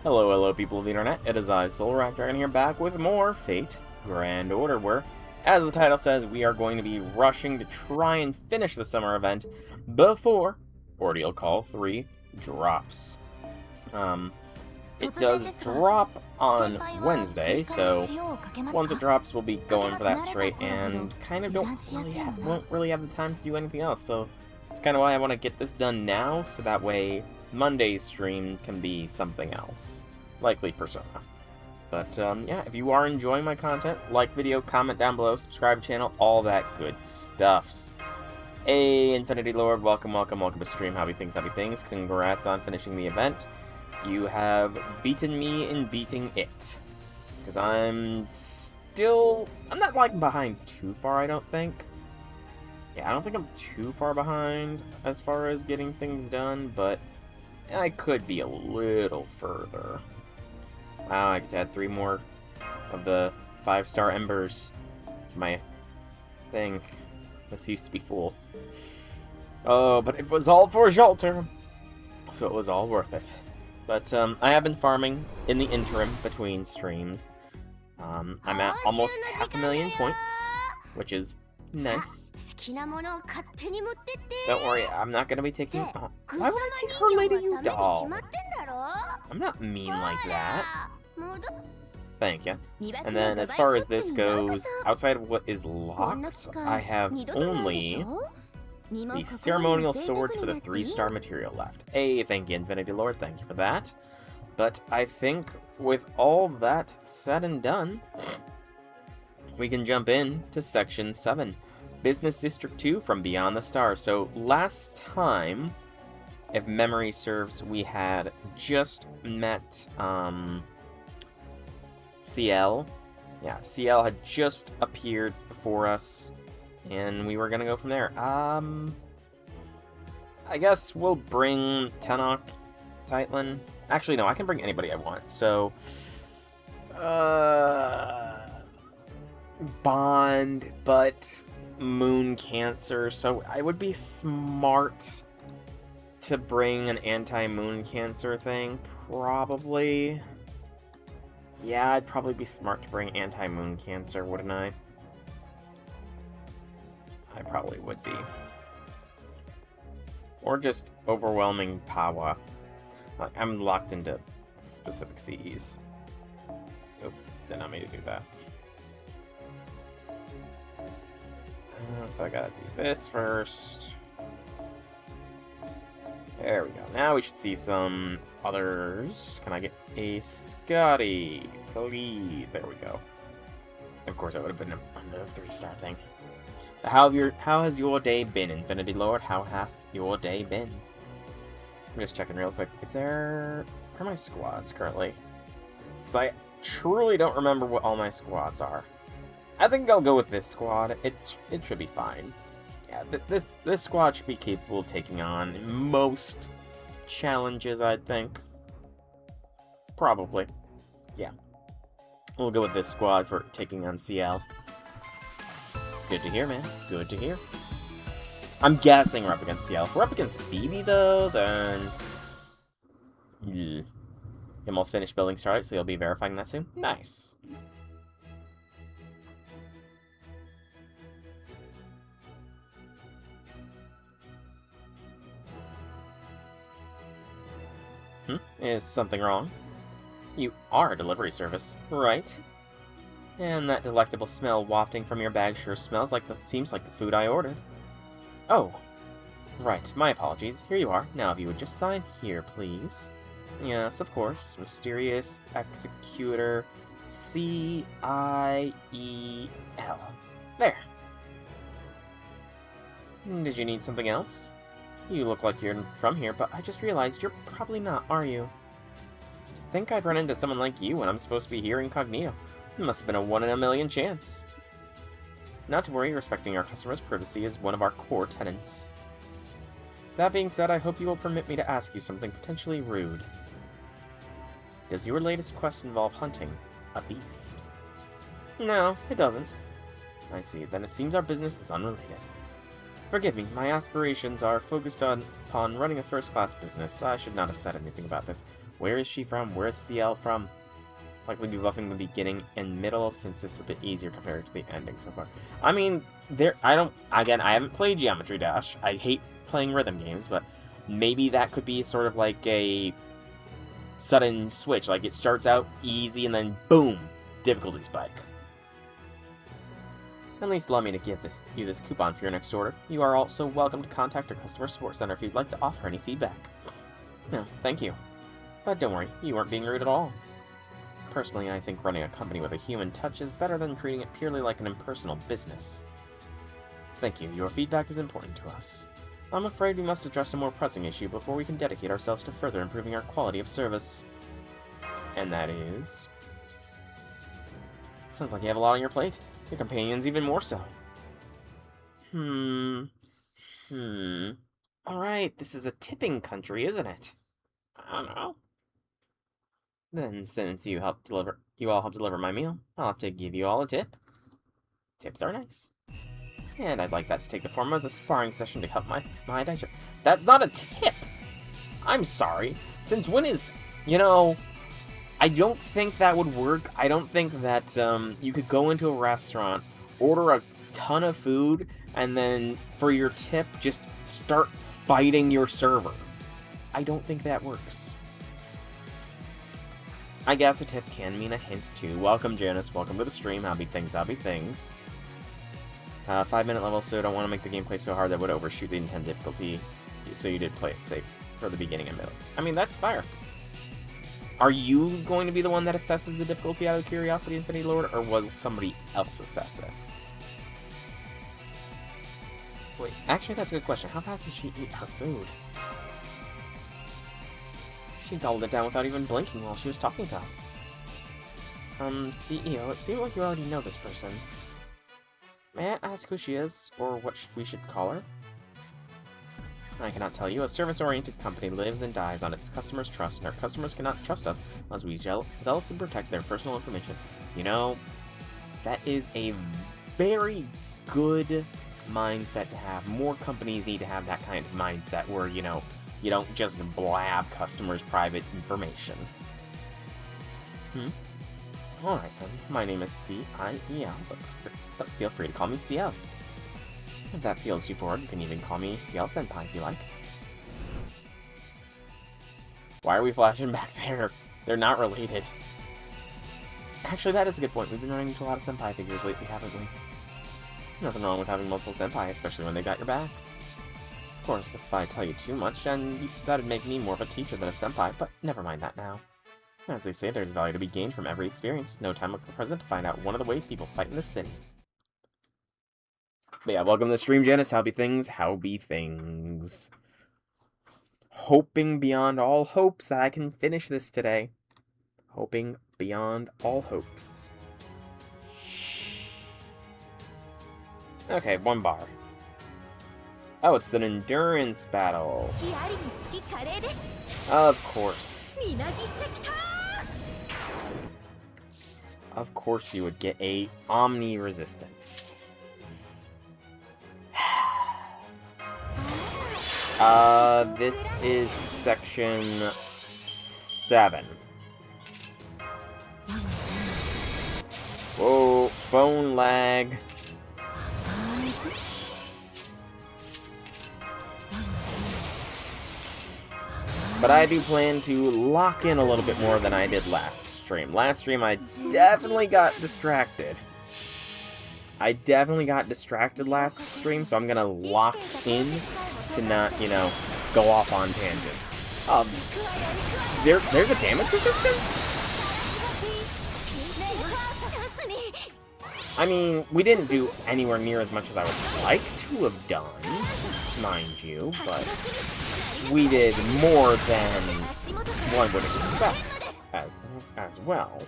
Hello, hello, people of the internet. It is I, Soul Dragon here, back with more Fate Grand Order, where, as the title says, we are going to be rushing to try and finish the summer event before Ordeal Call 3 drops. It does drop on Wednesday, so once it drops, we'll be going for that straight, and kind of won't really have the time to do anything else, so it's kind of why I want to get this done now, so that way Monday's stream can be something else. Likely Persona. But, yeah, if you are enjoying my content, like video, comment down below, subscribe to channel, all that good stuffs. Hey, Infinity Lord, welcome to stream. Happy things. Congrats on finishing the event. You have beaten me in beating it. Because I'm not, like, behind too far, I don't think. Yeah, I don't think I'm too far behind as far as getting things done, but I could be a little further. Wow, I get to add 3 more of the 5-star embers to my thing. This used to be full. Oh, but it was all for Xalter, so it was all worth it. But I have been farming in the interim between streams. I'm at almost 500,000 points, which is nice. Don't worry, I'm not gonna be taking. Oh, why would I take her Lady U doll? I'm not mean like that. Thank you. And then, as far as this goes, outside of what is locked, I have only the ceremonial swords for the 3-star material left. Hey, thank you, Infinity Lord. Thank you for that. But I think with all that said and done, we can jump in to Section 7. Business District 2 from Beyond the Stars. So last time, if memory serves, we had just met CL. Yeah, CL had just appeared before us, and we were gonna go from there. I guess we'll bring Tenok, Titlin. Actually, no, I can bring anybody I want. So, Bond, but Moon Cancer, so I would be smart to bring an anti-Moon Cancer thing, probably. Yeah, I'd probably be smart to bring anti-Moon Cancer, wouldn't I? I probably would be. Or just overwhelming power. I'm locked into specific CEs. Oh, did not mean to do that. So I gotta do this first. There we go. Now we should see some others. Can I get a Scotty? Please. There we go. Of course, I would have been on the 3-star thing. How has your day been, Infinity Lord? How hath your day been? I'm just checking real quick. Where are my squads currently? Because I truly don't remember what all my squads are. I think I'll go with this squad. It should be fine. Yeah, this squad should be capable of taking on most challenges, I think. Probably. Yeah. We'll go with this squad for taking on CL. Good to hear, man. Good to hear. I'm guessing we're up against CL. If we're up against BB, though, then... You almost finished building Starlight, so you'll be verifying that soon? Nice. Is something wrong? You are a delivery service, right? And that delectable smell wafting from your bag sure seems like the food I ordered. Oh, right, my apologies. Here you are. Now if you would just sign here, please. Yes, of course. Mysterious Executor C-I-E-L. There. Did you need something else? You look like you're from here, but I just realized you're probably not, are you? To think I'd run into someone like you when I'm supposed to be here incognito. It must have been a 1 in a million chance. Not to worry, respecting our customers' privacy is one of our core tenets. That being said, I hope you will permit me to ask you something potentially rude. Does your latest quest involve hunting a beast? No, it doesn't. I see, then it seems our business is unrelated. Forgive me, my aspirations are focused upon running a first-class business. I should not have said anything about this. Where is she from? Where's CL from? Likely be buffing the beginning and middle since it's a bit easier compared to the ending so far. I mean, I haven't played Geometry Dash. I hate playing rhythm games, but maybe that could be sort of like a sudden switch. Like, it starts out easy and then boom, difficulty spike. At least allow me to give you this coupon for your next order. You are also welcome to contact our customer support center if you'd like to offer any feedback. No, thank you. But don't worry, you weren't being rude at all. Personally, I think running a company with a human touch is better than treating it purely like an impersonal business. Thank you. Your feedback is important to us. I'm afraid we must address a more pressing issue before we can dedicate ourselves to further improving our quality of service. And that is... Sounds like you have a lot on your plate. Your companion's even more so. Alright, this is a tipping country, isn't it? I don't know. Then, since you all helped deliver my meal, I'll have to give you all a tip. Tips are nice. And I'd like that to take the form as a sparring session to help my digestion. That's not a tip! I'm sorry. Since when is... You know... I don't think that would work. I don't think that you could go into a restaurant, order a ton of food, and then for your tip, just start fighting your server. I don't think that works. I guess a tip can mean a hint too. Welcome, Janice. Welcome to the stream. How be things, how be things. 5-minute level, so don't want to make the gameplay so hard that would overshoot the intended difficulty. So you did play it safe for the beginning and middle. I mean, that's fair. Are you going to be the one that assesses the difficulty out of curiosity, Infinity Lord, or will somebody else assess it? Wait, actually, that's a good question. How fast did she eat her food? She gobbled it down without even blinking while she was talking to us. CEO, it seems like you already know this person. May I ask who she is, or what we should call her? I cannot tell you. A service-oriented company lives and dies on its customers' trust, and our customers cannot trust us unless we zealously protect their personal information. You know, that is a very good mindset to have. More companies need to have that kind of mindset where, you know, you don't just blab customers' private information. Alright then. My name is C-I-E-L, but feel free to call me CL. If that feels too forward, you can even call me CL Senpai if you like. Why are we flashing back there? They're not related. Actually, that is a good point. We've been running into a lot of Senpai figures lately, haven't we? Nothing wrong with having multiple Senpai, especially when they got your back. Of course, if I tell you too much, then that'd make me more of a teacher than a Senpai, but never mind that now. As they say, there's value to be gained from every experience. No time like the present to find out one of the ways people fight in this city. But yeah, welcome to the stream, Janice. How be things? How be things? Hoping beyond all hopes that I can finish this today. Hoping beyond all hopes. Okay, 1 bar. Oh, it's an endurance battle. Of course. Of course you would get a Omni Resistance. This is section 7. Whoa, phone lag. But I do plan to lock in a little bit more than I did last stream. Last stream I definitely got distracted. Last stream, so I'm gonna lock in to not, you know, go off on tangents. There's a damage resistance? I mean, we didn't do anywhere near as much as I would like to have done, mind you, but we did more than one would expect as well.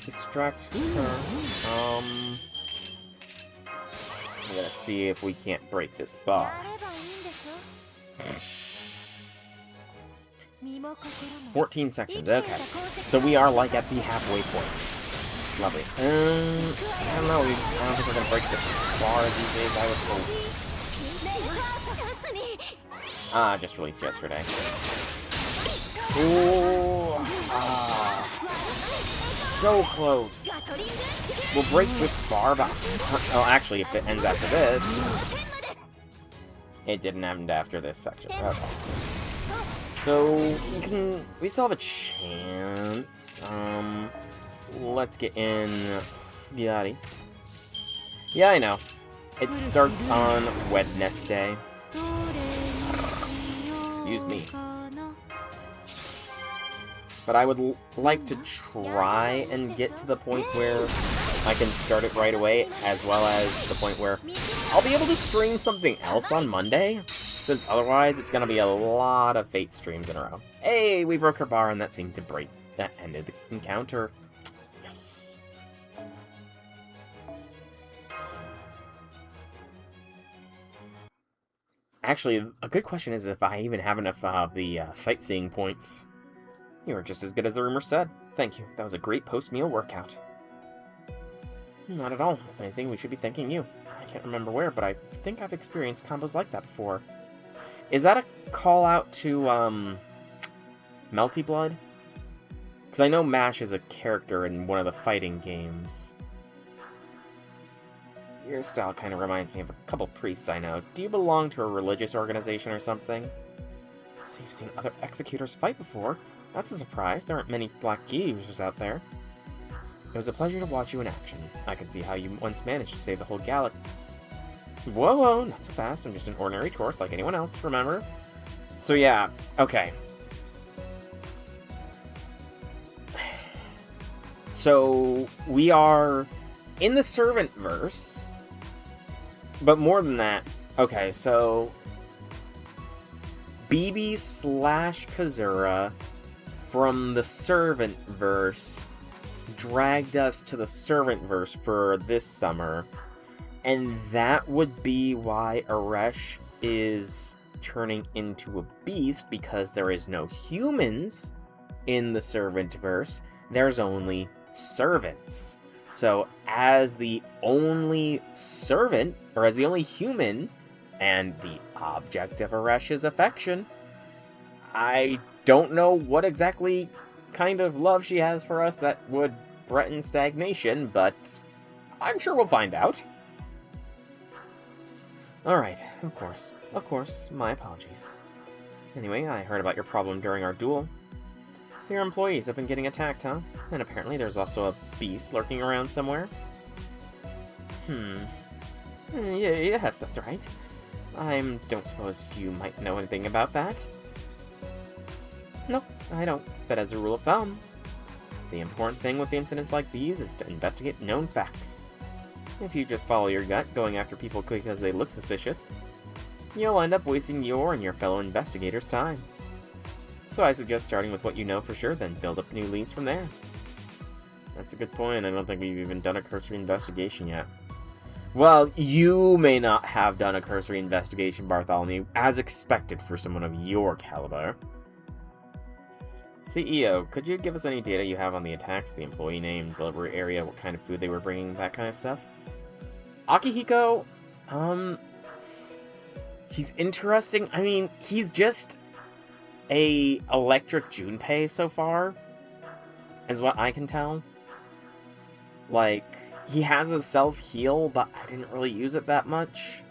Distract her. I'm gonna see if we can't break this bar. 14 sections, okay. So we are like at the halfway point. Lovely. I don't know, I don't think we're gonna break this bar these days, I would hope. Just released yesterday. Ooh, so close. We'll break this bar, but... Oh, actually, if it ends after this... It didn't end after this section. Okay. So, we still have a chance. Let's get in Scotty. Yeah, I know. It starts on Wednesday. Excuse me. But I would like to try and get to the point where I can start it right away, as well as the point where I'll be able to stream something else on Monday, since otherwise it's going to be a lot of Fate streams in a row. Hey, we broke her bar, and that seemed to break. That ended the encounter. Yes. Actually, a good question is if I even have enough of the sightseeing points. You were just as good as the rumor said. Thank you. That was a great post-meal workout. Not at all. If anything, we should be thanking you. I can't remember where, but I think I've experienced combos like that before. Is that a call-out to, Melty Blood? Because I know Mash is a character in one of the fighting games. Your style kind of reminds me of a couple priests I know. Do you belong to a religious organization or something? So you've seen other executors fight before? That's a surprise. There aren't many black key users out there. It was a pleasure to watch you in action. I can see how you once managed to save the whole galaxy. Whoa, whoa, not so fast. I'm just an ordinary tourist like anyone else, remember? So yeah, okay. So, we are in the Servant-verse. But more than that, okay, so... BB/Kazura from the Servant-verse dragged us to the Servant-verse for this summer, and that would be why Aresh is turning into a beast, because there is no humans in the Servant-verse, there's only servants. So as the only servant, or as the only human, and the object of Aresh's affection, I don't know what exactly kind of love she has for us that would threaten stagnation, but I'm sure we'll find out. Alright, of course, my apologies. Anyway, I heard about your problem during our duel. So your employees have been getting attacked, huh? And apparently there's also a beast lurking around somewhere. Yes, that's right. I don't suppose you might know anything about that? Nope, I don't. But as a rule of thumb, the important thing with incidents like these is to investigate known facts. If you just follow your gut, going after people because they look suspicious, you'll end up wasting your and your fellow investigators' time. So I suggest starting with what you know for sure, then build up new leads from there. That's a good point. I don't think we've even done a cursory investigation yet. Well, you may not have done a cursory investigation, Bartholomew, as expected for someone of your caliber. CEO, could you give us any data you have on the attacks, the employee name, delivery area, what kind of food they were bringing, that kind of stuff? Akihiko, he's interesting. I mean, he's just a electric Junpei so far, is what I can tell. Like, he has a self-heal, but I didn't really use it that much.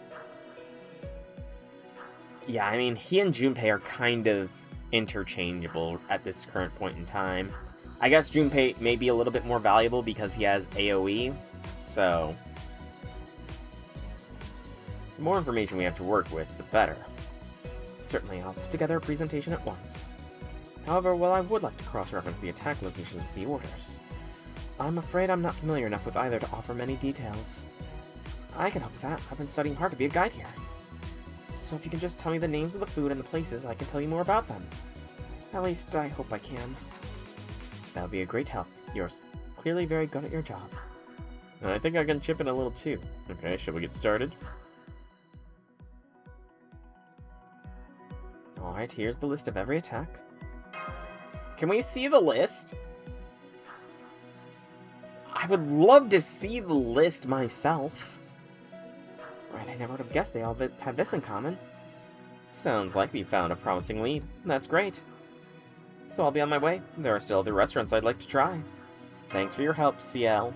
Yeah, I mean, he and Junpei are kind of interchangeable at this current point in time. I guess Junpei may be a little bit more valuable because he has AoE, so... the more information we have to work with, the better. Certainly, I'll put together a presentation at once. However, while I would like to cross-reference the attack locations with the orders, I'm afraid I'm not familiar enough with either to offer many details. I can help with that. I've been studying hard to be a guide here. So if you can just tell me the names of the food and the places, I can tell you more about them. At least, I hope I can. That would be a great help. You're clearly very good at your job. I think I can chip in a little too. Okay, shall we get started? Alright, here's the list of every attack. Can we see the list? I would love to see the list myself. Right, I never would have guessed they all had this in common. Sounds like you found a promising lead. That's great. So I'll be on my way. There are still other restaurants I'd like to try. Thanks for your help, CL.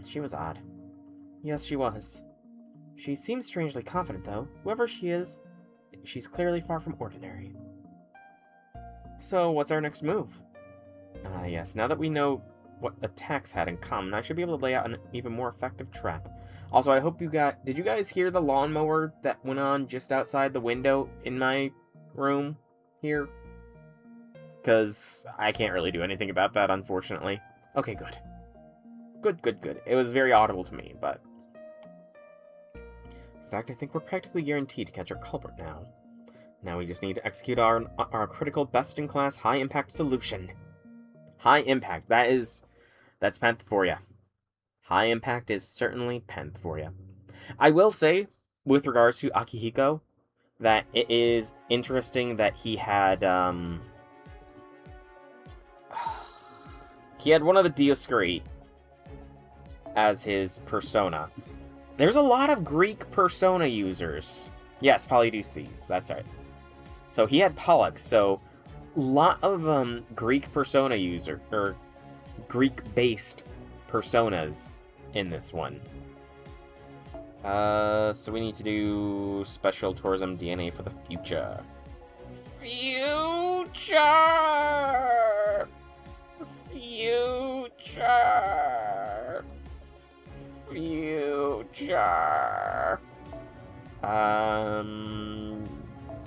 She was odd. Yes, she was. She seems strangely confident, though. Whoever she is, she's clearly far from ordinary. So, what's our next move? Yes, now that we know what attacks had in common, I should be able to lay out an even more effective trap. Also, I hope you got... Did you guys hear the lawnmower that went on just outside the window in my room here? Because I can't really do anything about that, unfortunately. Okay, good. Good. It was very audible to me, but... In fact, I think we're practically guaranteed to catch our culprit now. Now we just need to execute our critical best-in-class high-impact solution. High impact. That's Penth for you. High impact is certainly Penth for you. I will say, with regards to Akihiko, that it is interesting that he had one of the Dioscuri as his persona. There's a lot of Greek persona users. Yes, Polydeuces, that's right. So he had Pollux, so a lot of Greek persona user, or Greek-based personas in this one. So we need to do special tourism DNA for the future. Future!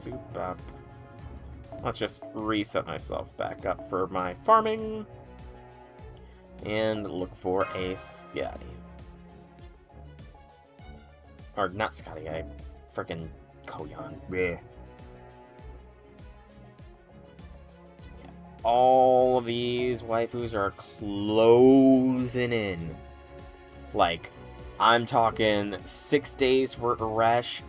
Boop up. Let's just reset myself back up for my farming. And look for a Scotty. Or not Scotty, I frickin' Koyan. Bleh. Yeah. All of these waifus are closing in. Like, I'm talking 6 days for Uresh,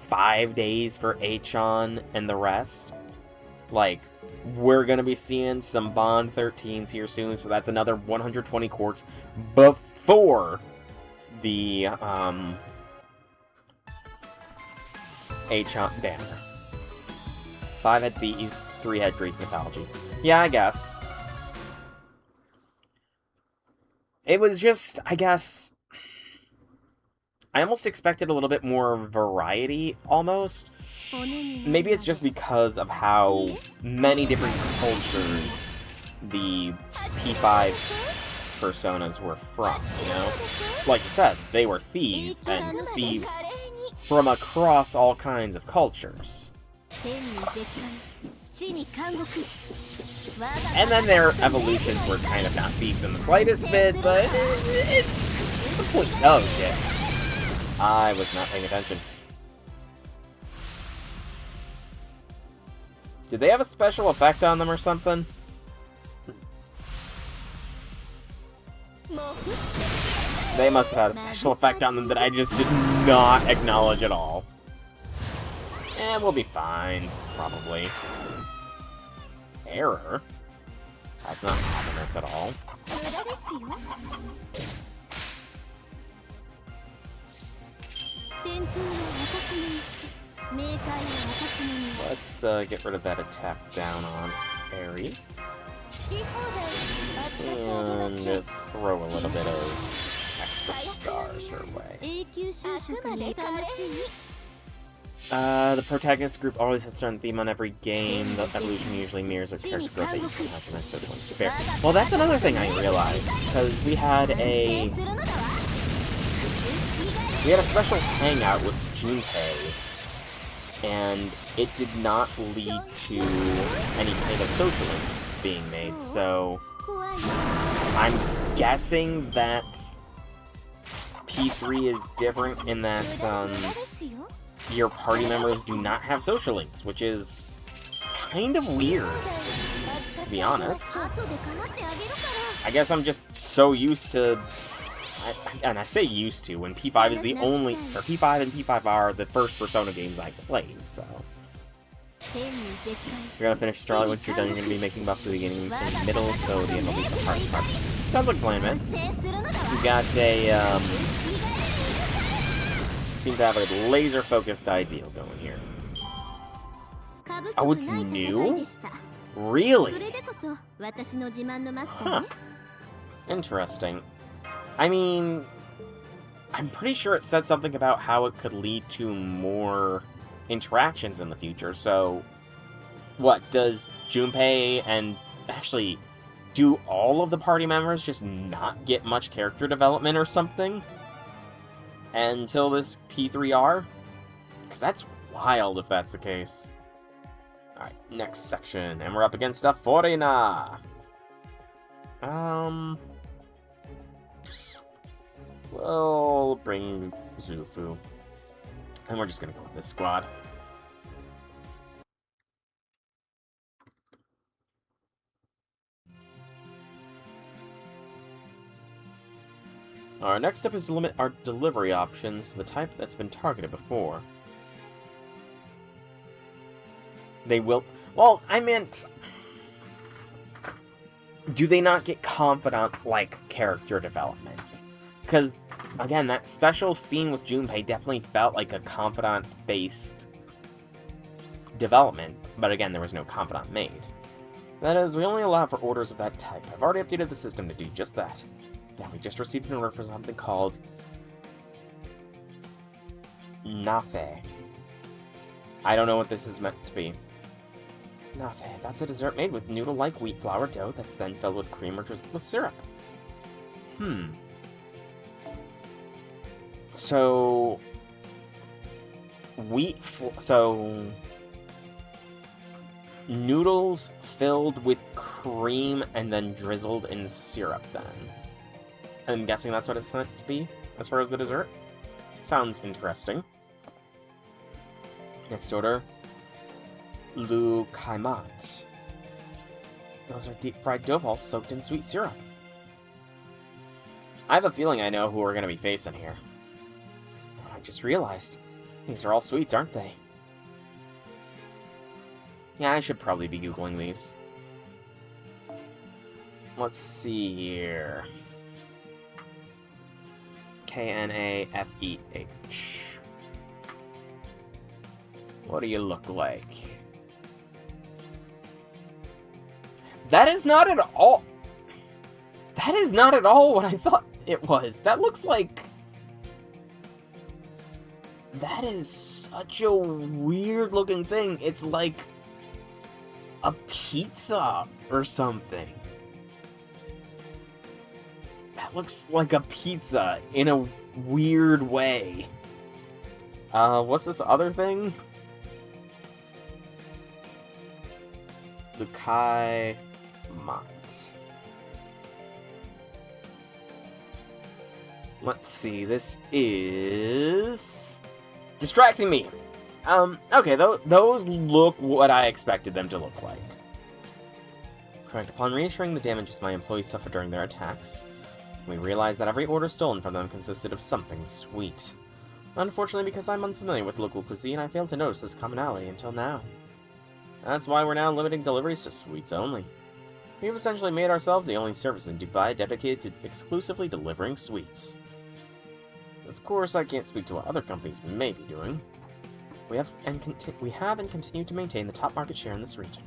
5 days for Achan, and the rest. Like, we're gonna be seeing some Bond 13s here soon, so that's another 120 quartz before the, Achan banner. 5 had thieves, 3 had Greek mythology. Yeah, I guess. It was just, I guess... I almost expected a little bit more variety, almost. Maybe it's just because of how many different cultures the P5 personas were from, you know? Like you said, they were thieves, and thieves from across all kinds of cultures. And then their evolutions were kind of not thieves in the slightest bit, but it's the point. Oh, shit. I was not paying attention. Did they have a special effect on them or something? They must have had a special effect on them that I just did not acknowledge at all. And we'll be fine, probably. Error? That's not ominous at all. Let's get rid of that attack down on Aerie. And throw a little bit of extra stars her way. The protagonist group always has a certain theme on every game. The evolution usually mirrors a character growth that you can have necessarily one's fair. Well, that's another thing I realized, because we had a special hangout with Junpei, and it did not lead to any kind of social link being made, so I'm guessing that P3 is different in that your party members do not have social links, which is kind of weird, to be honest. I guess I'm just so used to, and I say used to, when P5 is the only, or P5 and P5 are the first Persona games I play, so. You're gonna finish Starlight. Once you're done, you're gonna be making buffs at the beginning and middle, so the end will be the hardest part. Sounds like a plan, man. We got a, seem to have a laser-focused ideal going here. Oh, it's new? Really? Huh. Interesting. I mean, I'm pretty sure it said something about how it could lead to more interactions in the future, so... What, does Junpei and... Actually, do all of the party members just not get much character development or something? Until this P3R? Because that's wild if that's the case. Alright, next section, and we're up against a Foreigner! We'll bring Zufu. And we're just gonna go with this squad. Our next step is to limit our delivery options to the type that's been targeted before. They will... Well, I meant... Do they not get confidant-like character development? Because, again, that special scene with Junpei definitely felt like a confidant-based development. But again, there was no confidant made. That is, we only allow for orders of that type. I've already updated the system to do just that. Then we just received an order for something called... Nafe. I don't know what this is meant to be. Nafe, that's a dessert made with noodle-like wheat flour dough that's then filled with cream or drizzled with syrup. So... Noodles filled with cream and then drizzled in syrup, then. I'm guessing that's what it's meant to be, as far as the dessert. Sounds interesting. Next order. Lu Kaimat. Those are deep-fried dough balls soaked in sweet syrup. I have a feeling I know who we're going to be facing here. I just realized. These are all sweets, aren't they? Yeah, I should probably be Googling these. Let's see here. Knafeh. What do you look like? That is not at all... That is not at all what I thought it was. That looks like... That is such a weird looking thing. It's like... a pizza or something. That looks like a pizza in a weird way. What's this other thing? Lukai Mat. Let's see, this is... Distracting Me. Okay, those look what I expected them to look like. Correct. Upon reassuring the damages my employees suffered during their attacks, we realized that every order stolen from them consisted of something sweet. Unfortunately, because I'm unfamiliar with local cuisine, I failed to notice this commonality until now. That's why we're now limiting deliveries to sweets only. We've essentially made ourselves the only service in Dubai dedicated to exclusively delivering sweets. Of course, I can't speak to what other companies may be doing. We have and continue to maintain the top market share in this region,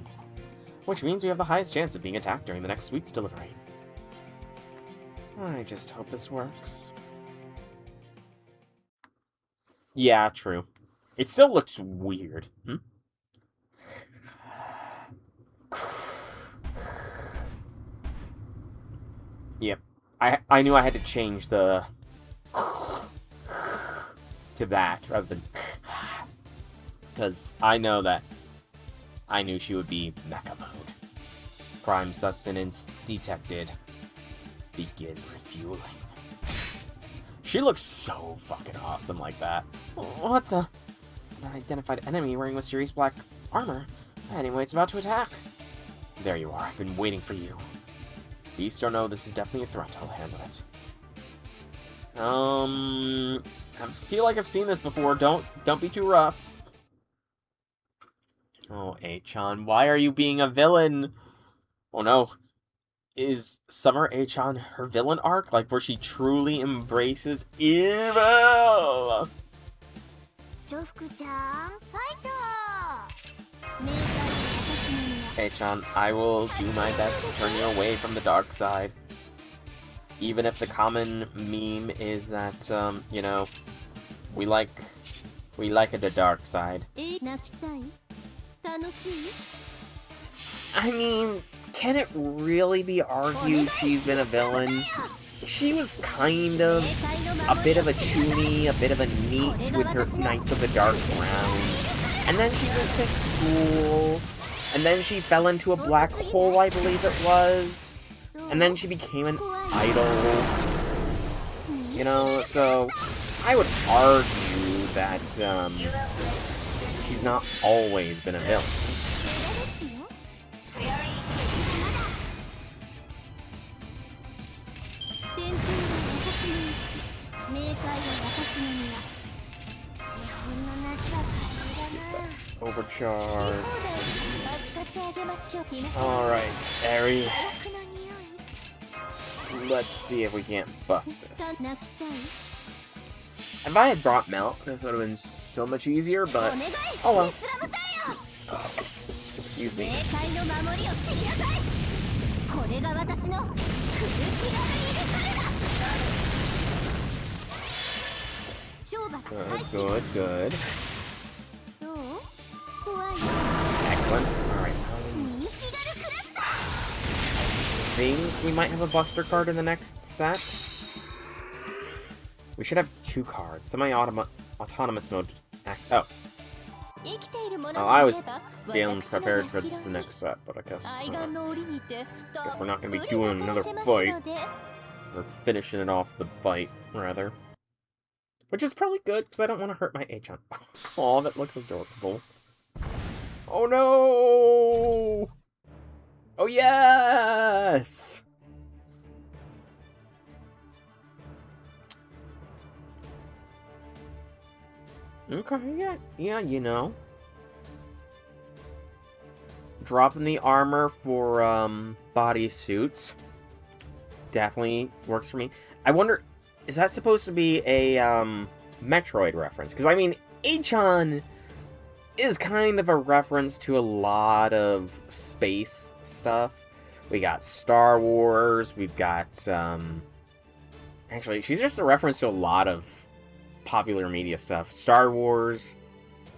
which means we have the highest chance of being attacked during the next sweets delivery. I just hope this works. Yeah, true. It still looks weird. Yep. I knew I had to change the... to that, rather than... Because I know that I knew she would be mecha mode. Prime sustenance detected. Begin refueling. She looks so fucking awesome like that. What the? An unidentified enemy wearing mysterious black armor. Anyway, it's about to attack. There you are. I've been waiting for you. Beast or no, this is definitely a threat. I'll handle it. I feel like I've seen this before. Don't be too rough. Oh, Achan, why are you being a villain? Oh no. Is Summer Achan her villain arc? Like, where she truly embraces evil? Hey-chan, I will do my best to turn you away from the dark side. Even if the common meme is that, you know, we like the dark side. I mean, can it really be argued she's been a villain? She was kind of a bit of a chuny, a bit of a neat with her Knights of the Dark Ground. And then she went to school, and then she fell into a black hole, I believe it was. And then she became an idol. You know, so I would argue that she's not always been a villain. Overcharge. Alright, Eri. Let's see if we can't bust this. If I had brought Melt, this would have been so much easier, but oh well. Excuse me. Good, good. Excellent. Alright. I think we might have a Buster card in the next set. We should have 2 cards. Semi-autonomous mode. Oh. Oh, I was feeling prepared for the next set, but I guess we're not going to be doing another fight. Or finishing it off the fight, rather. Which is probably good, because I don't want to hurt my H-on. Aw, that looks adorable. Oh no! Oh yes! Okay, yeah, you know. Dropping the armor for, bodysuits. Definitely works for me. I wonder, is that supposed to be a, Metroid reference? Because, I mean, H-on is kind of a reference to a lot of space stuff. We got Star Wars, we've got, actually, she's just a reference to a lot of popular media stuff. Star Wars,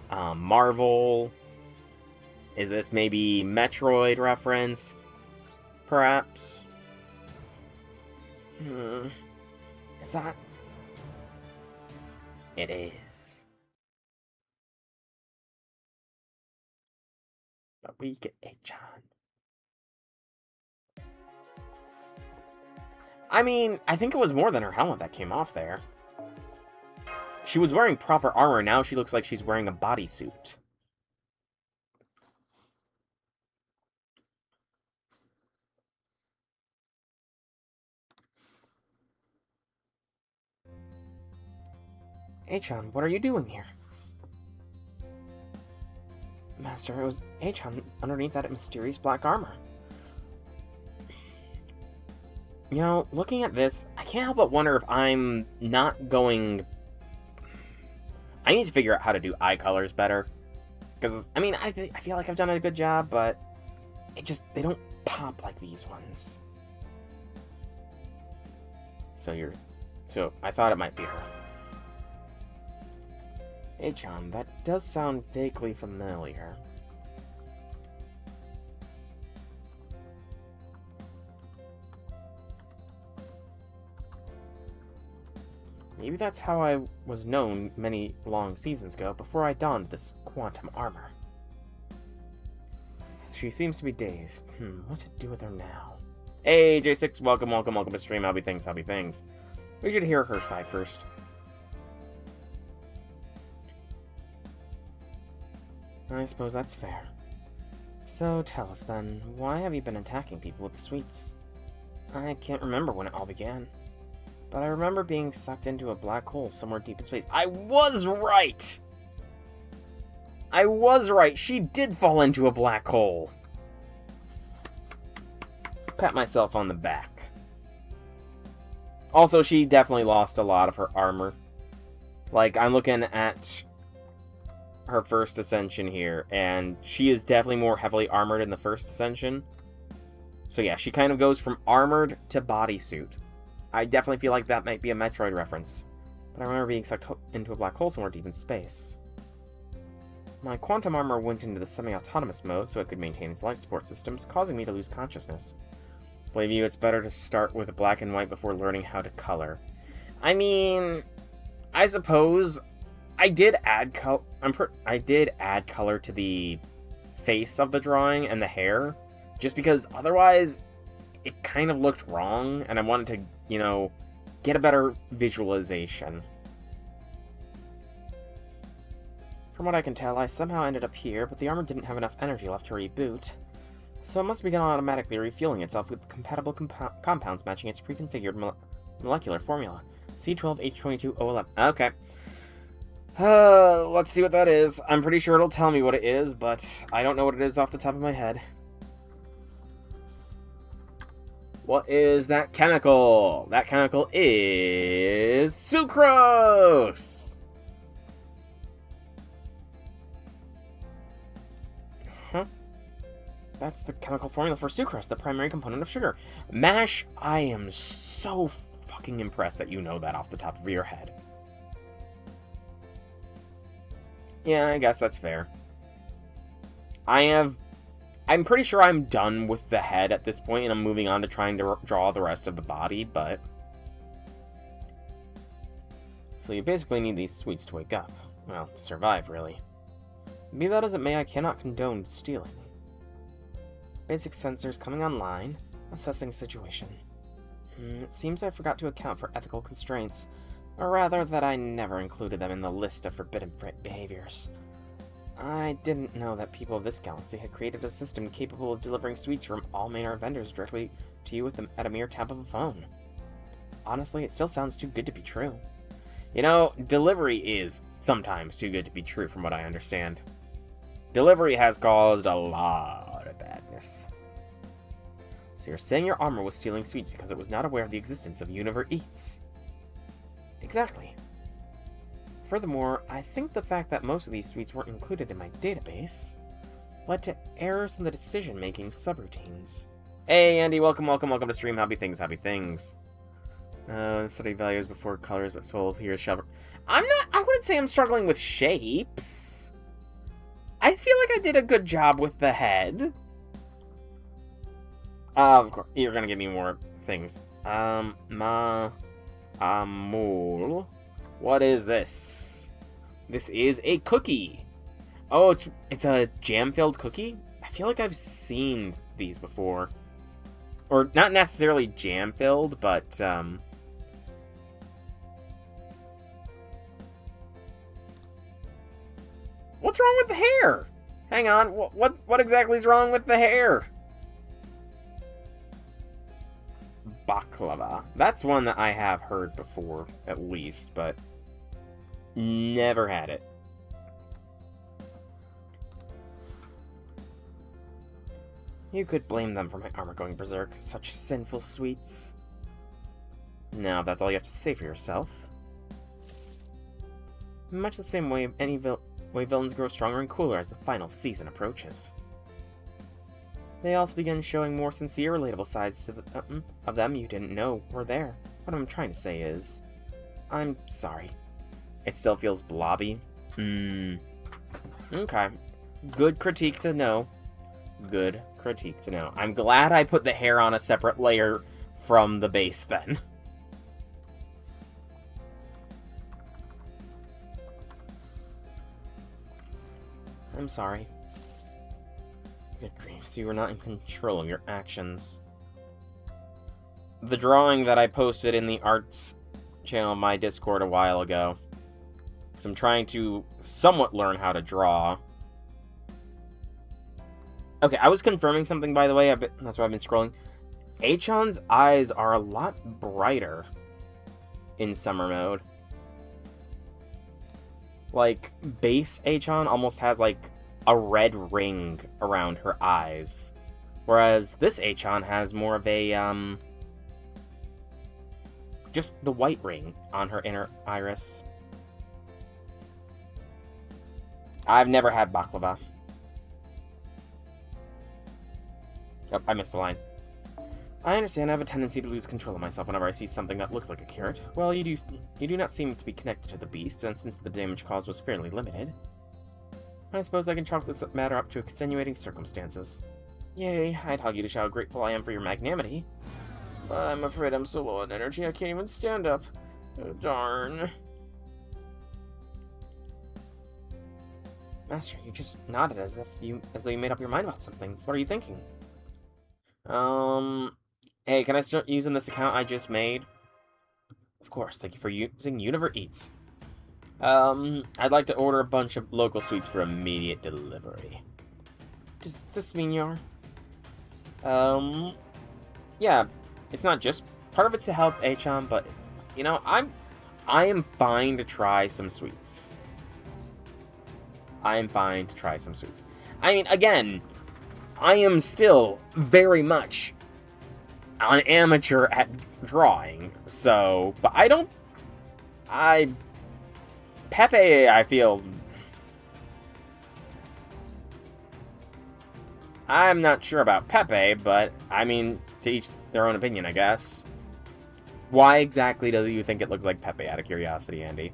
Marvel. Is this maybe Metroid reference? Perhaps? Is that? It is. But we get H-on. I mean, I think it was more than her helmet that came off there. She was wearing proper armor, now she looks like she's wearing a bodysuit. H-on, what are you doing here? Master, it was H-on underneath that mysterious black armor. You know, looking at this, I can't help but wonder if I'm not going... I need to figure out how to do eye colors better. Because, I mean, I feel like I've done a good job, but they don't pop like these ones. So I thought it might be her. H-on, that does sound vaguely familiar. Maybe that's how I was known many long seasons ago, before I donned this quantum armor. She seems to be dazed. What to do with her now? Hey, J6, welcome to stream. Happy things. We should hear her side first. I suppose that's fair. So, tell us then, why have you been attacking people with sweets? I can't remember when it all began. But I remember being sucked into a black hole somewhere deep in space. I was right! I was right! She did fall into a black hole! Pat myself on the back. Also, she definitely lost a lot of her armor. Like, I'm looking at her first ascension here, and she is definitely more heavily armored in the first ascension. So yeah, she kind of goes from armored to bodysuit. I definitely feel like that might be a Metroid reference, but I remember being sucked into a black hole somewhere deep in space. My quantum armor went into the semi-autonomous mode so it could maintain its life support systems, causing me to lose consciousness. Believe you, it's better to start with black and white before learning how to color. I mean, I suppose I did add I did add color to the face of the drawing and the hair, just because otherwise it kind of looked wrong, and I wanted to, you know, get a better visualization. From what I can tell, I somehow ended up here, but the armor didn't have enough energy left to reboot, so it must begin automatically refueling itself with compatible compounds matching its pre-configured molecular formula. C12H22O11. Okay. Let's see what that is. I'm pretty sure it'll tell me what it is, but I don't know what it is off the top of my head. What is that chemical? That chemical is sucrose! Huh? That's the chemical formula for sucrose, the primary component of sugar. MASH, I am so fucking impressed that you know that off the top of your head. Yeah, I guess that's fair. I'm pretty sure I'm done with the head at this point, and I'm moving on to trying to draw the rest of the body, but... So you basically need these sweets to wake up. Well, to survive, really. Be that as it may, I cannot condone stealing. Basic sensors coming online. Assessing situation. It seems I forgot to account for ethical constraints. Or rather, that I never included them in the list of forbidden behaviors. I didn't know that people of this galaxy had created a system capable of delivering sweets from all manner of vendors directly to you at a mere tap of a phone. Honestly, it still sounds too good to be true. You know, delivery is sometimes too good to be true from what I understand. Delivery has caused a lot of badness. So you're saying your armor was stealing sweets because it was not aware of the existence of Univer Eats? Exactly. Furthermore, I think the fact that most of these sweets weren't included in my database led to errors in the decision-making subroutines. Hey, Andy, welcome to stream. Happy things. Study values before colors, but soul here shall... I wouldn't say I'm struggling with shapes. I feel like I did a good job with the head. Of course, you're gonna give me more things. Amul. What is this? This is a cookie. Oh, it's a jam-filled cookie? I feel like I've seen these before. Or not necessarily jam-filled, but what's wrong with the hair? Hang on, what exactly is wrong with the hair? Baklava. That's one that I have heard before, at least, but never had it. You could blame them for my armor going berserk. Such sinful sweets. Now, that's all you have to say for yourself. Much the same way villains grow stronger and cooler as the final season approaches. They also begin showing more sincere, relatable sides to of them you didn't know were there. What I'm trying to say is, I'm sorry. It still feels blobby. Okay. Good critique to know. Good critique to know. I'm glad I put the hair on a separate layer from the base then. I'm sorry. Good grief, so you were not in control of your actions. The drawing that I posted in the arts channel of my Discord a while ago. Because I'm trying to somewhat learn how to draw. Okay, I was confirming something, by the way. That's why I've been scrolling. Achon's eyes are a lot brighter in summer mode. Like, base Achon almost has, like, a red ring around her eyes. Whereas this Achon has more of a, just the white ring on her inner iris. I've never had baklava. Oh, I missed a line. I understand I have a tendency to lose control of myself whenever I see something that looks like a carrot. Well, you do not seem to be connected to the beast, and since the damage caused was fairly limited, I suppose I can chalk this matter up to extenuating circumstances. Yay, I'd hug you to show how grateful I am for your magnanimity. But I'm afraid I'm so low on energy I can't even stand up. Oh, darn. Master, you just nodded as though you made up your mind about something. What are you thinking? Hey, can I start using this account I just made? Of course, thank you for using Univer Eats. I'd like to order a bunch of local sweets for immediate delivery. Does this mean you're... yeah, it's not just... Part of it's to help Achan, but, you know, I am fine to try some sweets. I am fine to try some sweets. I mean, again, I am still very much an amateur at drawing, so... But I don't... Pepe, I feel... I'm not sure about Pepe, but, I mean, to each their own opinion, I guess. Why exactly does you think it looks like Pepe, out of curiosity, Andy?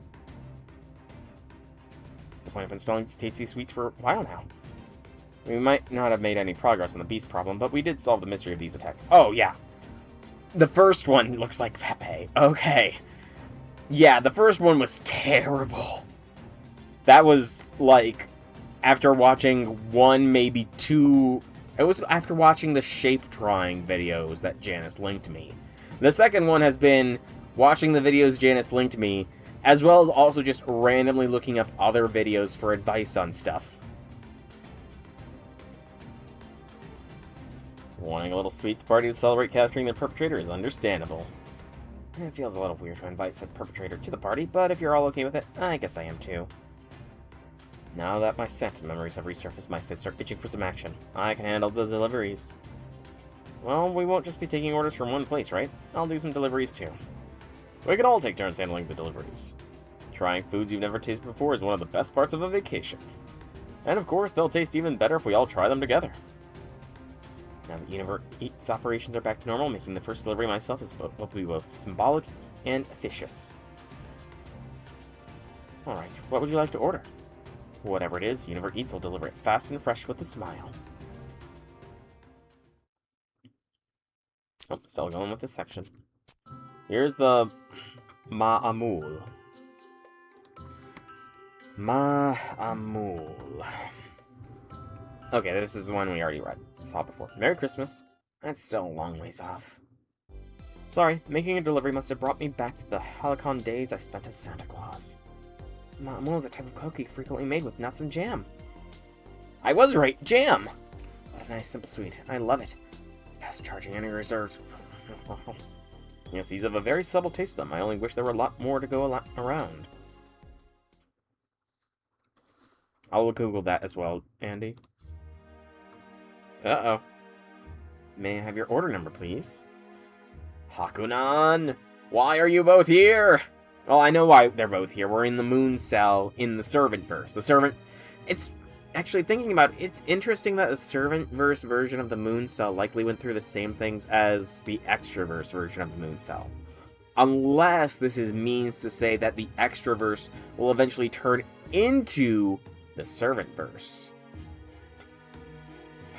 The point I've been spelling tasty sweets for a while now. We might not have made any progress on the beast problem, but we did solve the mystery of these attacks. Oh, yeah. The first one looks like Pepe. Okay. Yeah, the first one was terrible. That was, like, after watching one, maybe two... It was after watching the shape drawing videos that Janice linked me. The second one has been watching the videos Janice linked me, as well as also just randomly looking up other videos for advice on stuff. Wanting a little sweets party to celebrate capturing the perpetrator is understandable. It feels a little weird to invite said perpetrator to the party, but if you're all okay with it, I guess I am too. Now that my Santa memories have resurfaced, my fists are itching for some action. I can handle the deliveries. Well, we won't just be taking orders from one place, right? I'll do some deliveries too. We can all take turns handling the deliveries. Trying foods you've never tasted before is one of the best parts of a vacation. And of course, they'll taste even better if we all try them together. Now that Univer Eats operations are back to normal, making the first delivery myself will be both symbolic and officious. Alright, what would you like to order? Whatever it is, Univer Eats will deliver it fast and fresh with a smile. Oh, still going with this section. Here's the Ma'amul. Ma'amul. Okay, this is the one we already saw before. Merry Christmas. That's still a long ways off. Sorry, making a delivery must have brought me back to the Helicon days I spent as Santa Claus. Ma'amul is a type of cookie frequently made with nuts and jam. I was right, jam! What a nice simple sweet. I love it. Fast charging any reserves. Yes, these have a very subtle taste to them. I only wish there were a lot more to go around. I'll Google that as well, Andy. Uh-oh. May I have your order number, please? Hakunan! Why are you both here? Well, I know why they're both here. We're in the moon cell in the servant verse. The servant... It's... Actually, thinking about it, it's interesting that the servant verse version of the moon cell likely went through the same things as the extraverse version of the moon cell. Unless this means to say that the extraverse will eventually turn into the servant verse.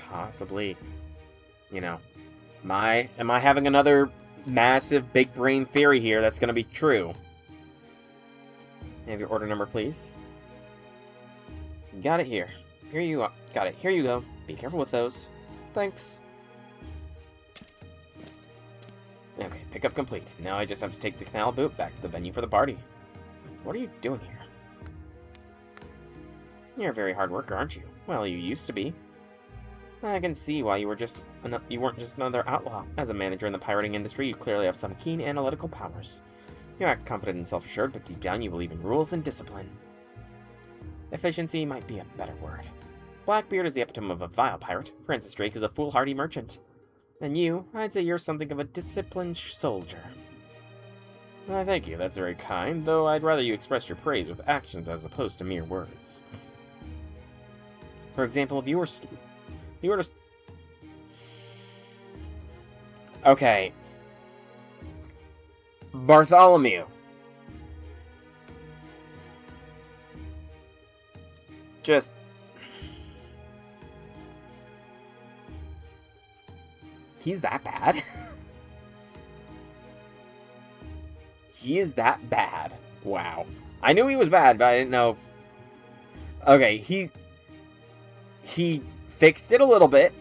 Possibly. You know, am I having another massive big brain theory here that's going to be true? Have your order number, please. Got it here. Here you are. Got it. Here you go. Be careful with those. Thanks. Okay, pickup complete. Now I just have to take the canal boat back to the venue for the party. What are you doing here? You're a very hard worker, aren't you? Well, you used to be. I can see why you weren't just another outlaw. As a manager in the pirating industry, you clearly have some keen analytical powers. You act confident and self-assured, but deep down you believe in rules and discipline. Efficiency might be a better word. Blackbeard is the epitome of a vile pirate. Francis Drake is a foolhardy merchant. And you, I'd say you're something of a disciplined soldier. Why, thank you, that's very kind, though I'd rather you express your praise with actions as opposed to mere words. For example, if you were to... Okay. Bartholomew. Just... He's that bad? He is that bad. Wow. I knew he was bad, but I didn't know... Okay, he fixed it a little bit.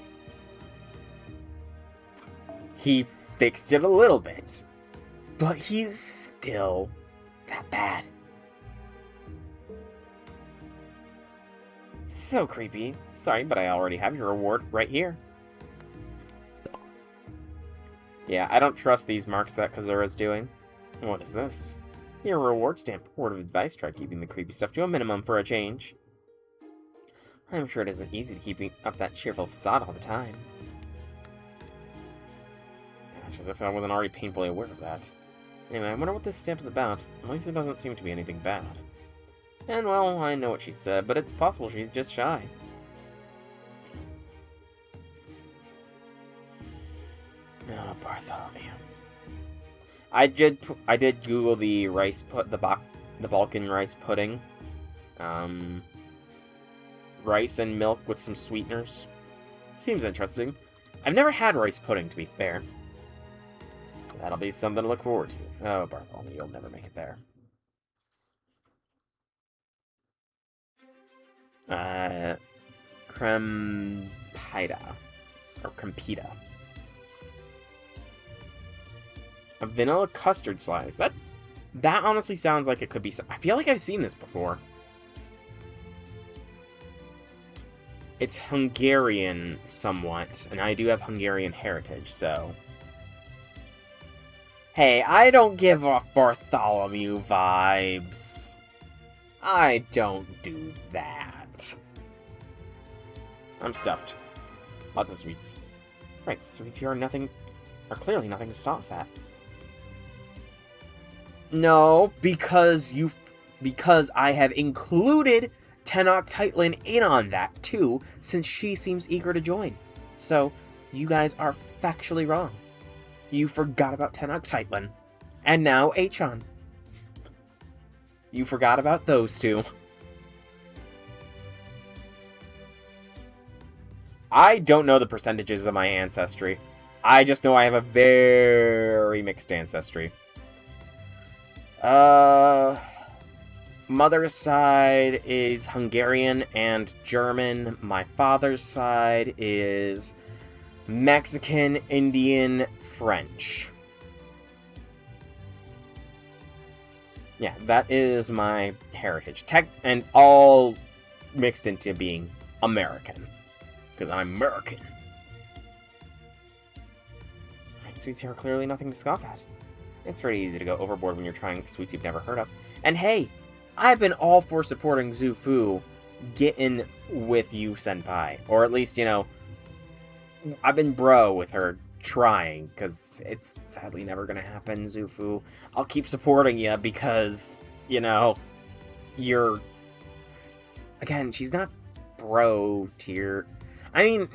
He fixed it a little bit. But he's still that bad. So creepy. Sorry, but I already have your reward right here. Yeah, I don't trust these marks that Kazura's doing. What is this? Your reward stamp. Word of advice, try keeping the creepy stuff to a minimum for a change. I'm sure it isn't easy to keep up that cheerful facade all the time. As if I wasn't already painfully aware of that. Anyway, I wonder what this stamp is about. At least it doesn't seem to be anything bad. And, well, I know what she said, but it's possible she's just shy. Oh, Bartholomew. I did Google the the Balkan rice pudding. Rice and milk with some sweeteners. Seems interesting. I've never had rice pudding, to be fair. That'll be something to look forward to. Oh, Bartholomew, you'll never make it there. Crempita. Or Crempita. A vanilla custard slice. That honestly sounds like it could be... I feel like I've seen this before. It's Hungarian somewhat, and I do have Hungarian heritage, so... Hey, I don't give off Bartholomew vibes. I don't do that. I'm stuffed. Lots of sweets. Right, sweets here are clearly nothing to scoff at. No, because I have included Tenok Titlin in on that too, since she seems eager to join. So, you guys are factually wrong. You forgot about Tenok Titlin. And now Achan. You forgot about those two. I don't know the percentages of my ancestry. I just know I have a very mixed ancestry. Mother's side is Hungarian and German. My father's side is Mexican, Indian, French. Yeah, that is my heritage. And all mixed into being American. Because I'm American. Sweets here are clearly nothing to scoff at. It's pretty easy to go overboard when you're trying sweets you've never heard of. And hey, I've been all for supporting Zufu getting with you, Senpai. Or at least, you know, I've been bro with her trying, because it's sadly never going to happen, Zufu. I'll keep supporting you because, you know, you're... Again, she's not bro tier. I mean,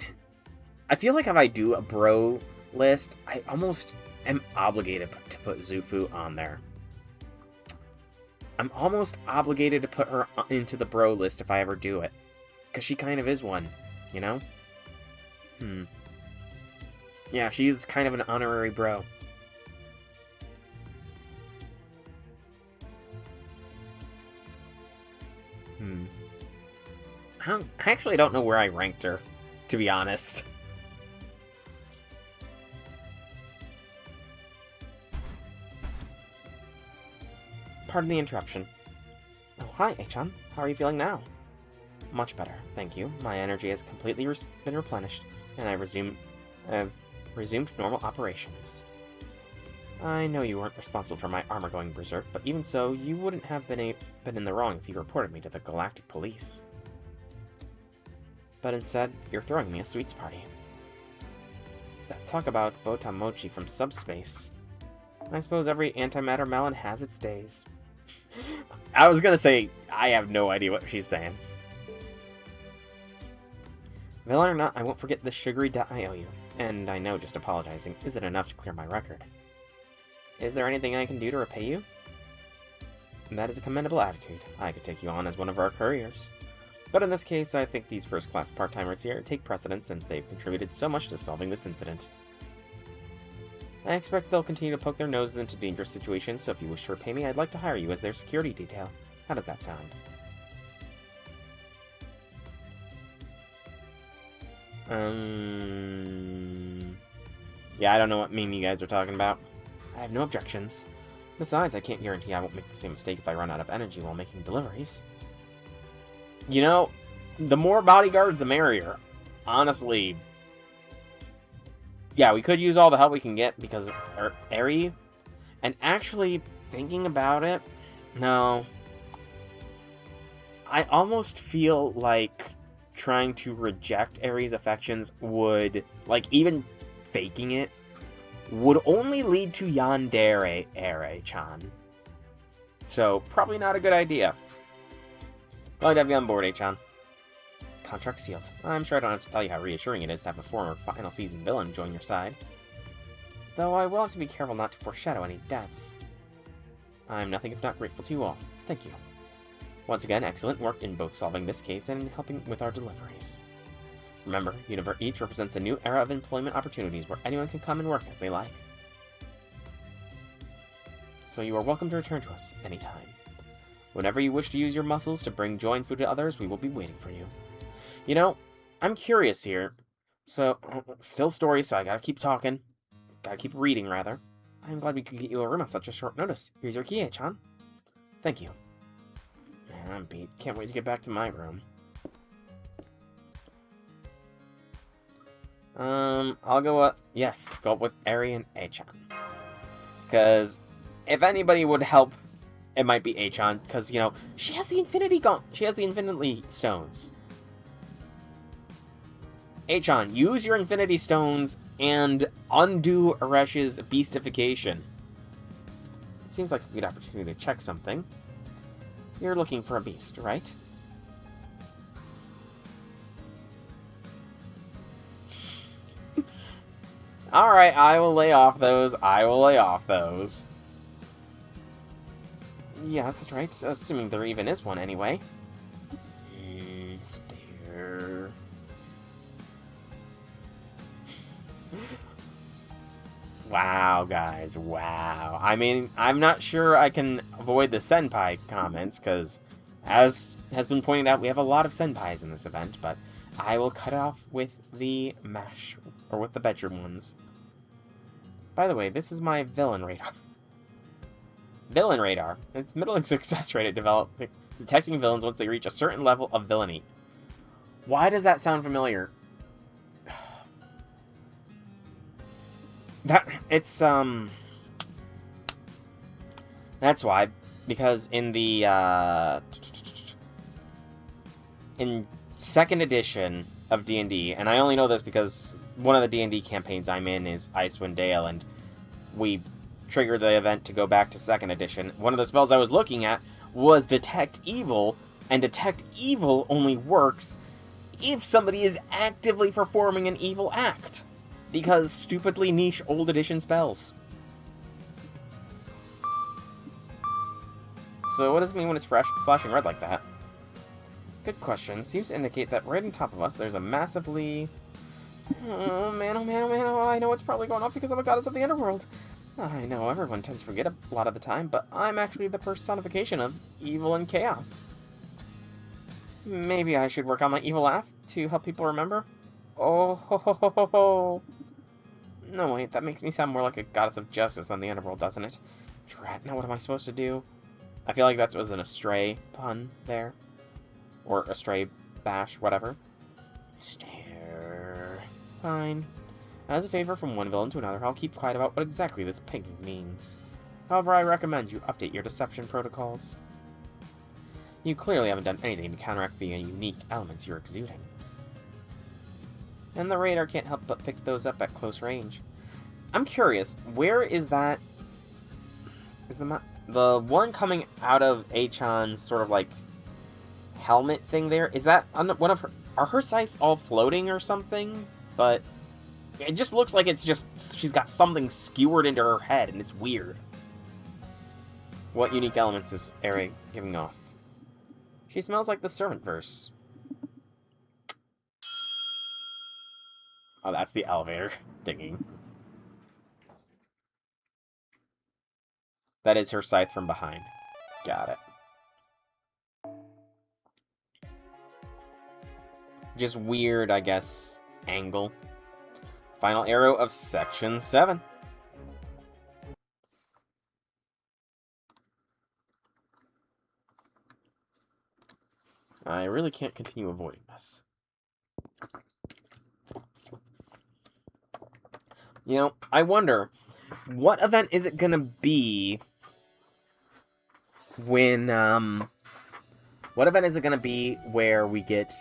I feel like if I do a bro list, I almost am obligated to put Zufu on there. I'm almost obligated to put her into the bro list if I ever do it. Because she kind of is one, you know? Yeah, she's kind of an honorary bro. I actually don't know where I ranked her, to be honest. Pardon the interruption. Oh, hi, Achan. How are you feeling now? Much better, thank you. My energy has completely been replenished, and I've resumed normal operations. I know you weren't responsible for my armor going berserk, but even so, you wouldn't have been in the wrong if you reported me to the Galactic Police. But instead, you're throwing me a sweets party. Talk about Botamochi from subspace. I suppose every antimatter melon has its days. I was gonna say, I have no idea what she's saying. Villain or not, I won't forget the sugary debt I owe you. And I know just apologizing isn't enough to clear my record. Is there anything I can do to repay you? That is a commendable attitude. I could take you on as one of our couriers. But in this case, I think these first-class part-timers here take precedence since they've contributed so much to solving this incident. I expect they'll continue to poke their noses into dangerous situations, so if you wish to repay me, I'd like to hire you as their security detail. How does that sound? Yeah, I don't know what meme you guys are talking about. I have no objections. Besides, I can't guarantee I won't make the same mistake if I run out of energy while making deliveries. You know, the more bodyguards, the merrier. Honestly. Yeah, we could use all the help we can get because of Eri. And actually, thinking about it, no. I almost feel like trying to reject Eri's affections would, like, even faking it, would only lead to yandere Ere-chan. So, probably not a good idea. Glad to have you on board, A-chan. Contract sealed. I'm sure I don't have to tell you how reassuring it is to have a former final season villain join your side. Though I will have to be careful not to foreshadow any deaths. I'm nothing if not grateful to you all. Thank you. Once again, excellent work in both solving this case and in helping with our deliveries. Remember, Universe each represents a new era of employment opportunities where anyone can come and work as they like. So you are welcome to return to us anytime. Whenever you wish to use your muscles to bring joy and food to others, we will be waiting for you. You know, I'm curious here. So, still story, so I gotta keep talking. Gotta keep reading, rather. I'm glad we could get you a room on such a short notice. Here's your key, A-chan. Thank you. Man, I'm beat. Can't wait to get back to my room. I'll go with... Yes, go with Eri and A-chan. Because if anybody would help, it might be A-chan. Because, you know, she has the Infinity She has the Infinity Stones. A-chan, use your Infinity Stones and undo Aresh's beastification. It seems like a good opportunity to check something. You're looking for a beast, right? Alright, I will lay off those. Yes, that's right. Assuming there even is one anyway. Stare. Wow, guys, wow. I mean, I'm not sure I can avoid the senpai comments, because, as has been pointed out, we have a lot of senpais in this event, but I will cut off with the or with the bedroom ones. By the way, this is my villain radar. Villain radar. It's middling success rate at detecting villains once they reach a certain level of villainy. Why does that sound familiar? That's why, because in the, in 2nd edition of D&D, and I only know this because one of the D&D campaigns I'm in is Icewind Dale, and we triggered the event to go back to 2nd edition. One of the spells I was looking at was Detect Evil, and Detect Evil only works if somebody is actively performing an evil act. Because stupidly niche old edition spells. So what does it mean when it's flashing red like that? Good question. Seems to indicate that right on top of us there's a massively... Oh man, oh man, oh man, oh, I know it's probably going off because I'm a goddess of the underworld. I know everyone tends to forget a lot of the time, but I'm actually the personification of evil and chaos. Maybe I should work on my evil laugh to help people remember? Oh ho ho ho ho ho. No, wait, that makes me sound more like a goddess of justice than the underworld, doesn't it? Drat, now what am I supposed to do? I feel like that was an astray pun there. Or astray bash, whatever. Stare. Fine. As a favor from one villain to another, I'll keep quiet about what exactly this ping means. However, I recommend you update your deception protocols. You clearly haven't done anything to counteract the unique elements you're exuding. And the radar can't help but pick those up at close range. I'm curious, where is that... Is the one coming out of A-chan's sort of like helmet thing there. Is that one of her... Are her sights all floating or something? But it just looks like it's just... She's got something skewered into her head, and it's weird. What unique elements is Eri giving off? She smells like the servant verse. Oh, that's the elevator dinging. That is her scythe from behind. Got it. Just weird, I guess, angle. Final arrow of Section 7. I really can't continue avoiding this. You know, I wonder, what event is it gonna be when, what event is it gonna be where we get,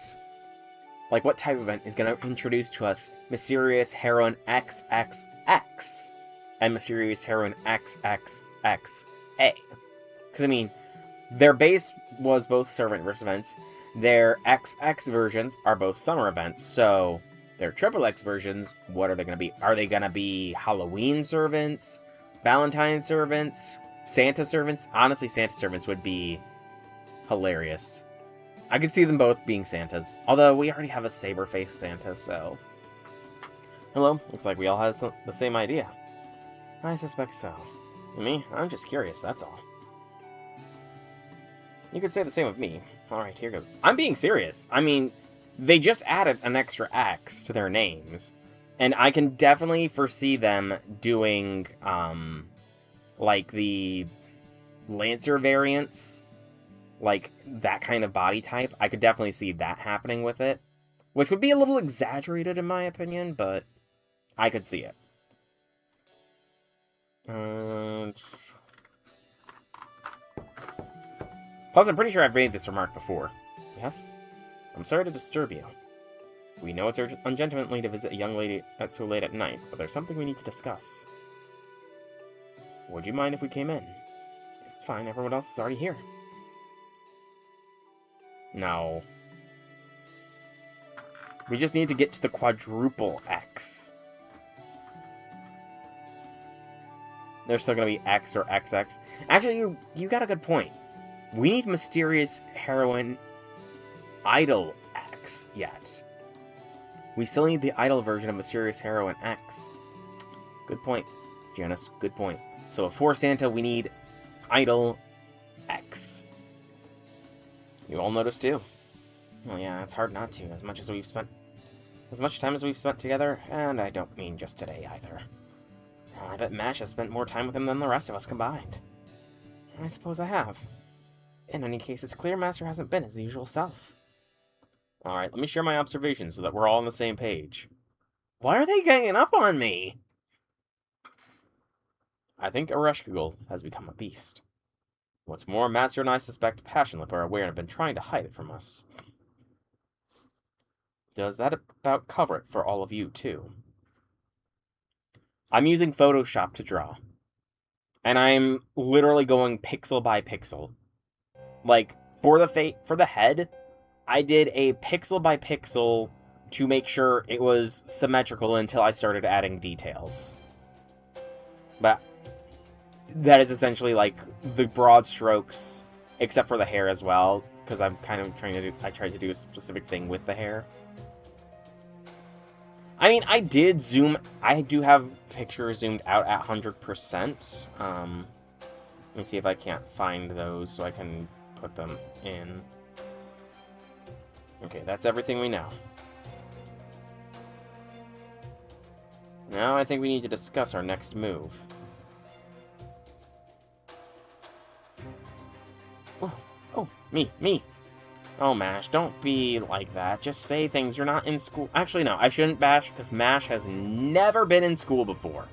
like, what type of event is gonna introduce to us Mysterious Heroine XXX and Mysterious Heroine XXXA? Because, I mean, their base was both Servant verse events. Their XX versions are both summer events, so their triple X versions, what are they going to be? Are they going to be Halloween servants, Valentine servants, Santa servants? Honestly, Santa servants would be hilarious. I could see them both being Santas, although we already have a saber-faced Santa, so... Hello, looks like we all have the same idea. I suspect so. Me? I'm just curious, that's all. You could say the same of me. Alright, here goes. I'm being serious. I mean, they just added an extra X to their names. And I can definitely foresee them doing, like, the Lancer variants. Like, that kind of body type. I could definitely see that happening with it. Which would be a little exaggerated, in my opinion, but I could see it. Plus, I'm pretty sure I've made this remark before. Yes? I'm sorry to disturb you. We know it's ungentlemanly to visit a young lady so late at night, but there's something we need to discuss. Would you mind if we came in? It's fine, everyone else is already here. No. We just need to get to the quadruple X. There's still gonna be X or XX. Actually, you got a good point. We need Mysterious Heroine Idol X yet. We still need the idol version of Mysterious Heroine X. Good point, Janice. Good point. So before Santa, we need Idol X. You all noticed too. Well, yeah, it's hard not to. As much time as we've spent together, and I don't mean just today either. I bet Mash has spent more time with him than the rest of us combined. I suppose I have. In any case, it's clear Master hasn't been his usual self. Alright, let me share my observations so that we're all on the same page. Why are they ganging up on me? I think Ereshkigal has become a beast. What's more, Master and I suspect Passionlip are aware and have been trying to hide it from us. Does that about cover it for all of you, too? I'm using Photoshop to draw. And I'm literally going pixel by pixel. Like, for the head, I did a pixel by pixel to make sure it was symmetrical until I started adding details. But that is essentially, like, the broad strokes, except for the hair as well, because I'm kind of I tried to do a specific thing with the hair. I mean, I do have pictures zoomed out at 100%. Let me see if I can't find those so I can put them in. Okay, that's everything we know. Now I think we need to discuss our next move. Oh, me. Oh, Mash, don't be like that. Just say things. You're not in school. Actually, no, I shouldn't bash, because Mash has never been in school before.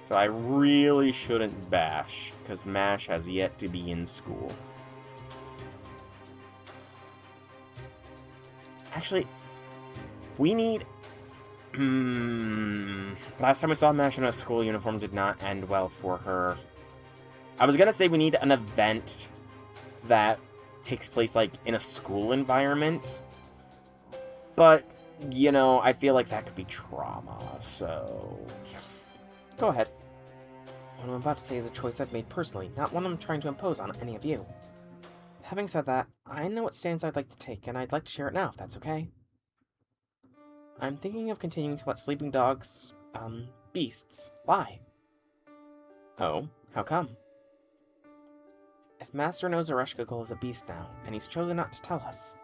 So I really shouldn't bash, because Mash has yet to be in school. Actually, we need... Last time we saw Mash in a school uniform did not end well for her. I was going to say we need an event that takes place, like, in a school environment. But, you know, I feel like that could be trauma, so... Go ahead. What I'm about to say is a choice I've made personally, not one I'm trying to impose on any of you. Having said that, I know what stance I'd like to take, and I'd like to share it now, if that's okay. I'm thinking of continuing to let sleeping dogs, beasts, lie. Oh, how come? If Master knows Ereshkigal is a beast now, and he's chosen not to tell us,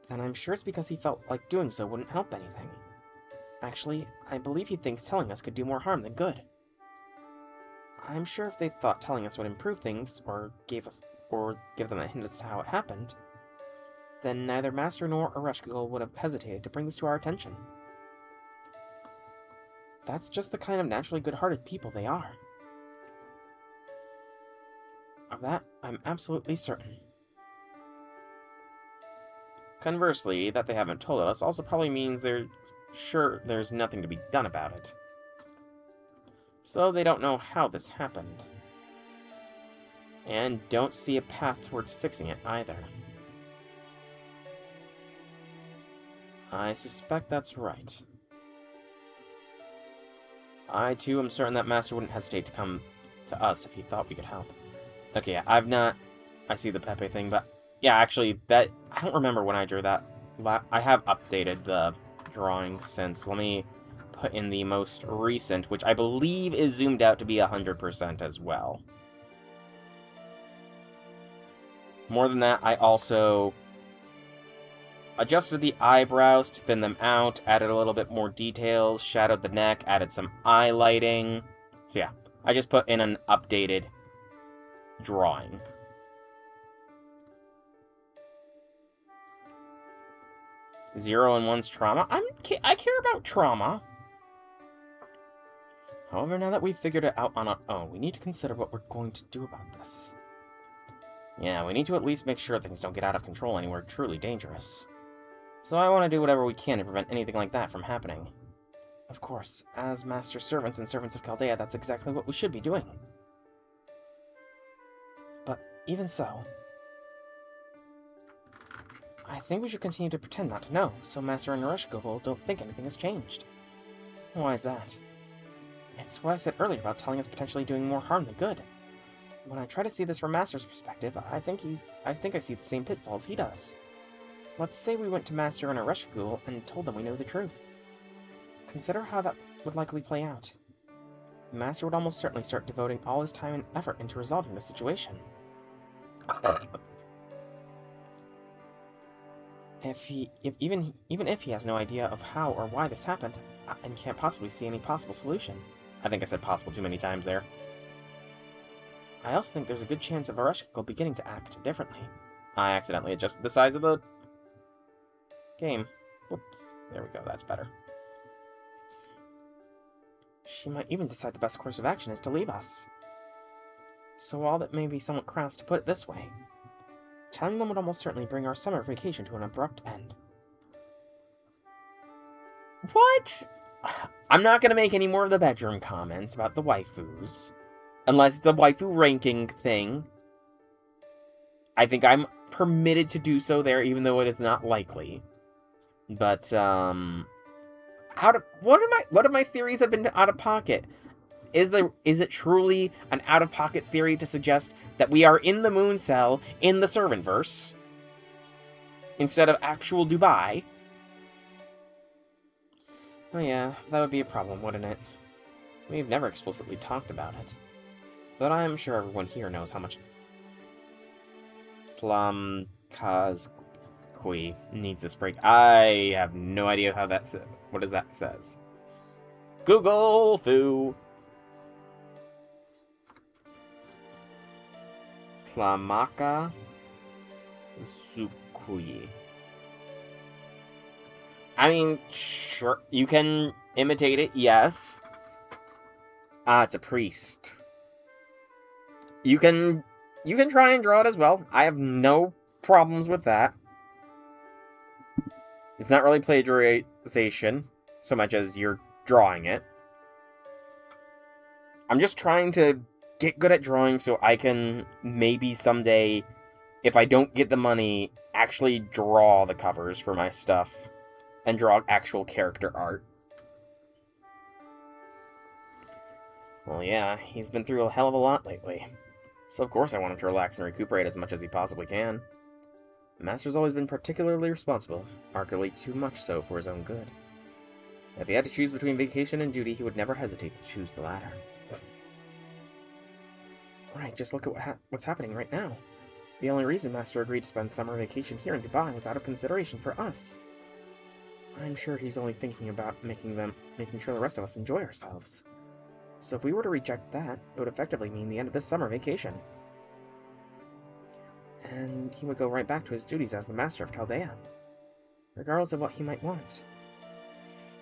then I'm sure it's because he felt like doing so wouldn't help anything. Actually, I believe he thinks telling us could do more harm than good. I'm sure if they thought telling us would improve things, or give them a hint as to how it happened, then neither Master nor Ereshkigal would have hesitated to bring this to our attention. That's just the kind of naturally good-hearted people they are. Of that, I'm absolutely certain. Conversely, that they haven't told us also probably means they're sure there's nothing to be done about it. So they don't know how this happened. And don't see a path towards fixing it either. I suspect that's right. I, too, am certain that Master wouldn't hesitate to come to us if he thought we could help. Okay, yeah, I see the Pepe thing, but... Yeah, actually, I don't remember when I drew that. I have updated the drawing since. Let me put in the most recent, which I believe is zoomed out to be 100% as well. More than that, I also adjusted the eyebrows to thin them out, added a little bit more details, shadowed the neck, added some eye lighting. So yeah, I just put in an updated drawing. Zero and one's trauma? I care about trauma. However, now that we've figured it out on our own, we need to consider what we're going to do about this. Yeah, we need to at least make sure things don't get out of control anywhere truly dangerous. So I want to do whatever we can to prevent anything like that from happening. Of course, as Master Servants and Servants of Chaldea, that's exactly what we should be doing. But even so, I think we should continue to pretend not to know, so Master and Ereshkigal don't think anything has changed. Why is that? It's what I said earlier about telling us potentially doing more harm than good. When I try to see this from Master's perspective, I think I see the same pitfalls he does. Let's say we went to Master and Ereshkigal and told them we know the truth. Consider how that would likely play out. Master would almost certainly start devoting all his time and effort into resolving the situation. Even if he has no idea of how or why this happened, and can't possibly see any possible solution. I think I said possible too many times there. I also think there's a good chance of Ereshkigal beginning to act differently. I accidentally adjusted the size of the game. Whoops. There we go, that's better. She might even decide the best course of action is to leave us. So while that may be somewhat crass to put it this way, telling them would almost certainly bring our summer vacation to an abrupt end. What? I'm not going to make any more of the bedroom comments about the waifus. Unless it's a waifu ranking thing. I think I'm permitted to do so there, even though it is not likely. But, what of my theories have been out of pocket? Is it truly an out-of-pocket theory to suggest that we are in the moon cell in the Servantverse instead of actual Dubai? Oh yeah, that would be a problem, wouldn't it? We've never explicitly talked about it. But I'm sure everyone here knows how much Plum Kazqui needs this break. I have no idea how that says. What does that says? Google foo. Klamaka Zukui. I mean, sure, you can imitate it, yes. It's a priest. You can try and draw it as well. I have no problems with that. It's not really plagiarization so much as you're drawing it. I'm just trying to get good at drawing so I can maybe someday if I don't get the money, actually draw the covers for my stuff. And draw actual character art. Well, yeah, he's been through a hell of a lot lately. So of course I want him to relax and recuperate as much as he possibly can. The Master's always been particularly responsible, arguably too much so for his own good. If he had to choose between vacation and duty, he would never hesitate to choose the latter. Right, just look at what's happening right now. The only reason Master agreed to spend summer vacation here in Dubai was out of consideration for us. I'm sure he's only thinking about making sure the rest of us enjoy ourselves. So if we were to reject that, it would effectively mean the end of this summer vacation. And he would go right back to his duties as the Master of Chaldea, regardless of what he might want.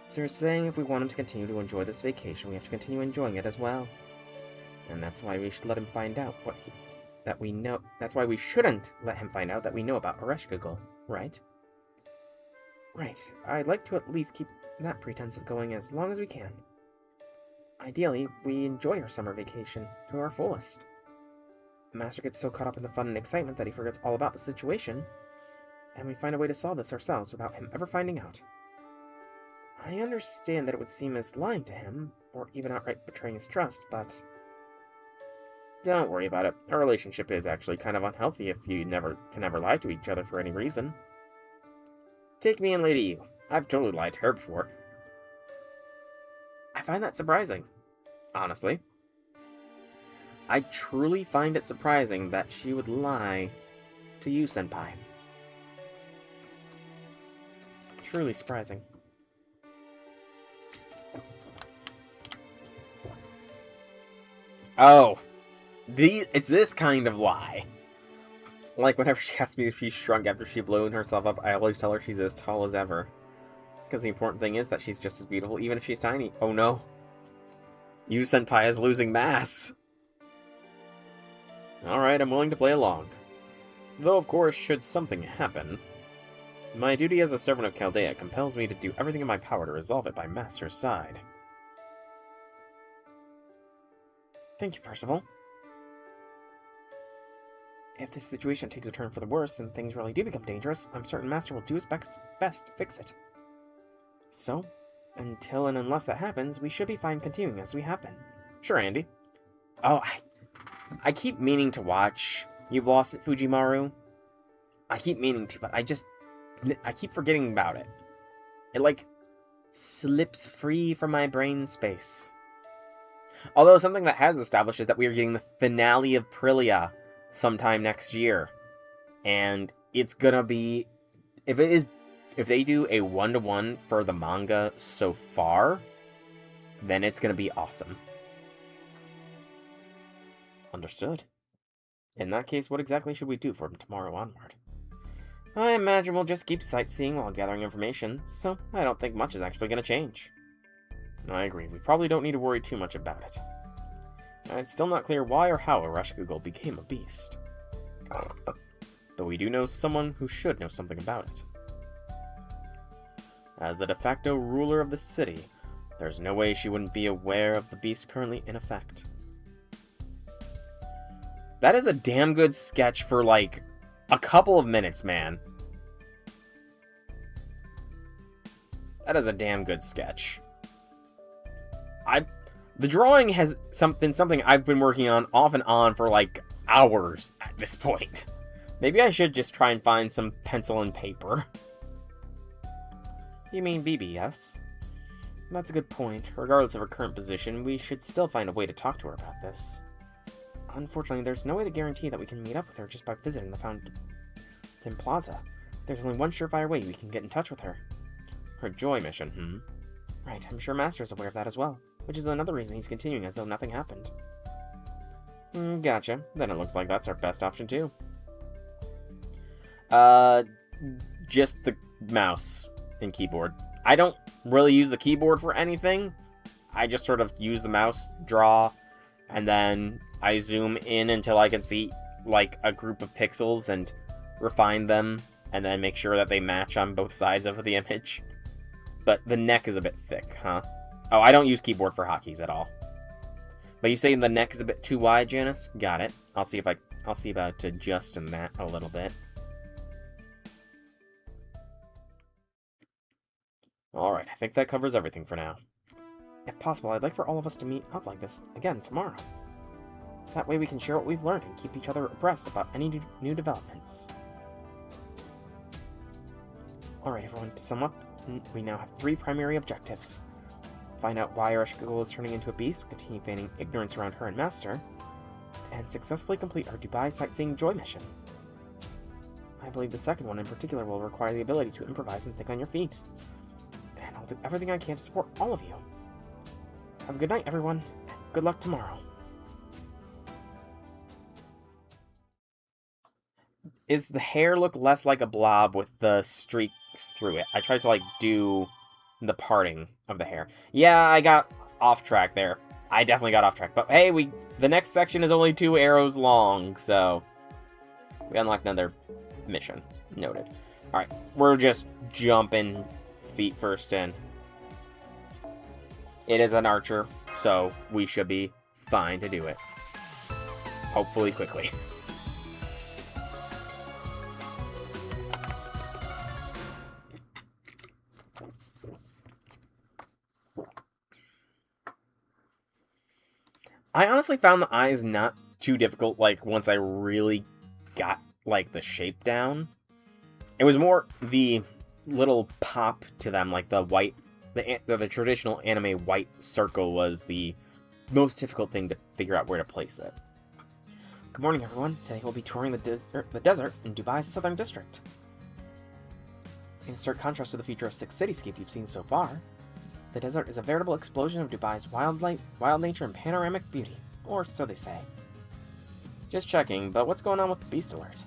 So you're saying if we want him to continue to enjoy this vacation, we have to continue enjoying it as well. And that's why we should let him find out that we know. That's why we shouldn't let him find out that we know about Ereshkigal, right? Right. I'd like to at least keep that pretense going as long as we can. Ideally, we enjoy our summer vacation to our fullest. The Master gets so caught up in the fun and excitement that he forgets all about the situation, and we find a way to solve this ourselves without him ever finding out. I understand that it would seem as lying to him, or even outright betraying his trust, but... Don't worry about it. Our relationship is actually kind of unhealthy if you can never lie to each other for any reason. Take me and Lady Yu. I've totally lied to her before. I find that surprising, honestly. I truly find it surprising that she would lie to you, Senpai. Truly surprising. Oh, it's this kind of lie. Like, whenever she asks me if she's shrunk after she blown herself up, I always tell her she's as tall as ever. Because the important thing is that she's just as beautiful, even if she's tiny. Oh no. Yu Senpai is losing mass. Alright, I'm willing to play along. Though, of course, should something happen, my duty as a servant of Chaldea compels me to do everything in my power to resolve it by Master's side. Thank you, Percival. If this situation takes a turn for the worse and things really do become dangerous, I'm certain Master will do his best to fix it. So, until and unless that happens, we should be fine continuing as we have been. Sure, Andy. Oh, I keep meaning to watch You've Lost It, Fujimaru. I keep meaning to, but I keep forgetting about it. It, like, slips free from my brain space. Although something that has established is that we are getting the finale of Prilia sometime next year. And it's gonna be... If they do a 1-to-1 for the manga so far, then it's gonna be awesome. Understood. In that case, what exactly should we do from tomorrow onward? I imagine we'll just keep sightseeing while gathering information, so I don't think much is actually going to change. I agree, we probably don't need to worry too much about it. It's still not clear why or how Ereshkigal became a beast. But we do know someone who should know something about it. As the de facto ruler of the city, there's no way she wouldn't be aware of the beast currently in effect. That is a damn good sketch for, like, a couple of minutes, man. That is a damn good sketch. The drawing has been something I've been working on off and on for, like, hours at this point. Maybe I should just try and find some pencil and paper. You mean BBS? That's a good point. Regardless of her current position, we should still find a way to talk to her about this. Unfortunately, there's no way to guarantee that we can meet up with her just by visiting the Fountain Plaza. There's only one surefire way we can get in touch with her. Her Joy mission, Right, I'm sure Master's aware of that as well, which is another reason he's continuing as though nothing happened. Gotcha. Then it looks like that's our best option too. Just the mouse and keyboard. I don't really use the keyboard for anything. I just sort of use the mouse, draw, and then I zoom in until I can see, like, a group of pixels and refine them, and then make sure that they match on both sides of the image. But the neck is a bit thick, huh? Oh, I don't use keyboard for hotkeys at all. But you say the neck is a bit too wide, Janice? Got it. I'll see if I I'll see about adjusting that a little bit. Alright, I think that covers everything for now. If possible, I'd like for all of us to meet up like this again tomorrow. That way we can share what we've learned and keep each other abreast about any new developments. Alright everyone, to sum up, we now have 3 primary objectives. Find out why Ereshkigal is turning into a beast, continue feigning ignorance around her and Master, and successfully complete our Dubai Sightseeing Joy mission. I believe the second one in particular will require the ability to improvise and think on your feet. And I'll do everything I can to support all of you. Have a good night, everyone, and good luck tomorrow. Is the hair look less like a blob with the streaks through it? I tried to, do the parting of the hair. Yeah, I got off track there. I definitely got off track. But hey, the next section is only 2 arrows long, so we unlocked another mission. Noted. Alright, we're just jumping feet first in. It is an archer, so we should be fine to do it. Hopefully quickly. I honestly found the eyes not too difficult, once I really got, the shape down. It was more the little pop to them, the white, the traditional anime white circle was the most difficult thing to figure out where to place it. Good morning, everyone. Today we'll be touring the desert in Dubai's southern district. In stark contrast to the futuristic cityscape you've seen so far, the desert is a veritable explosion of Dubai's wild nature and panoramic beauty, or so they say. Just checking, but what's going on with the beast alert?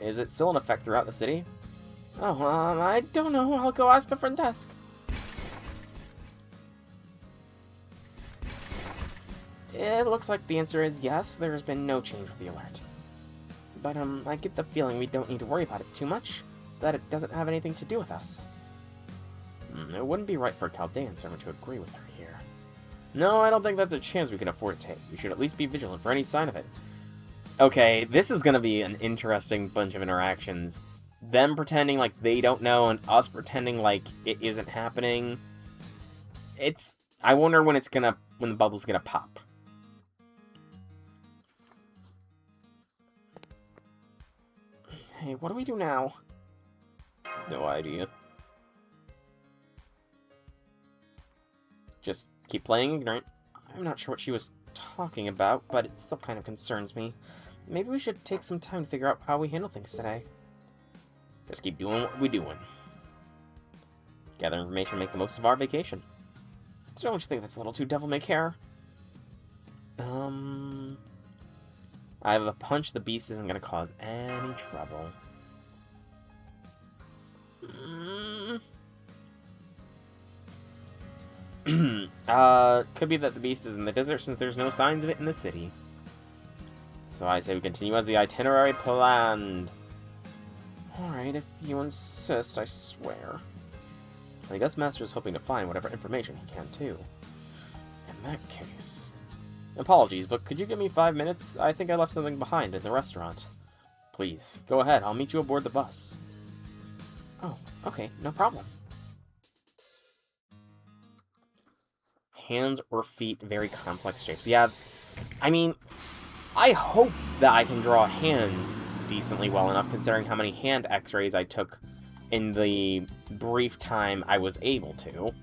Is it still in effect throughout the city? Oh, I don't know. I'll go ask the front desk. It looks like the answer is yes, there's been no change with the alert. But, I get the feeling we don't need to worry about it too much, that it doesn't have anything to do with us. It wouldn't be right for a Chaldean servant to agree with her here. No, I don't think that's a chance we can afford to take. We should at least be vigilant for any sign of it. Okay, this is gonna be an interesting bunch of interactions. Them pretending like they don't know, and us pretending like it isn't happening. I wonder when when the bubble's gonna pop. Hey, what do we do now? No idea. Just keep playing ignorant. I'm not sure what she was talking about, but it still kind of concerns me. Maybe we should take some time to figure out how we handle things today. Just keep doing what we're doing. Gather information, make the most of our vacation. So don't you think that's a little too devil-may-care? I have a hunch the beast isn't going to cause any trouble. Could be that the beast is in the desert since there's no signs of it in the city. So I say we continue as the itinerary planned. Alright, if you insist, I swear. I guess Master's hoping to find whatever information he can, too. In that case... Apologies, but could you give me 5 minutes? I think I left something behind in the restaurant. Please, go ahead. I'll meet you aboard the bus. Oh, okay, no problem. Hands or feet, very complex shapes. Yeah, I mean, I hope that I can draw hands decently well enough, considering how many hand x-rays I took in the brief time I was able to. Your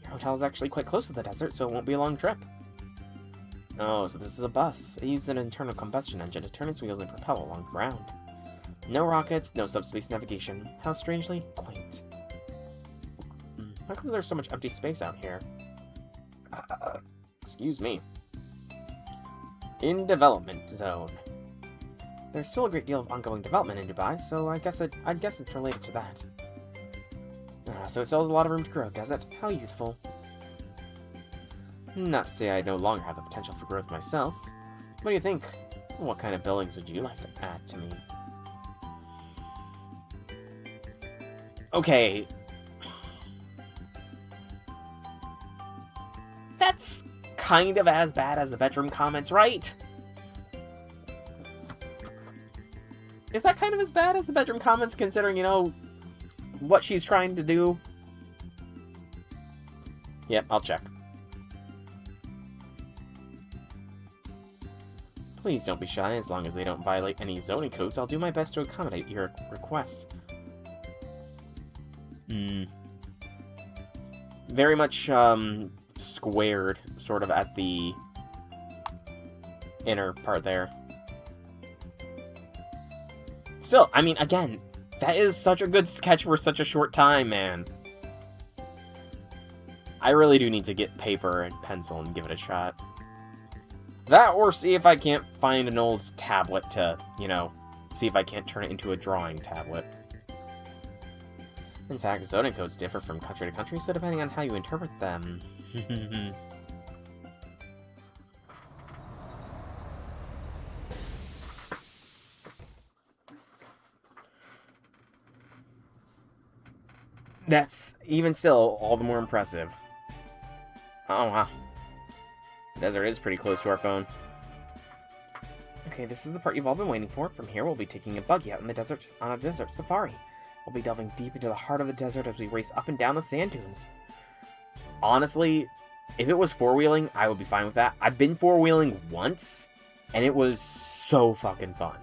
hotel is actually quite close to the desert, so it won't be a long trip. Oh, so this is a bus. It uses an internal combustion engine to turn its wheels and propel along the ground. No rockets, no subspace navigation. How strangely quaint. How come there's so much empty space out here? Excuse me. In development zone. There's still a great deal of ongoing development in Dubai, so I'd guess it's related to that. So it still has a lot of room to grow, does it? How youthful. Not to say I no longer have the potential for growth myself. What do you think? What kind of buildings would you like to add to me? Okay. That's kind of as bad as the bedroom comments, right? is that kind of as bad as the bedroom comments, considering, you know, what she's trying to do? Yep, I'll check. Please don't be shy. As long as they don't violate any zoning codes, I'll do my best to accommodate your request. Very much, squared, sort of, at the inner part there. Still, I mean, again, that is such a good sketch for such a short time, man. I really do need to get paper and pencil and give it a shot. That, or see if I can't find an old tablet to, you know, see if I can't turn it into a drawing tablet. In fact, zoning codes differ from country to country, so depending on how you interpret them... That's, even still, all the more impressive. Oh, wow. The desert is pretty close to our phone. Okay, this is the part you've all been waiting for. From here, we'll be taking a buggy out in the desert on a desert safari. We'll be delving deep into the heart of the desert as we race up and down the sand dunes. Honestly, if it was four-wheeling, I would be fine with that. I've been four-wheeling once, and it was so fucking fun.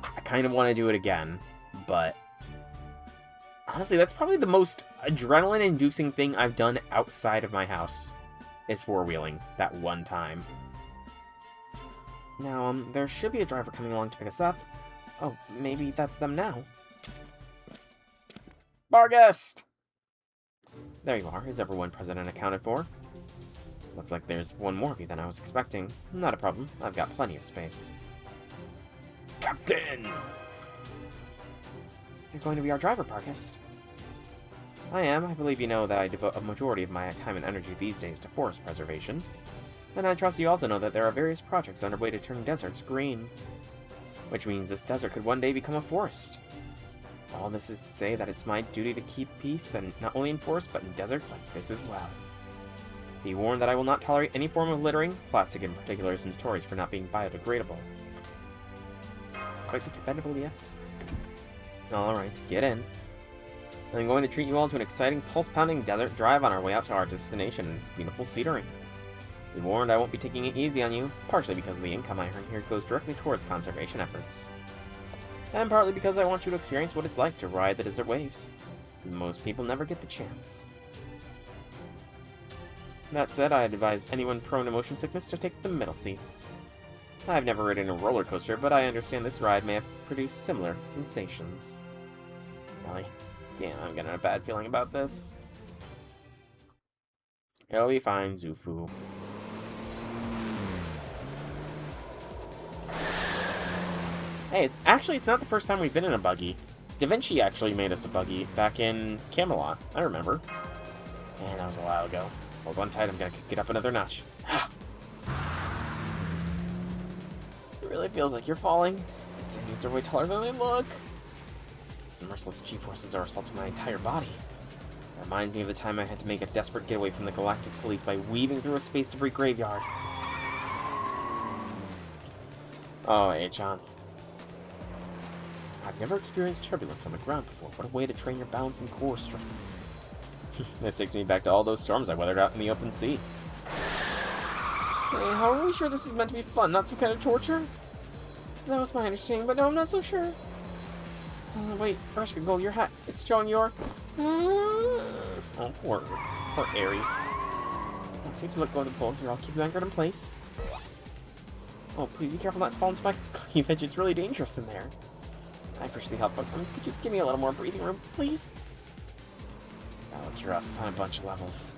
I kind of want to do it again, but... honestly, that's probably the most adrenaline-inducing thing I've done outside of my house, is four-wheeling, that one time. Now, there should be a driver coming along to pick us up. Oh, maybe that's them now. Bar guest! There you are. Is everyone present and accounted for? Looks like there's one more of you than I was expecting. Not a problem. I've got plenty of space. Captain! You're going to be our driver, Barkist. I am. I believe you know that I devote a majority of my time and energy these days to forest preservation. And I trust you also know that there are various projects underway to turn deserts green. Which means this desert could one day become a forest. All this is to say that it's my duty to keep peace, and not only in forests, but in deserts like this as well. Be warned that I will not tolerate any form of littering. Plastic in particular is notorious for not being biodegradable. Quite dependable, yes. Alright, get in. I'm going to treat you all to an exciting, pulse-pounding desert drive on our way out to our destination and its beautiful scenery. Be warned, I won't be taking it easy on you, partially because the income I earn here goes directly towards conservation efforts. And partly because I want you to experience what it's like to ride the desert waves. Most people never get the chance. That said, I advise anyone prone to motion sickness to take the middle seats. I've never ridden a roller coaster, but I understand this ride may have produced similar sensations. Really? Damn, I'm getting a bad feeling about this. It'll be fine, Zufu. Hey, it's not the first time we've been in a buggy. Da Vinci actually made us a buggy back in Camelot. I remember. And that was a while ago. Hold on tight, I'm gonna get up another notch. It really feels like you're falling. The sand dunes are way taller than they look. These merciless G-forces are assaulting my entire body. It reminds me of the time I had to make a desperate getaway from the Galactic Police by weaving through a space debris graveyard. Oh, hey, John. I've never experienced turbulence on the ground before. What a way to train your balance and core strength. This takes me back to all those storms I weathered out in the open sea. Hey, how are we sure this is meant to be fun, not some kind of torture? That was my understanding, but no, I'm not so sure. Wait, Gold, your hat. It's showing your... Oh, poor Aerie. It's not safe to let go of the boat. Here, I'll keep you anchored in place. Oh, please be careful not to fall into my cleavage. It's really dangerous in there. I appreciate the help, but could you give me a little more breathing room, please? That looks rough on a bunch of levels.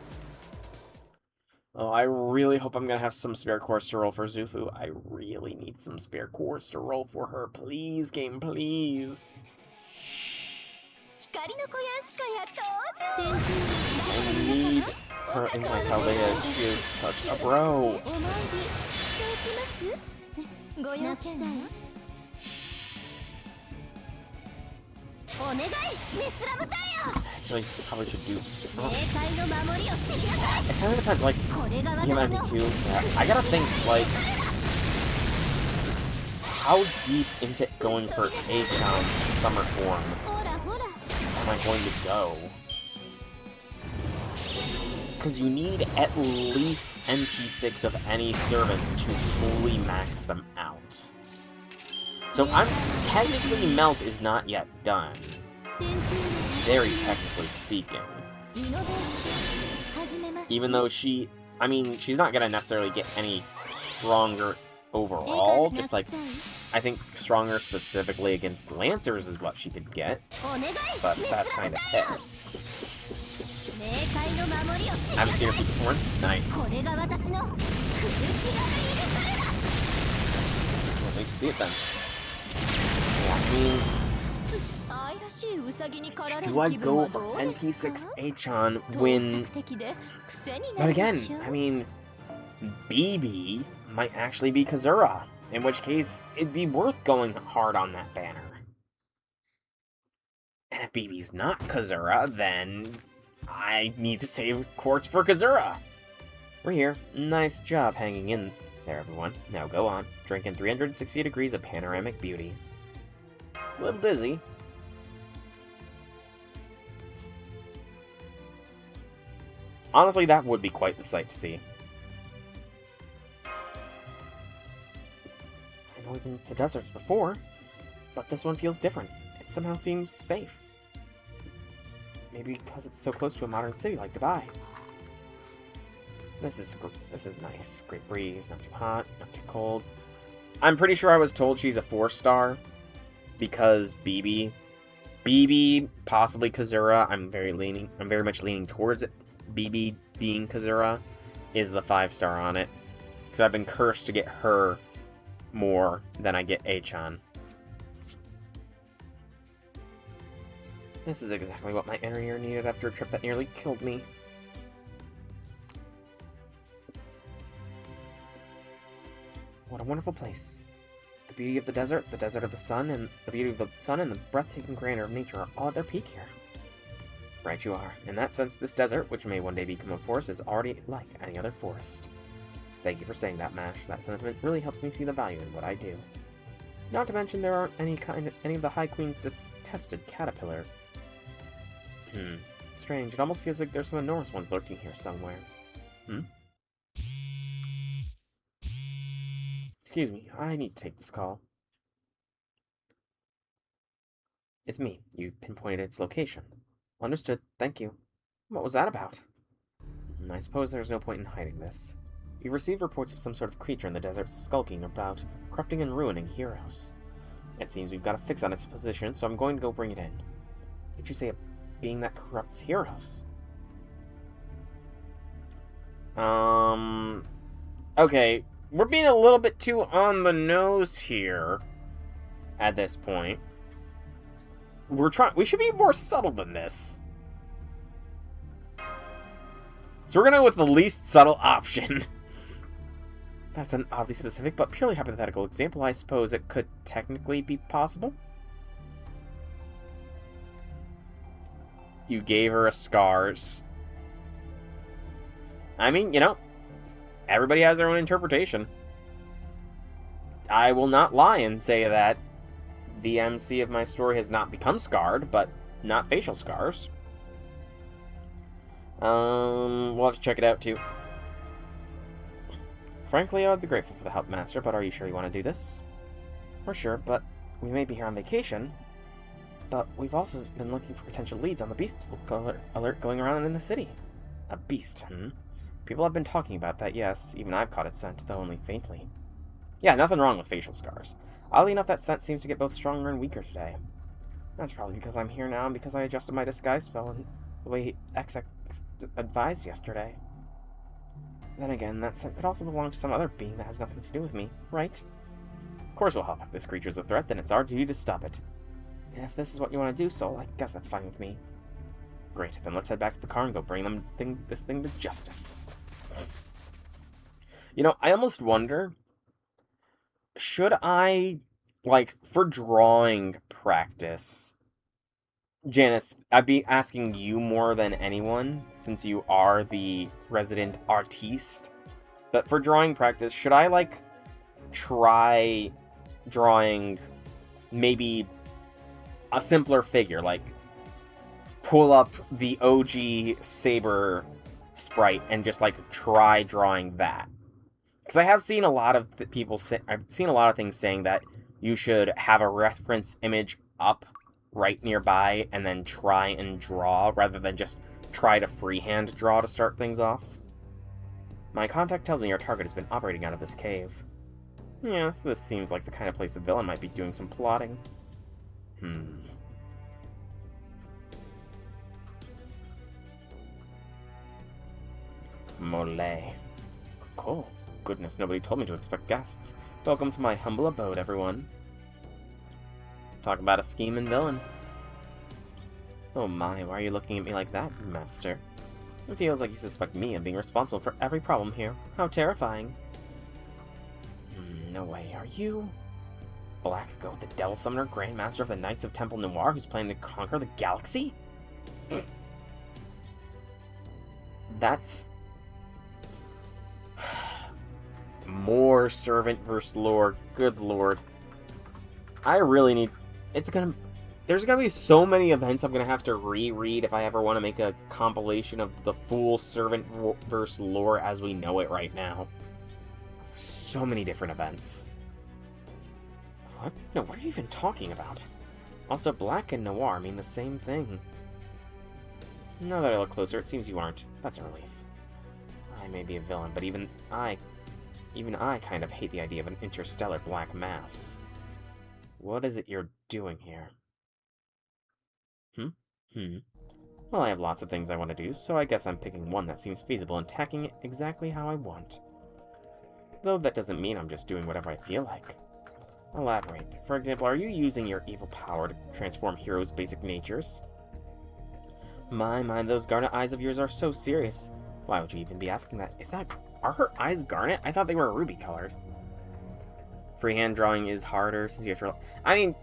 Oh, I really hope I'm gonna have some spare cores to roll for Zufu. I really need some spare cores to roll for her. Please, game, please. I need her in my Paldea. She is such a bro. I feel like you probably should do... It kind of depends, like, you might be too... I gotta think, like... how deep into going for Achan's summer form am I going to go? Because you need at least NP6 of any servant to fully max them out. So technically Melt is not yet done. Very technically speaking. Even though she's not gonna necessarily get any stronger overall, just like, I think stronger specifically against Lancers is what she could get, but that's kind of it. I haven't seen her peak performance. Nice. Can't wait to see it then. Yeah, do I go for NP6 Achan when... But again, BB might actually be Kazura, in which case it'd be worth going hard on that banner. And if BB's not Kazura, then I need to save quartz for Kazura. We're here. Nice job hanging in there, everyone. Now go on. Drink in 360 degrees of panoramic beauty. A little dizzy. Honestly, that would be quite the sight to see. I know we've been to deserts before, but this one feels different. It somehow seems safe. Maybe because it's so close to a modern city like Dubai. This is nice. Great breeze, not too hot, not too cold. I'm pretty sure I was told she's a 4-star because BB, possibly Kazura. I'm very much leaning towards it. BB being Kazura is the 5-star on it, because I've been cursed to get her more than I get Achan. This is exactly what my inner ear needed after a trip that nearly killed me. What a wonderful place. The beauty of the desert of the sun, and the beauty of the sun, and the breathtaking grandeur of nature are all at their peak here. Right you are. In that sense, this desert, which may one day become a forest, is already like any other forest. Thank you for saying that, Mash. That sentiment really helps me see the value in what I do. Not to mention there aren't any of the High Queen's detested caterpillar. Strange. It almost feels like there's some enormous ones lurking here somewhere. Excuse me, I need to take this call. It's me. You've pinpointed its location. Understood. Thank you. What was that about? I suppose there's no point in hiding this. We've received reports of some sort of creature in the desert skulking about, corrupting and ruining heroes. It seems we've got a fix on its position, so I'm going to go bring it in. Did you say a being that corrupts heroes? Okay, we're being a little bit too on the nose here at this point. We should be more subtle than this. So we're gonna go with the least subtle option. That's an oddly specific but purely hypothetical example. I suppose it could technically be possible. You gave her a scars. I mean, you know, everybody has their own interpretation. I will not lie and say that the MC of my story has not become scarred, but not facial scars. We'll have to check it out too. Frankly, I would be grateful for the help, Master, but are you sure you want to do this? We're sure, but we may be here on vacation. But we've also been looking for potential leads on the beast alert going around in the city. A beast, People have been talking about that, yes. Even I've caught its scent, though only faintly. Yeah, nothing wrong with facial scars. Oddly enough, that scent seems to get both stronger and weaker today. That's probably because I'm here now and because I adjusted my disguise spell in the way XX advised yesterday. Then again, that scent could also belong to some other being that has nothing to do with me, right? Of course we'll help. If this creature's a threat, then it's our duty to stop it. And if this is what you want to do, Soul, I guess that's fine with me. Great, then let's head back to the car and go bring this thing to justice. You know, I almost wonder, should I, like, for drawing practice, Janice, I'd be asking you more than anyone, since you are the resident artiste, but for drawing practice, should I, like, try drawing maybe a simpler figure, like pull up the OG Saber sprite and just like try drawing that. Because I have seen a lot of I've seen a lot of things saying that you should have a reference image up right nearby and then try and draw rather than just try to freehand draw to start things off. My contact tells me our target has been operating out of this cave. Yes, this seems like the kind of place a villain might be doing some plotting. Mole. Cool. Goodness, nobody told me to expect guests. Welcome to my humble abode, everyone. Talk about a scheming villain. Oh my, why are you looking at me like that, Master? It feels like you suspect me of being responsible for every problem here. How terrifying. No way, are you? Black Goat, the Devil Summoner, Grand Master of the Knights of Temple Noir, who's planning to conquer the galaxy? That's... more servant versus lord. Good lord. I really need... There's gonna be so many events I'm gonna have to reread if I ever want to make a compilation of the full servant versus lore as we know it right now. So many different events. What? No, what are you even talking about? Also, black and noir mean the same thing. Now that I look closer, it seems you aren't. That's a relief. I may be a villain, but even I kind of hate the idea of an interstellar black mass. What is it you're doing here? Well, I have lots of things I want to do, so I guess I'm picking one that seems feasible and tacking it exactly how I want. Though that doesn't mean I'm just doing whatever I feel like. Elaborate. For example, are you using your evil power to transform heroes' basic natures? My, those garnet eyes of yours are so serious. Why would you even be asking that? Are her eyes garnet? I thought they were ruby colored. Freehand drawing is harder since you have to... I mean,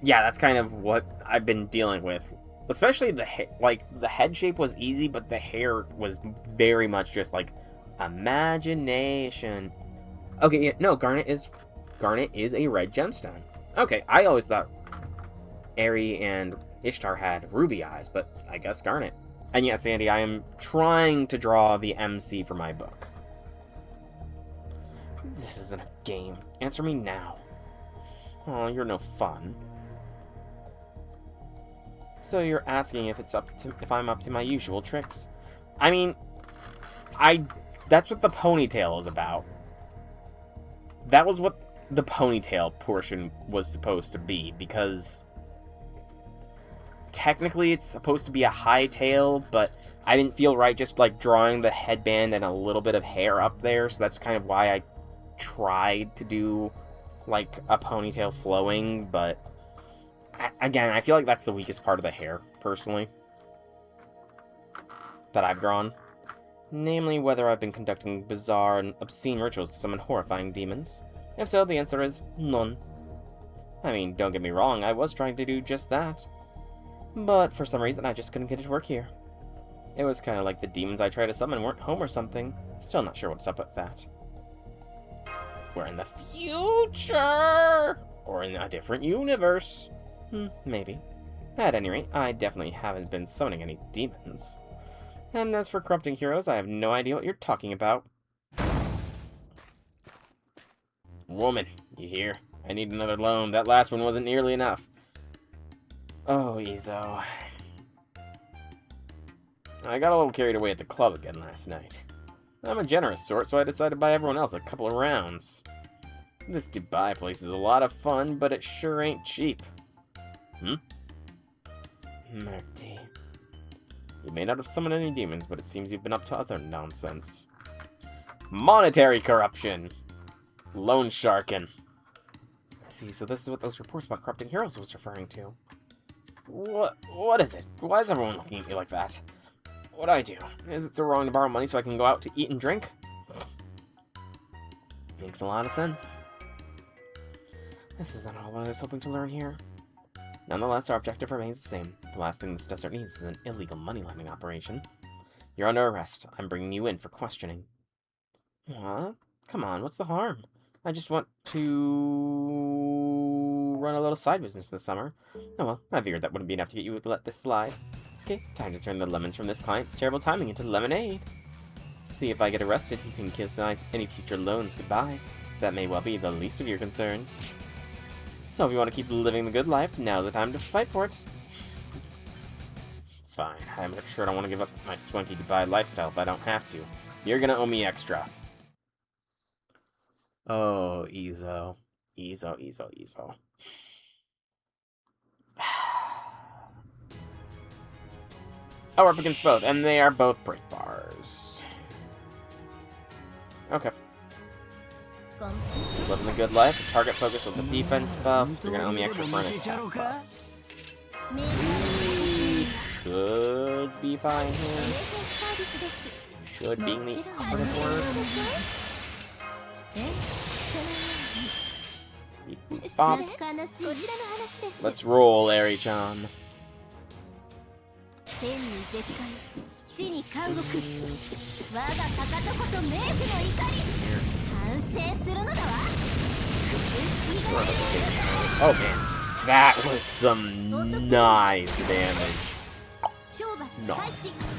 yeah, that's kind of what I've been dealing with. Especially the head shape was easy, but the hair was very much just like imagination. Okay, yeah, no, garnet is a red gemstone. Okay, I always thought Eri and Ishtar had ruby eyes, but I guess garnet. And yes, Sandy, I am trying to draw the MC for my book. This isn't a game. Answer me now. Oh, you're no fun. So you're asking if I'm up to my usual tricks. I mean, that's what the ponytail is about. That was what the ponytail portion was supposed to be, because technically it's supposed to be a high tail, but I didn't feel right just like drawing the headband and a little bit of hair up there, so that's kind of why I tried to do like a ponytail flowing, but again, I feel like that's the weakest part of the hair, personally, that I've drawn. Namely, whether I've been conducting bizarre and obscene rituals to summon horrifying demons. If so, the answer is none. I mean, don't get me wrong, I was trying to do just that. But for some reason, I just couldn't get it to work here. It was kind of like the demons I tried to summon weren't home or something. Still not sure what's up with that. We're in the future! Or in a different universe. Maybe. At any rate, I definitely haven't been summoning any demons. And as for corrupting heroes, I have no idea what you're talking about. Woman, you hear? I need another loan. That last one wasn't nearly enough. Oh, Izo. I got a little carried away at the club again last night. I'm a generous sort, so I decided to buy everyone else a couple of rounds. This Dubai place is a lot of fun, but it sure ain't cheap. Murty. You may not have summoned any demons, but it seems you've been up to other nonsense. Monetary corruption! Loan sharking. See, so this is what those reports about corrupting heroes was referring to. What is it? Why is everyone looking at me like that? What'd I do? Is it so wrong to borrow money so I can go out to eat and drink? Makes a lot of sense. This isn't all what I was hoping to learn here. Nonetheless, our objective remains the same. The last thing this desert needs is an illegal money-lending operation. You're under arrest. I'm bringing you in for questioning. What? Come on, what's the harm? I just want to... run a little side business this summer. Oh well, I figured that wouldn't be enough to get you to let this slide. Okay, time to turn the lemons from this client's terrible timing into lemonade. See, if I get arrested, you can kiss any future loans goodbye. That may well be the least of your concerns. So if you want to keep living the good life, now's the time to fight for it. Fine, I'm sure I don't want to give up my swanky Dubai lifestyle if I don't have to. You're gonna owe me extra. Oh, Ezo. Ezo. Oh, we're up against both, and they are both break bars. Okay. Living the good life, a target focus with the defense buff. You're gonna owe me extra for an attack buff. We should be fine here. Should being the operative word. Beep, boop, bop. Let's roll, Eri-chan. Oh man, that was some nice damage. Nice.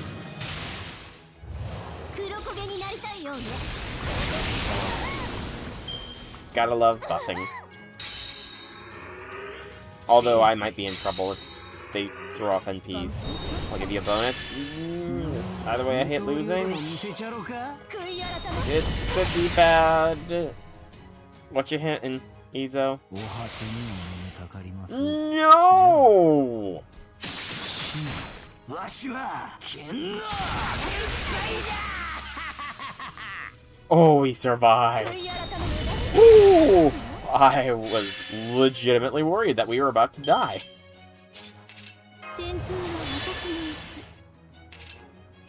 Gotta love buffing. Although I might be in trouble if they throw off NPs. I'll give you a bonus. Either way, I hate losing. This could be bad. What you hitting, Ezo? No! Oh, he survived. Ooh! I was legitimately worried that we were about to die.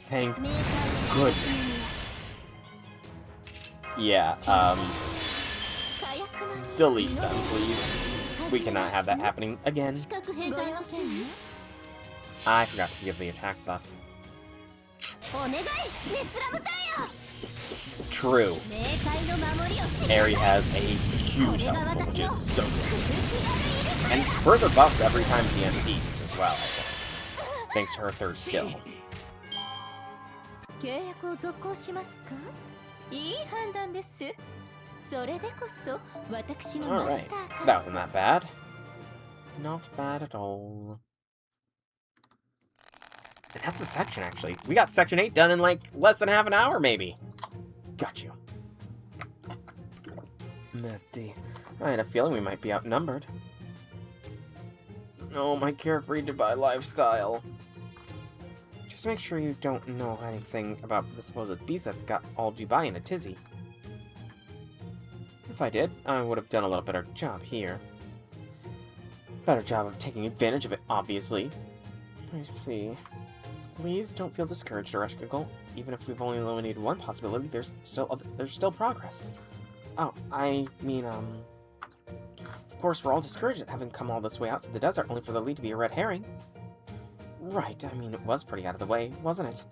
Thank goodness. Yeah, delete them, please. We cannot have that happening again. I forgot to give the attack buff. True. Eri has a huge health, which is so good. And further buffed every time she MPs as well, I think. Thanks to her third skill. Alright, that wasn't that bad. Not bad at all. And that's the section, actually. We got Section 8 done in, like, less than half an hour, maybe. Got you. Merty. I had a feeling we might be outnumbered. Oh, my carefree Dubai lifestyle. Just make sure you don't know anything about the supposed beast that's got all Dubai in a tizzy. If I did, I would have done a little better job here. Better job of taking advantage of it, obviously. I see. Please don't feel discouraged, Ereshkigal. Even if we've only eliminated one possibility, there's still progress. Oh, I mean, of course we're all discouraged at having come all this way out to the desert only for the lead to be a red herring. Right, I mean, it was pretty out of the way, wasn't it?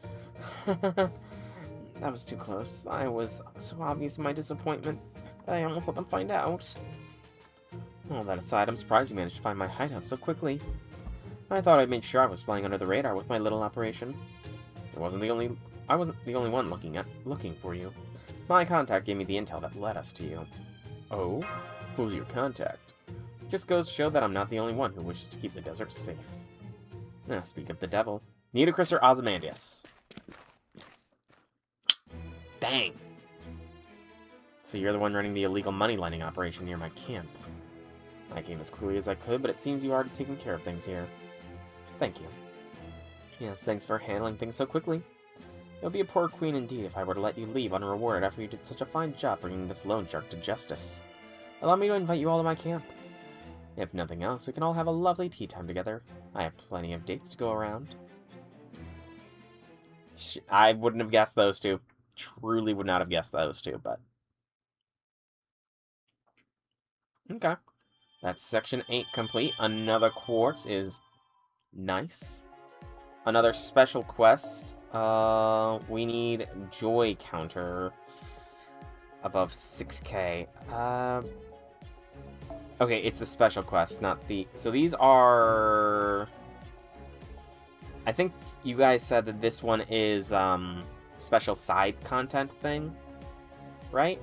That was too close. I was so obvious in my disappointment that I almost let them find out. All that aside, I'm surprised you managed to find my hideout so quickly. I thought I'd made sure I was flying under the radar with my little operation. I wasn't the only one looking for you. My contact gave me the intel that led us to you. Oh? Who's your contact? Just goes to show that I'm not the only one who wishes to keep the desert safe. Now, speak of the devil. Nitocris or Ozymandias? Dang. So you're the one running the illegal money lending operation near my camp. I came as quickly as I could, but it seems you are already taking care of things here. Thank you. Yes, thanks for handling things so quickly. It would be a poor queen indeed if I were to let you leave unrewarded after you did such a fine job bringing this loan shark to justice. Allow me to invite you all to my camp. If nothing else, we can all have a lovely tea time together. I have plenty of dates to go around. I wouldn't have guessed those two. Truly would not have guessed those two, but... Okay. That's Section 8 complete. Another quartz is nice. Another special quest. We need joy counter above 6k. Okay, it's the special quests, not the... So these are... I think you guys said that this one is, special side content thing, right?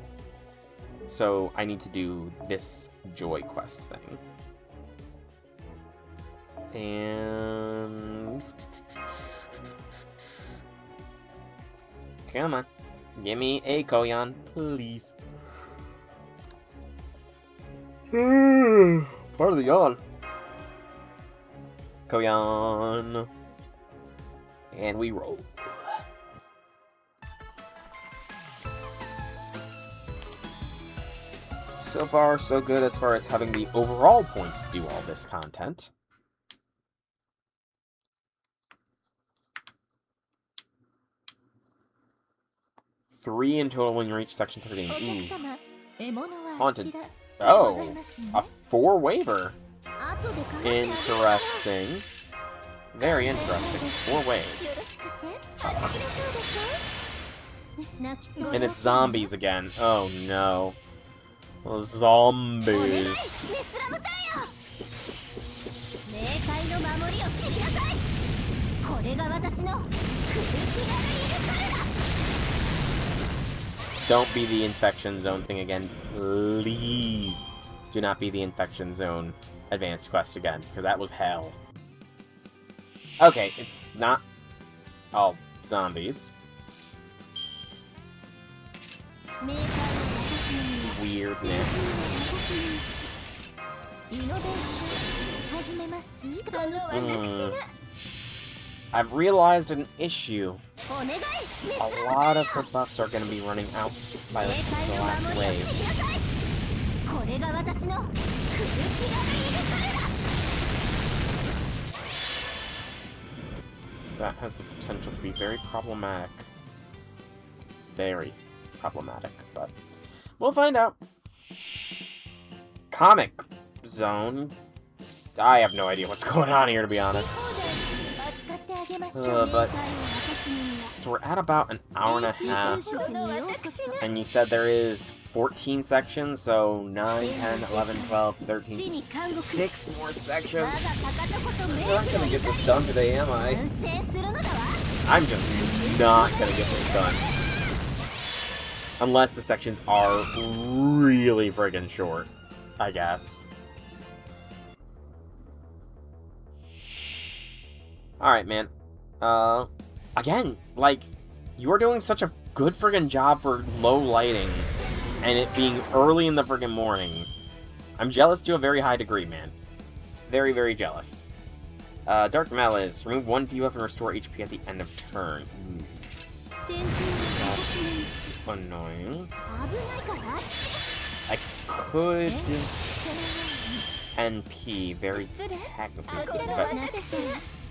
So I need to do this joy quest thing. And... Come on. Give me a Koyan, please. Part of the yawn. Koyan. And we roll. So far, so good as far as having the overall points to do all this content. Three in total when you reach section 13. Ooh. Haunted. Oh, a 4 waiver. Interesting. Very interesting. 4 waves. And it's zombies again. Oh no. Zombies. Don't be the infection zone thing again. Please do not be the infection zone advanced quest again, because that was hell. Okay, it's not all zombies. Weirdness. I've realized an issue. A lot of her buffs are going to be running out by the last wave. That has the potential to be very problematic. Very problematic, but we'll find out. Comic Zone. I have no idea what's going on here, to be honest. But so we're at about an hour and a half, and you said there is 14 sections, so 9, 10, 11, 12, 13, 6 more sections. I'm not gonna get this done today, am I? I'm just not gonna get this done. Unless the sections are really friggin' short, I guess. Alright, man. Again, like, you're doing such a good friggin' job for low lighting, and it being early in the friggin' morning. I'm jealous to a very high degree, man. Very, very jealous. Dark Malice. Remove 1 debuff and restore HP at the end of turn. That's annoying. I could... NP, very technically speaking, but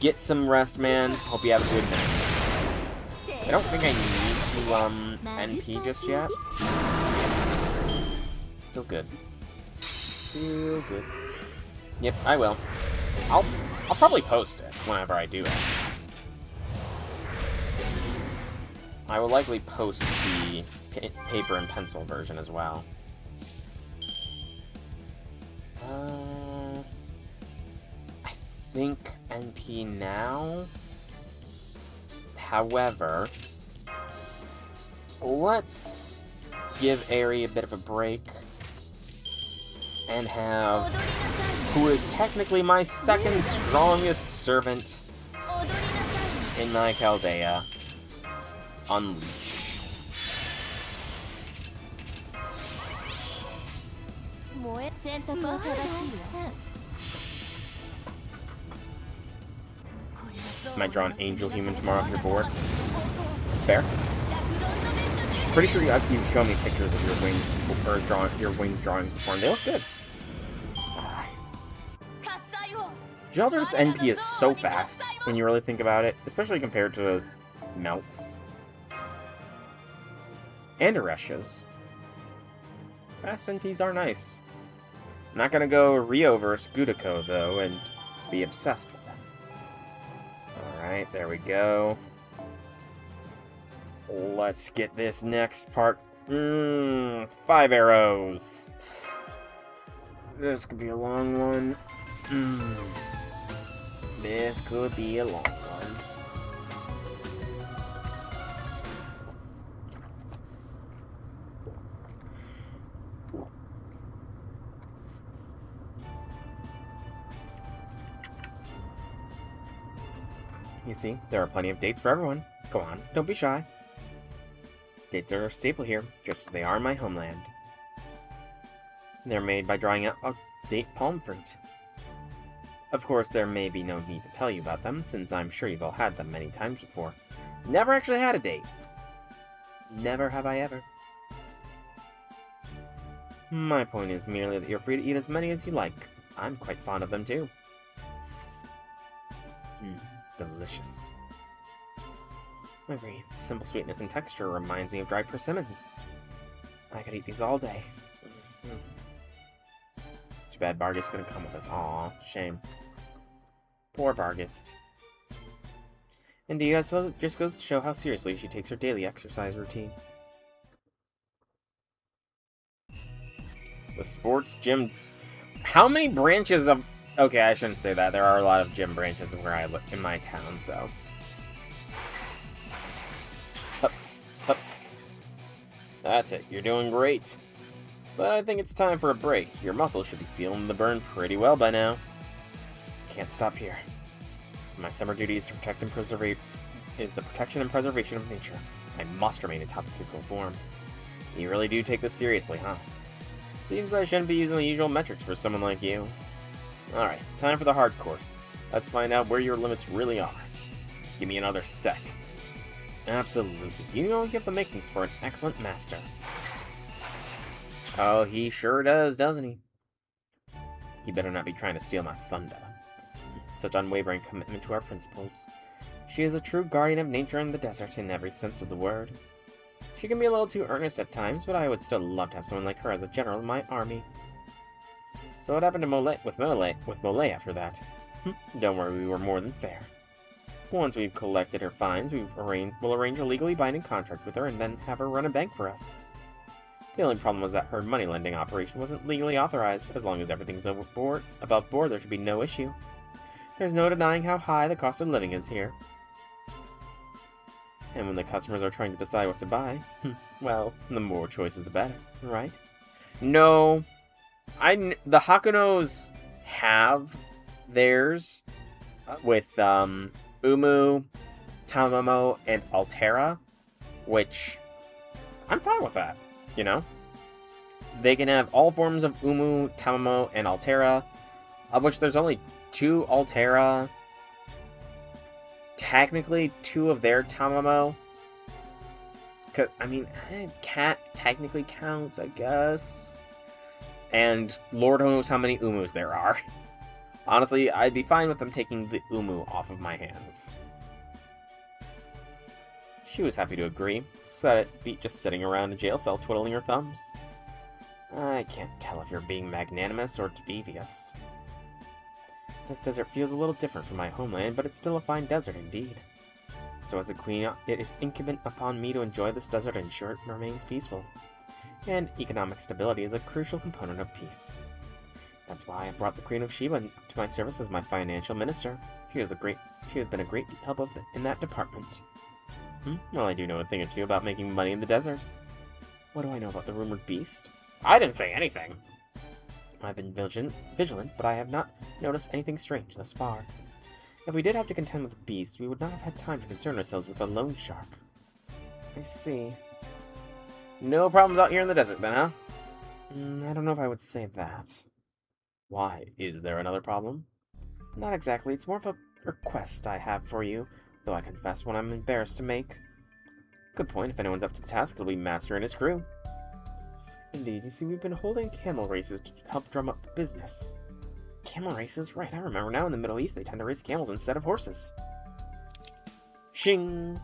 get some rest, man. Hope you have a good night. I don't think I need to NP just yet. Still good. Still good. Yep, I will. I'll probably post it whenever I do it. I will likely post the paper and pencil version as well. I think NP now. However, let's give Aerie a bit of a break and have who is technically my second strongest servant in my Chaldea unleash. Might draw an angel human tomorrow off your board. Fair. Pretty sure you've shown me pictures of your wings or your wing drawings before, and they look good. Gelder's NP is so fast when you really think about it, especially compared to Melt's and Ereshkia's. Fast NPs are nice. I'm not gonna go Rio versus Gudako though and be obsessed with them. Alright, there we go. Let's get this next part. 5 arrows. This could be a long one. This could be a long one. You see, there are plenty of dates for everyone. Go on, don't be shy. Dates are a staple here, just as they are in my homeland. They're made by drying out a date palm fruit. Of course, there may be no need to tell you about them, since I'm sure you've all had them many times before. Never actually had a date. Never have I ever. My point is merely that you're free to eat as many as you like. I'm quite fond of them too. Delicious. I agree. The simple sweetness and texture reminds me of dried persimmons. I could eat these all day. Too bad Bargist couldn't come with us. Aw, shame. Poor Bargist. Indeed, I suppose it just goes to show how seriously she takes her daily exercise routine. The sports gym. How many branches of... Okay, I shouldn't say that. There are a lot of gym branches where I live in my town, so... Up, up. That's it. You're doing great. But I think it's time for a break. Your muscles should be feeling the burn pretty well by now. Can't stop here. My summer duty is to protect and is the protection and preservation of nature. I must remain in top of physical form. You really do take this seriously, huh? Seems I shouldn't be using the usual metrics for someone like you. Alright, time for the hard course. Let's find out where your limits really are. Give me another set. Absolutely. You know you have the makings for an excellent master. Oh, he sure does, doesn't he? He better not be trying to steal my thunder. Such unwavering commitment to our principles. She is a true guardian of nature in the desert in every sense of the word. She can be a little too earnest at times, but I would still love to have someone like her as a general in my army. So what happened to Mole after that? Don't worry, we were more than fair. Once we've collected her fines, we'll arrange a legally binding contract with her and then have her run a bank for us. The only problem was that her money-lending operation wasn't legally authorized. As long as everything's above board, there should be no issue. There's no denying how high the cost of living is here. And when the customers are trying to decide what to buy, well, the more choices the better, right? No. The Hakunos have theirs with Umu, Tamamo, and Altera, which I'm fine with that, you know? They can have all forms of Umu, Tamamo, and Altera, of which there's only 2 Altera, technically 2 of their Tamamo. I mean, Cat technically counts, I guess. And Lord knows how many Umus there are. Honestly, I'd be fine with them taking the Umu off of my hands. She was happy to agree. Beat just sitting around a jail cell twiddling her thumbs. I can't tell if you're being magnanimous or devious. This desert feels a little different from my homeland, but it's still a fine desert indeed. So as a queen, it is incumbent upon me to enjoy this desert and ensure it remains peaceful. And economic stability is a crucial component of peace. That's why I brought the Queen of Sheba to my service as my financial minister. She has been a great help in that department. Well, I do know a thing or two about making money in the desert. What do I know about the rumored beast? I didn't say anything! I've been vigilant, but I have not noticed anything strange thus far. If we did have to contend with the beast, we would not have had time to concern ourselves with a loan shark. I see. No problems out here in the desert, then, huh? I don't know if I would say that. Why? Is there another problem? Not exactly. It's more of a request I have for you, though I confess one I'm embarrassed to make. Good point. If anyone's up to the task, it'll be Master and his crew. Indeed. You see, we've been holding camel races to help drum up business. Camel races? Right, I remember now. In the Middle East, they tend to race camels instead of horses. Shing!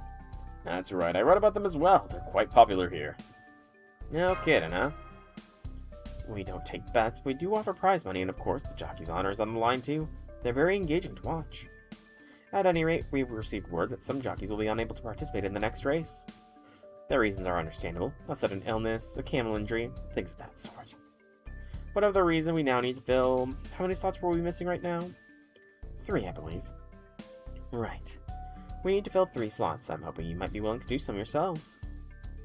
That's right. I read about them as well. They're quite popular here. No kidding, huh? We don't take bets, but we do offer prize money, and of course, the jockey's honor is on the line too. They're very engaging to watch. At any rate, we've received word that some jockeys will be unable to participate in the next race. Their reasons are understandable. A sudden illness, a camel injury, things of that sort. Whatever the reason, we now need to fill... How many slots were we missing right now? 3, I believe. Right. We need to fill 3 slots. I'm hoping you might be willing to do some yourselves.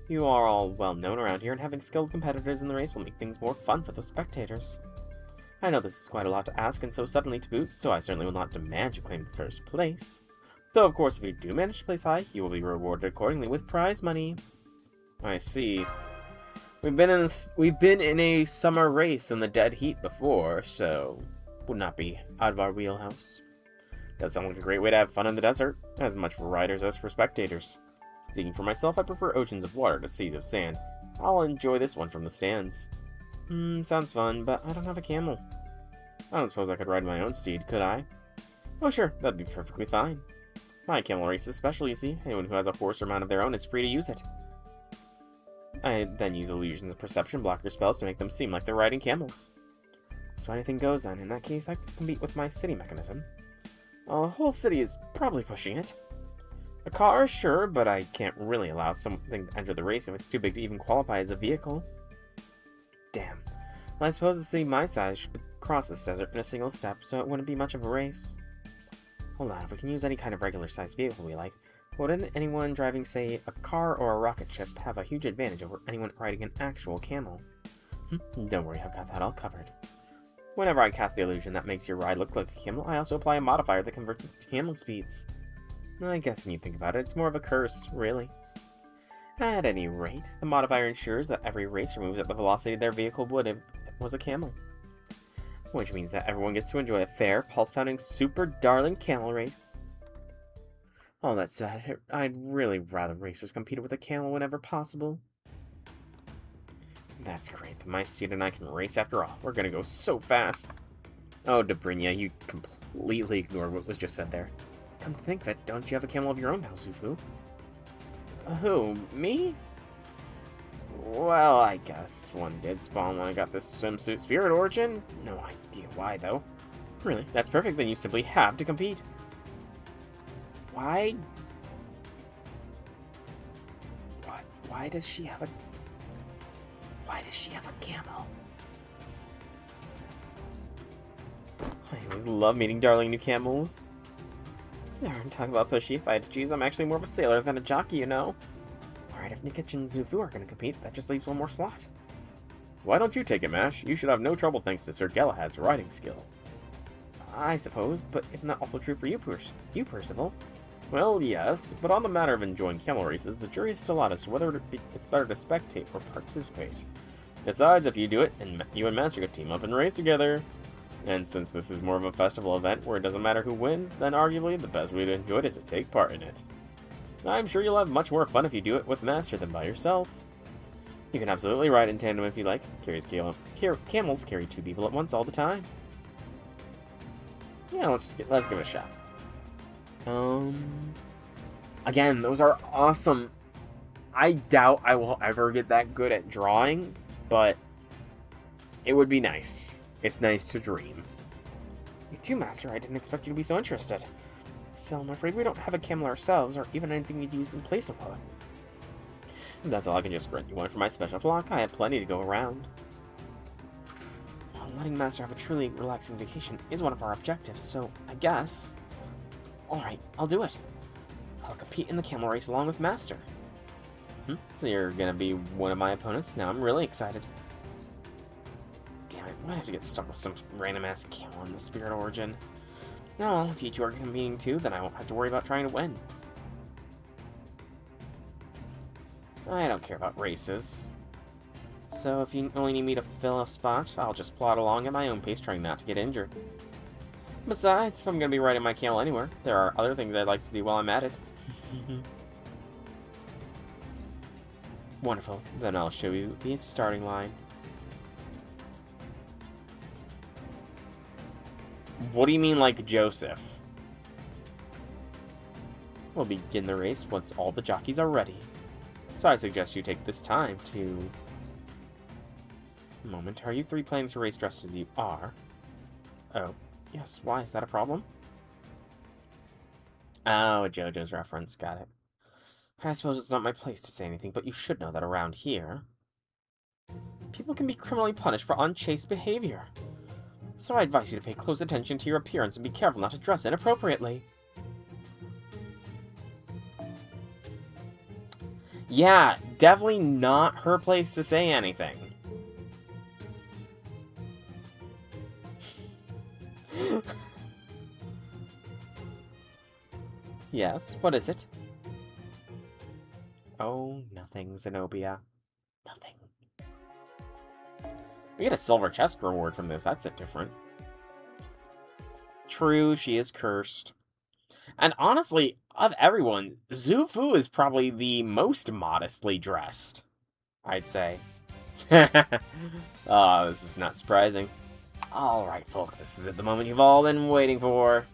You are all well known around here, and having skilled competitors in the race will make things more fun for the spectators. I know this is quite a lot to ask, and so suddenly to boot, so I certainly will not demand you claim the first place. Though, of course, if you do manage to place high, you will be rewarded accordingly with prize money. I see. We've been in a summer race in the dead heat before, so would not be out of our wheelhouse. Does sound like a great way to have fun in the desert, as much for riders as for spectators. Speaking for myself, I prefer oceans of water to seas of sand. I'll enjoy this one from the stands. Sounds fun, but I don't have a camel. I don't suppose I could ride my own steed, could I? Oh sure, that'd be perfectly fine. My camel race is special, you see. Anyone who has a horse or mount of their own is free to use it. I then use illusions of perception blocker spells to make them seem like they're riding camels. So anything goes then. In that case, I can compete with my city mechanism. A whole city is probably pushing it. A car, sure, but I can't really allow something to enter the race if it's too big to even qualify as a vehicle. Damn. Well, I suppose a city my size should cross this desert in a single step, so it wouldn't be much of a race. Hold on, if we can use any kind of regular-sized vehicle we like, wouldn't anyone driving, say, a car or a rocket ship have a huge advantage over anyone riding an actual camel? Don't worry, I've got that all covered. Whenever I cast the illusion that makes your ride look like a camel, I also apply a modifier that converts it to camel speeds. I guess when you think about it, it's more of a curse, really. At any rate, the modifier ensures that every racer moves at the velocity their vehicle would if it was a camel. Which means that everyone gets to enjoy a fair, pulse-pounding, super darling camel race. All that said, I'd really rather racers competed with a camel whenever possible. That's great, that my steed and I can race after all. We're gonna go so fast. Oh, Dobrinya, you completely ignored what was just said there. Come to think of it, don't you have a camel of your own now, Sufu? Who, me? Well, I guess one did spawn when I got this swimsuit spirit origin. No idea why, though. Really, that's perfect, then you simply have to compete. Why? Why does she have a... Why does she have a camel? I always love meeting darling new camels. Darn, talk about pushy. If I had to choose, I'm actually more of a sailor than a jockey, you know. Alright, if Nikich and Zufu are going to compete, that just leaves one more slot. Why don't you take it, Mash? You should have no trouble thanks to Sir Galahad's riding skill. I suppose, but isn't that also true for you, Percival? Well, yes, but on the matter of enjoying camel races, the jury is still out as to whether it's better to spectate or participate. Besides, if you do it, and you and Master could team up and race together. And since this is more of a festival event where it doesn't matter who wins, then arguably the best way to enjoy it is to take part in it. I'm sure you'll have much more fun if you do it with Master than by yourself. You can absolutely ride in tandem if you like. Camels carry 2 people at once all the time. Yeah, let's give it a shot. Again, those are awesome. I doubt I will ever get that good at drawing, but it would be nice. It's nice to dream. You too, Master. I didn't expect you to be so interested. So I'm afraid we don't have a camel ourselves, or even anything we'd use in place of one. If that's all, I can just rent you one for my special flock. I have plenty to go around. Well, letting Master have a truly relaxing vacation is one of our objectives, so I guess... Alright, I'll do it. I'll compete in the camel race along with Master. So you're gonna be one of my opponents? Now I'm really excited. Damn it, why do I have to get stuck with some random-ass camel in the Spirit Origin? No, well, if you two are competing too, then I won't have to worry about trying to win. I don't care about races. So if you only need me to fill a spot, I'll just plod along at my own pace, trying not to get injured. Besides, if I'm going to be riding my camel anywhere, there are other things I'd like to do while I'm at it. Wonderful. Then I'll show you the starting line. What do you mean, like Joseph? We'll begin the race once all the jockeys are ready. So I suggest you take this time to... Moment, are you 3 planning to race dressed as you are? Oh, yes, why? Is that a problem? Oh, a JoJo's reference, got it. I suppose it's not my place to say anything, but you should know that around here... people can be criminally punished for unchaste behavior. So I advise you to pay close attention to your appearance and be careful not to dress inappropriately. Yeah, definitely not her place to say anything. Yes, what is it? Oh, nothing, Zenobia. Nothing. We get a silver chest reward from this. That's different. True, she is cursed. And honestly, of everyone, Zufu is probably the most modestly dressed, I'd say. Oh, this is not surprising. Alright, folks, this is it, the moment you've all been waiting for.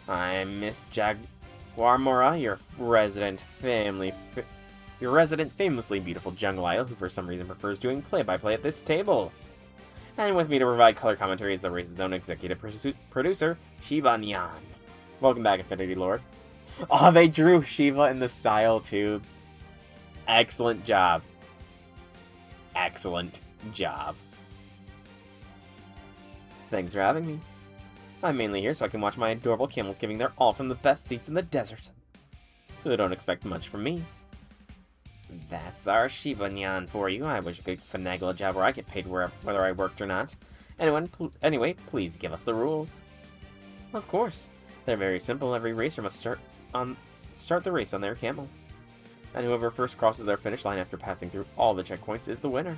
I'm Miss Jaguarmora, your resident famously beautiful jungle idol who for some reason prefers doing play-by-play at this table. And with me to provide color commentary is the race's own executive producer, Shiva Nyan. Welcome back, Infinity Lord. Oh, they drew Shiva in the style, too. Excellent job. Excellent job. Thanks for having me. I'm mainly here so I can watch my adorable camels giving their all from the best seats in the desert. So don't expect much from me. That's our Shiba Nyan for you. I wish I could finagle a job where I get paid whether I worked or not. Anyway, please give us the rules. Of course. They're very simple. Every racer must start the race on their camel. And whoever first crosses their finish line after passing through all the checkpoints is the winner.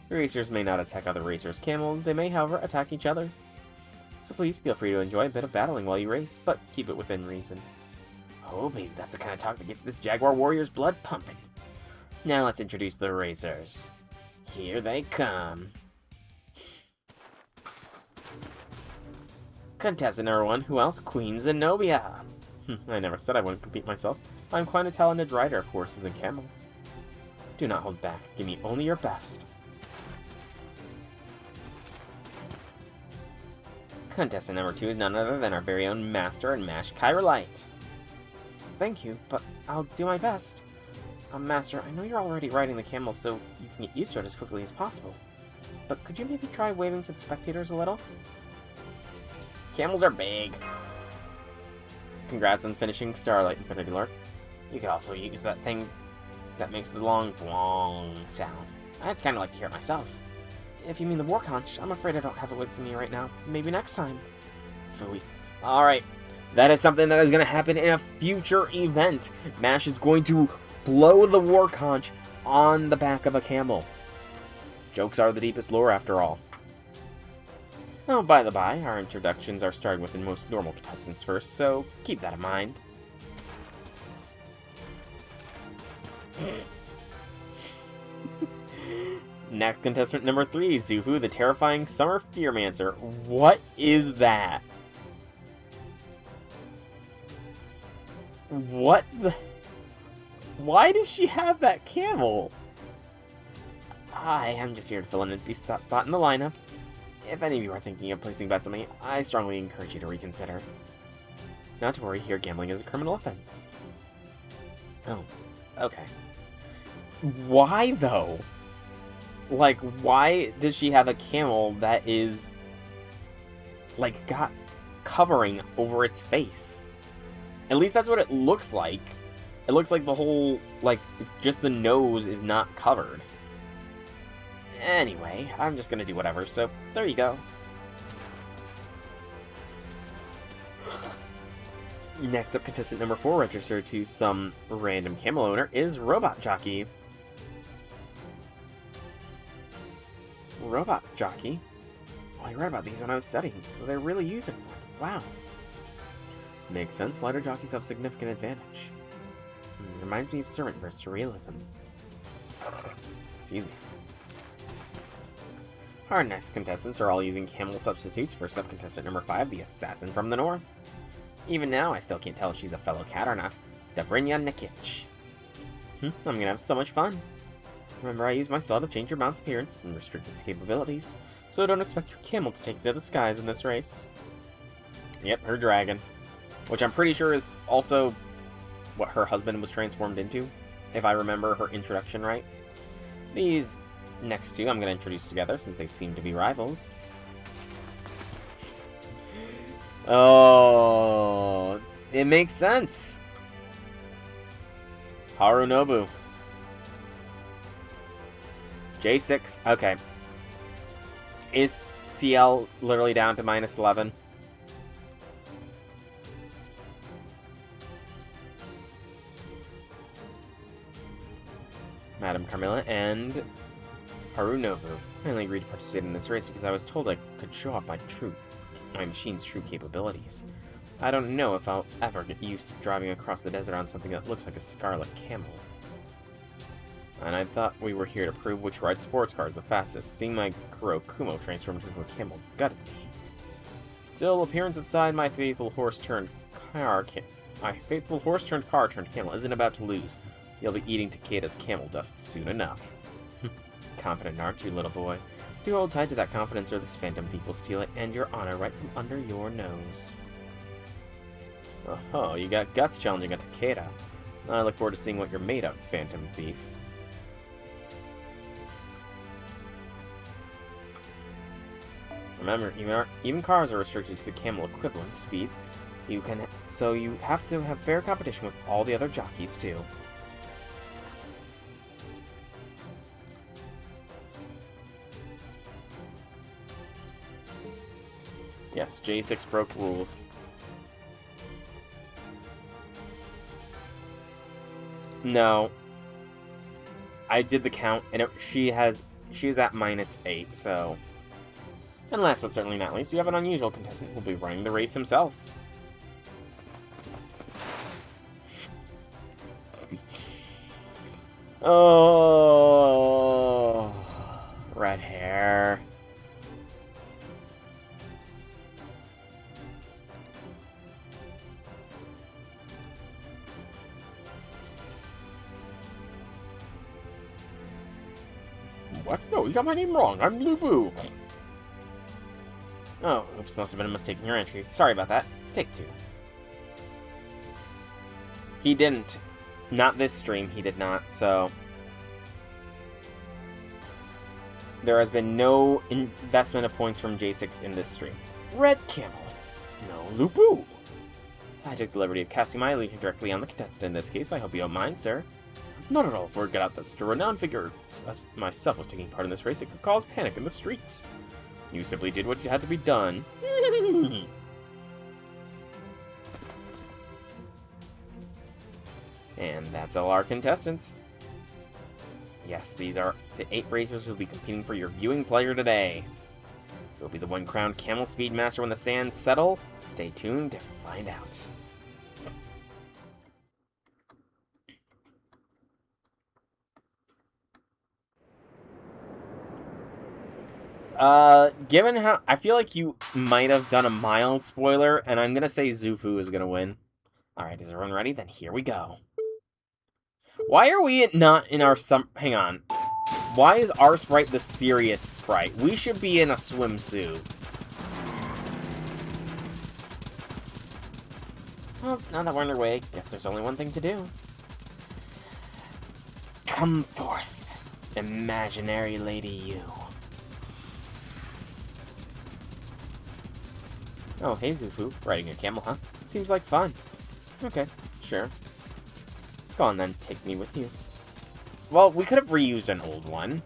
Racers may not attack other racers' camels. They may, however, attack each other. So please feel free to enjoy a bit of battling while you race, but keep it within reason. Oh, baby, that's the kind of talk that gets this Jaguar Warrior's blood pumping. Now let's introduce the racers. Here they come. Contestant number 1, who else? Queen Zenobia. I never said I wouldn't compete myself. I'm quite a talented rider of horses and camels. Do not hold back. Give me only your best. Contestant number 2 is none other than our very own Master and Mash Chirolite. Thank you, but I'll do my best. Master, I know you're already riding the camel, so you can get used to it as quickly as possible. But could you maybe try waving to the spectators a little? Camels are big. Congrats on finishing Starlight, Infinity Lord. You could also use that thing that makes the long blong sound. I'd kind of like to hear it myself. If you mean the war conch, I'm afraid I don't have it with me right now. Maybe next time. Phooey. Alright. That is something that is going to happen in a future event. Mash is going to blow the war conch on the back of a camel. Jokes are the deepest lore after all. Oh, by the by, our introductions are starting with the most normal contestants first, so keep that in mind. Next contestant number 3, Zufu, the terrifying Summer Fearmancer. What is that? What the... Why does she have that camel? I am just here to fill an empty spot in the lineup. If any of you are thinking of placing bets on me, I strongly encourage you to reconsider. Not to worry, here gambling is a criminal offense. Oh, okay. Why, though? Like, why does she have a camel that is, like, got covering over its face? At least that's what it looks like. It looks like the whole, like, just the nose is not covered. Anyway, I'm just gonna do whatever, so there you go. Next up, contestant number 4, registered to some random camel owner, is Robot Jockey. Robot Jockey? Oh, I read about these when I was studying, so they're really using them. Wow. Makes sense, lighter jockeys have significant advantage. Reminds me of Servant versus Surrealism. Excuse me. Our next contestants are all using camel substitutes for sub-contestant number 5, the Assassin from the North. Even now, I still can't tell if she's a fellow cat or not. Dobrynya Nikic. I'm gonna have so much fun. Remember, I used my spell to change your mount's appearance and restrict its capabilities, so don't expect your camel to take to the skies in this race. Yep, her dragon. Which I'm pretty sure is also what her husband was transformed into, if I remember her introduction right. These next two I'm going to introduce together since they seem to be rivals. Oh, it makes sense. Harunobu. J6, okay. Is CL literally down to -11? Madame Carmilla and Harunobu. I only agreed to participate in this race because I was told I could show off my machine's true capabilities. I don't know if I'll ever get used to driving across the desert on something that looks like a scarlet camel. And I thought we were here to prove which rides sports cars the fastest. Seeing my Kurokumo transform into a camel gutted me. Still, appearance aside, my faithful horse turned car turned camel isn't about to lose. You'll be eating Takeda's camel dust soon enough. Confident, aren't you, little boy? You hold tight to that confidence or this phantom thief will steal it and your honor right from under your nose. Oh, you got guts challenging a Takeda. I look forward to seeing what you're made of, phantom thief. Remember, even cars are restricted to the camel equivalent speeds. So you have to have fair competition with all the other jockeys too. Yes, J6 broke rules. No. I did the count, and she is at -8, so... And last but certainly not least, we have an unusual contestant who will be running the race himself. Oh, red hair. What? No, you got my name wrong. I'm Lubu. Oh, oops, must have been a mistake in your entry. Sorry about that. Take two. He didn't. Not this stream, he did not, so... There has been no investment of points from J6 in this stream. Red Camel. No, Lubu. I took the liberty of casting my allegiance directly on the contestant in this case. I hope you don't mind, sir. Not at all. If word got out that a renowned figure myself was taking part in this race, it could cause panic in the streets. You simply did what had to be done. And that's all our contestants. Yes, these are the 8 racers who will be competing for your viewing pleasure today. You'll be the one crowned Camel Speed Master when the sands settle. Stay tuned to find out. Given how... I feel like you might have done a mild spoiler, and I'm gonna say Zufu is gonna win. Alright, is everyone ready? Then here we go. Why are we not in our Hang on. Why is our sprite the serious sprite? We should be in a swimsuit. Well, now that we're underway, guess there's only one thing to do. Come forth, imaginary lady you. Oh, hey Zufu. Riding a camel, huh? Seems like fun. Okay, sure. Go on then, take me with you. Well, we could have reused an old one.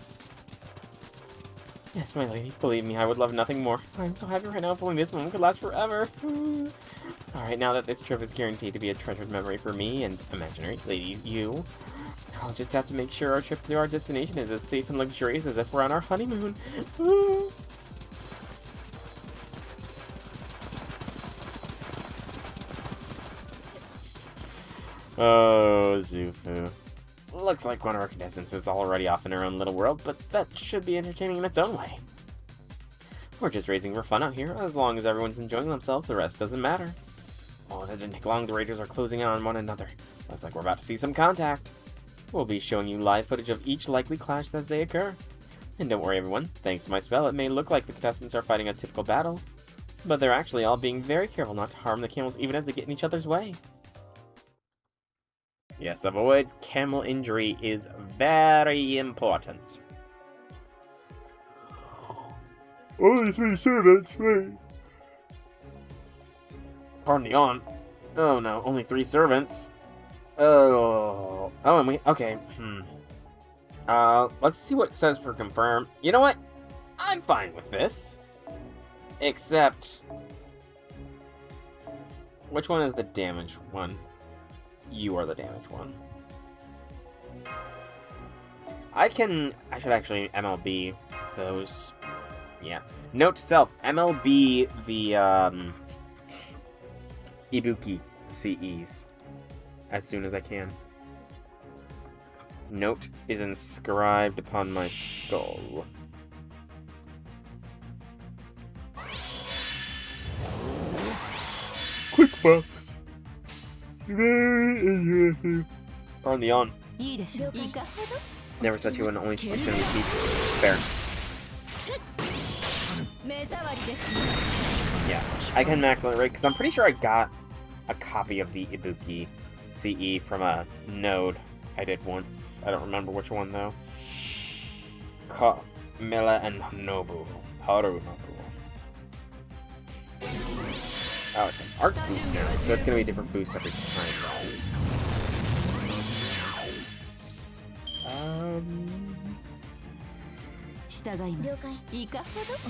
Yes, my lady, believe me, I would love nothing more. I'm so happy right now, if only this moment could last forever. Alright, now that this trip is guaranteed to be a treasured memory for me and imaginary lady you, I'll just have to make sure our trip to our destination is as safe and luxurious as if we're on our honeymoon. Oh, Zufu. Looks like one of our contestants is already off in her own little world, but that should be entertaining in its own way. We're just raising for fun out here. As long as everyone's enjoying themselves, the rest doesn't matter. Oh, that didn't take long. The raiders are closing in on one another. Looks like we're about to see some contact. We'll be showing you live footage of each likely clash as they occur. And don't worry, everyone. Thanks to my spell, it may look like the contestants are fighting a typical battle, but they're actually all being very careful not to harm the camels even as they get in each other's way. Yes, avoid camel injury is very important. Only 3 servants, right? Pardon the on. Oh no, only 3 servants. Oh, and we, okay. Let's see what it says for confirm. You know what? I'm fine with this. Except, which one is the damaged one? You are the damaged one. I should actually MLB those. Yeah. Note to self, MLB the, Ibuki CEs as soon as I can. Note is inscribed upon my skull. Quick buffs. Very interesting. Pardon the on. Never said you would only gonna repeat. Fair. Yeah, I can max out it right because I'm pretty sure I got a copy of the Ibuki CE from a node I did once. I don't remember which one though. Mela and Nobu. Haru Nobu. Oh, it's an arts boost now, so it's gonna be a different boost every time.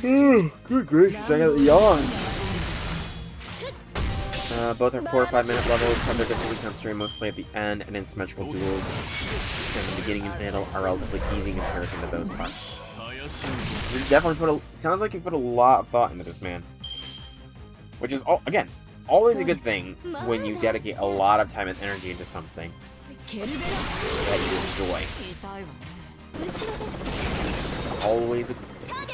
Oh, good gracious, I got the yawns. Both are 4 or 5 minute levels, have their difficulty concentrated mostly at the end, and in symmetrical duels in the beginning and middle are relatively easy in comparison to those parts. You definitely sounds like you put a lot of thought into this, man. Which is, again, always a good thing when you dedicate a lot of time and energy into something that you enjoy. Always a good thing.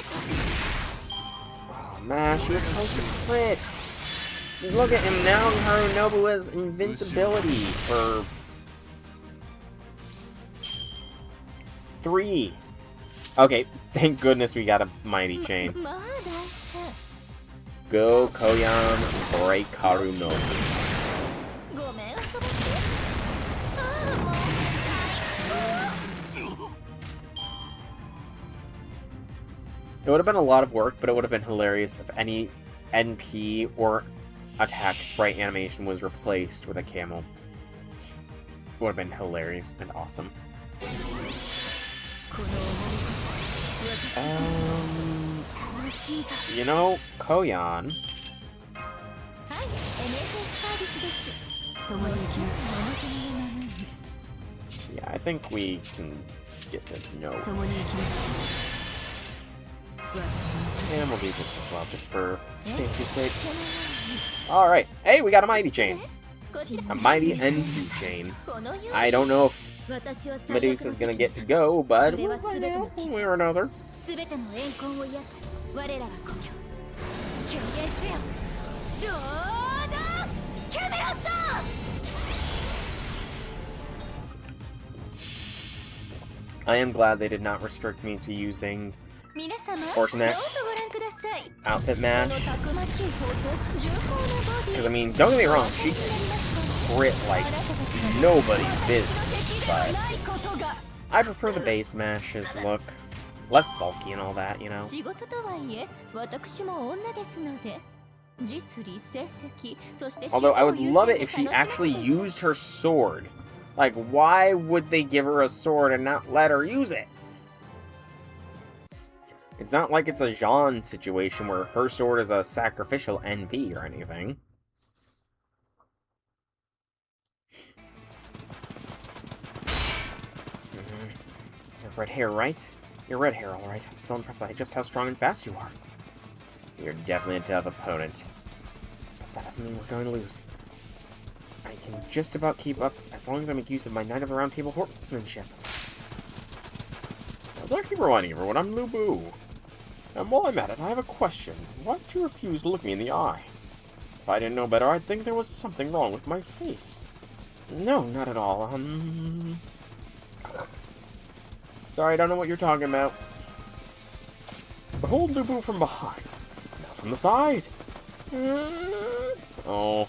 Oh, Mash, you're supposed to crit! Look at him now, Harunobu has invincibility for 3. Okay, thank goodness we got a mighty chain. Go, Koyan, break Harunobu. It would have been a lot of work, but it would have been hilarious if any NP or attack sprite animation was replaced with a camel. It would have been hilarious and awesome. You know, Koyan. Yeah, I think we can get this note. And we'll do this as well, just for safety's sake. Alright, hey, we got a mighty chain. A mighty NP chain. I don't know if Medusa's gonna get to go, but we'll find out one way or another. I am glad they did not restrict me to using Fortune X, Outfit Mash, because I mean, don't get me wrong, she can crit like nobody's business, but I prefer the base Mash's look, less bulky and all that, you know. Although I would love it if she actually used her sword. Like, why would they give her a sword and not let her use it? It's not like it's a Jean situation where her sword is a sacrificial NP or anything. You're red hair, right? You're red hair, alright. I'm still impressed by just how strong and fast you are. You're definitely a tough opponent. But that doesn't mean we're going to lose. I can just about keep up as long as I make use of my Knight of the Round Table horsemanship. As I keep reminding everyone, I'm Lubu. And while I'm at it, I have a question. Why did you refuse to look me in the eye? If I didn't know better, I'd think there was something wrong with my face. No, not at all. Sorry, I don't know what you're talking about. Behold Lubu from behind. Now from the side. Oh.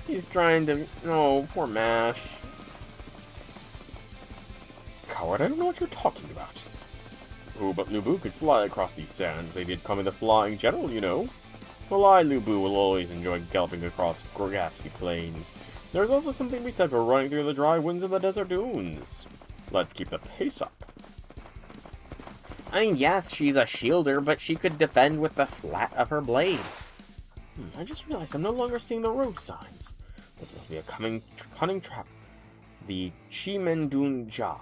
He's trying to... Oh, poor Mash. Coward, I don't know what you're talking about. Oh, but Lubu could fly across these sands. They did call me the Flying General, you know. Well, I, Lubu, will always enjoy galloping across grassy plains. There's also something to be said for running through the dry winds of the desert dunes. Let's keep the pace up. I mean, yes, she's a shielder, but she could defend with the flat of her blade. I just realized I'm no longer seeing the road signs. This must be a cunning trap. The Chimendunja.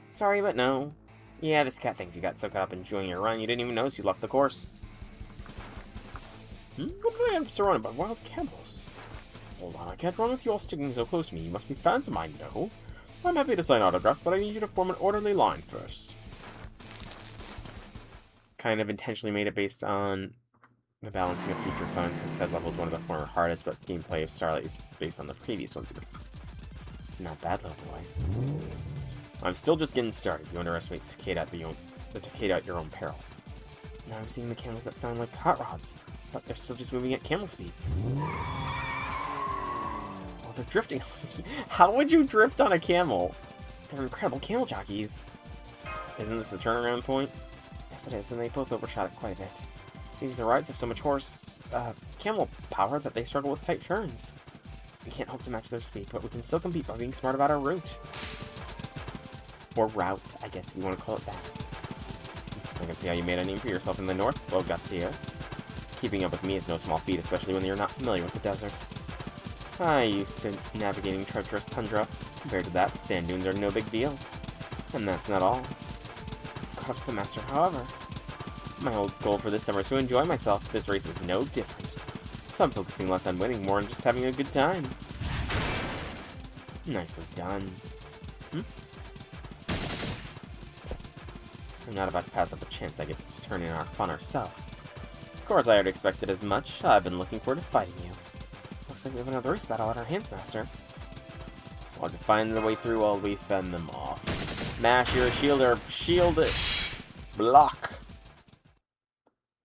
Sorry, but no. Yeah, this cat thinks you got so caught up enjoying your run, you didn't even notice you left the course. What do I am surrounded by wild camels? Hold on, I can't run with you all sticking so close to me. You must be fans of mine, no? I'm happy to sign autographs, but I need you to form an orderly line first. Kind of intentionally made it based on the balancing of future fun, because said level is one of the former hardest, but gameplay of Starlight is based on the previous ones. Not bad, little boy. I'm still just getting started. You underestimate Takeda at your own peril. Now I'm seeing the camels that sound like hot rods, but they're still just moving at camel speeds. Oh, they're drifting. How would you drift on a camel? They're incredible camel jockeys. Isn't this the turnaround point? Yes, it is, and they both overshot it quite a bit. Seems the rides have so much camel power that they struggle with tight turns. We can't hope to match their speed, but we can still compete by being smart about our route. Or route, I guess, if you want to call it that. I can see how you made a name for yourself in the north. Well, got to you. Keeping up with me is no small feat, especially when you're not familiar with the desert. I used to navigating treacherous tundra. Compared to that, sand dunes are no big deal. And that's not all. I've caught up to the master, however. My whole goal for this summer is to enjoy myself. This race is no different. So I'm focusing less on winning, more on just having a good time. Nicely done. I'm not about to pass up a chance I get to turn in our fun ourselves. Of course, I already expected as much. I've been looking forward to fighting you. Looks like we have another race battle at our hands, Master. I'll have to find the way through while we fend them off. Mash, you're a shielder. Shield it. Block.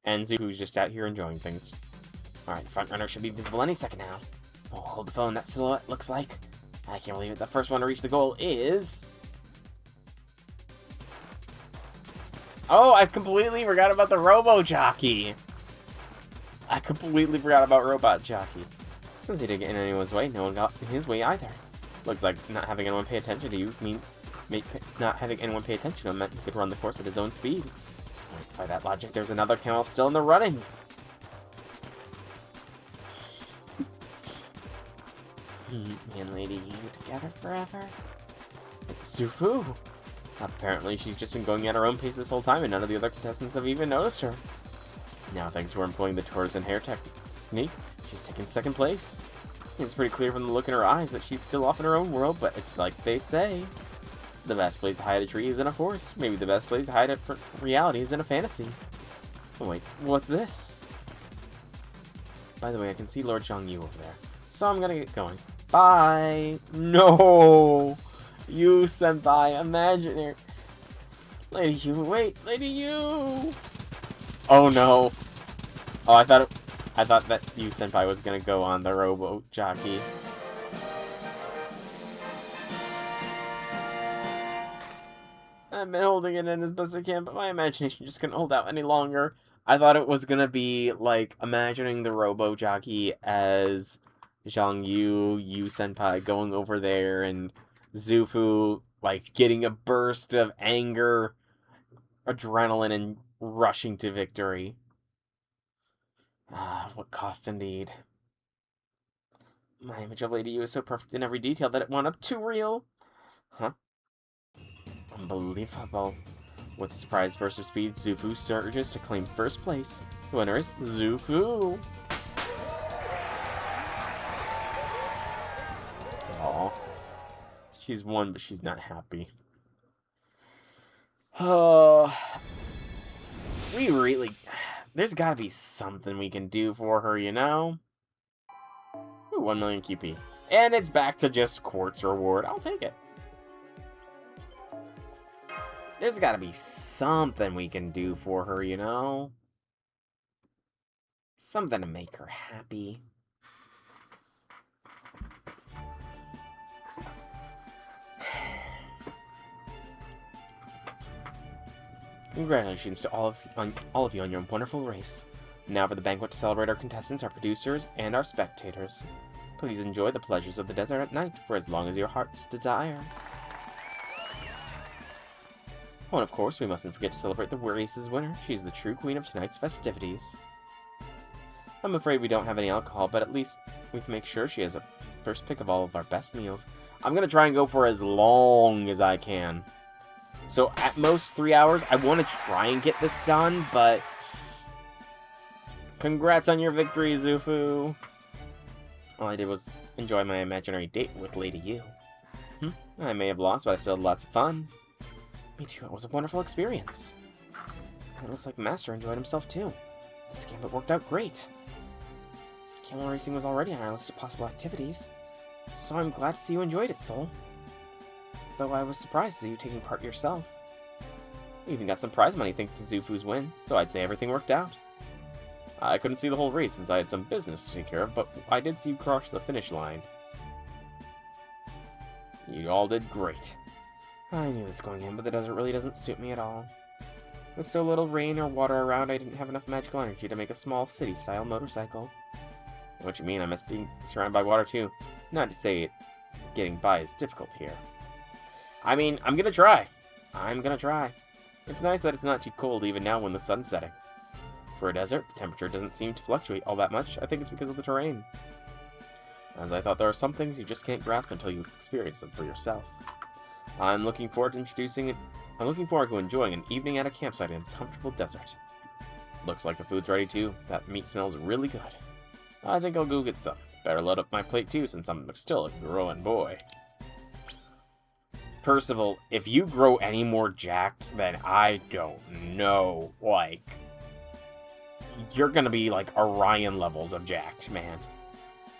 And Zufu's just out here enjoying things. Alright, the front runner should be visible any second now. Oh, hold the phone. That silhouette looks like... I can't believe it. The first one to reach the goal is... Oh, I completely forgot about the Robo Jockey. I completely forgot about Robot Jockey. Since he didn't get in anyone's way, no one got in his way either. Looks like not having anyone pay attention to you not having anyone pay attention to him meant he could run the course at his own speed. By that logic, there's another camel still in the running. Me and Lady Yu together forever? It's Zufu. Apparently, she's just been going at her own pace this whole time, and none of the other contestants have even noticed her. Now, thanks to her employing the tortoise and hare technique, she's taken second place. It's pretty clear from the look in her eyes that she's still off in her own world, but it's like they say. The best place to hide a tree is in a forest. Maybe the best place to hide it for reality is in a fantasy. Oh wait, what's this? By the way, I can see Lord Zhongyu over there. So I'm gonna get going. Bye! No! You, senpai, imaginary. Lady Yu, wait, Lady Yu! Oh no. Oh, I thought that Yu senpai was gonna go on the Robo Jockey. I've been holding it in as best I can, but my imagination just couldn't hold out any longer. I thought it was gonna be, like, imagining the Robo Jockey as Zhang Yu senpai going over there, and Zufu, like, getting a burst of anger, adrenaline, and rushing to victory. Ah, what cost indeed. My image of Lady Yu is so perfect in every detail that it wound up too real. Huh? Unbelievable. With a surprise burst of speed, Zufu surges to claim first place. The winner is Zufu. Aww. She's won, but she's not happy. Oh. We really... There's gotta be something we can do for her, you know? Ooh, 1 million QP. And it's back to just quartz reward. I'll take it. There's gotta be something we can do for her, you know? Something to make her happy. Congratulations to all of you on your wonderful race. Now for the banquet to celebrate our contestants, our producers, and our spectators. Please enjoy the pleasures of the desert at night for as long as your hearts desire. Oh, and of course, we mustn't forget to celebrate the race's winner. She's the true queen of tonight's festivities. I'm afraid we don't have any alcohol, but at least we can make sure she has a first pick of all of our best meals. I'm going to try and go for as long as I can. So at most 3 hours. I want to try and get this done, but congrats on your victory, Zufu. All I did was enjoy my imaginary date with Lady Yu. I may have lost, but I still had lots of fun. Me too, it was a wonderful experience. And it looks like Master enjoyed himself too. This gambit worked out great. Camel racing was already on our list of possible activities, so I'm glad to see you enjoyed it, Soul. Though I was surprised to see you taking part yourself. We even got some prize money thanks to Zufu's win, so I'd say everything worked out. I couldn't see the whole race since I had some business to take care of, but I did see you cross the finish line. You all did great. I knew this going in, but the desert really doesn't suit me at all. With so little rain or water around, I didn't have enough magical energy to make a small city-style motorcycle. What you mean, I must be surrounded by water too. Not to say getting by is difficult here. I mean, I'm gonna try. It's nice that it's not too cold even now when the sun's setting. For a desert, the temperature doesn't seem to fluctuate all that much. I think it's because of the terrain. As I thought, there are some things you just can't grasp until you experience them for yourself. I'm looking forward to enjoying an evening at a campsite in a comfortable desert. Looks like the food's ready too. That meat smells really good. I think I'll go get some. Better load up my plate too, since I'm still a growing boy. Percival, if you grow any more jacked, then I don't know. Like, you're gonna be like Orion levels of jacked, man.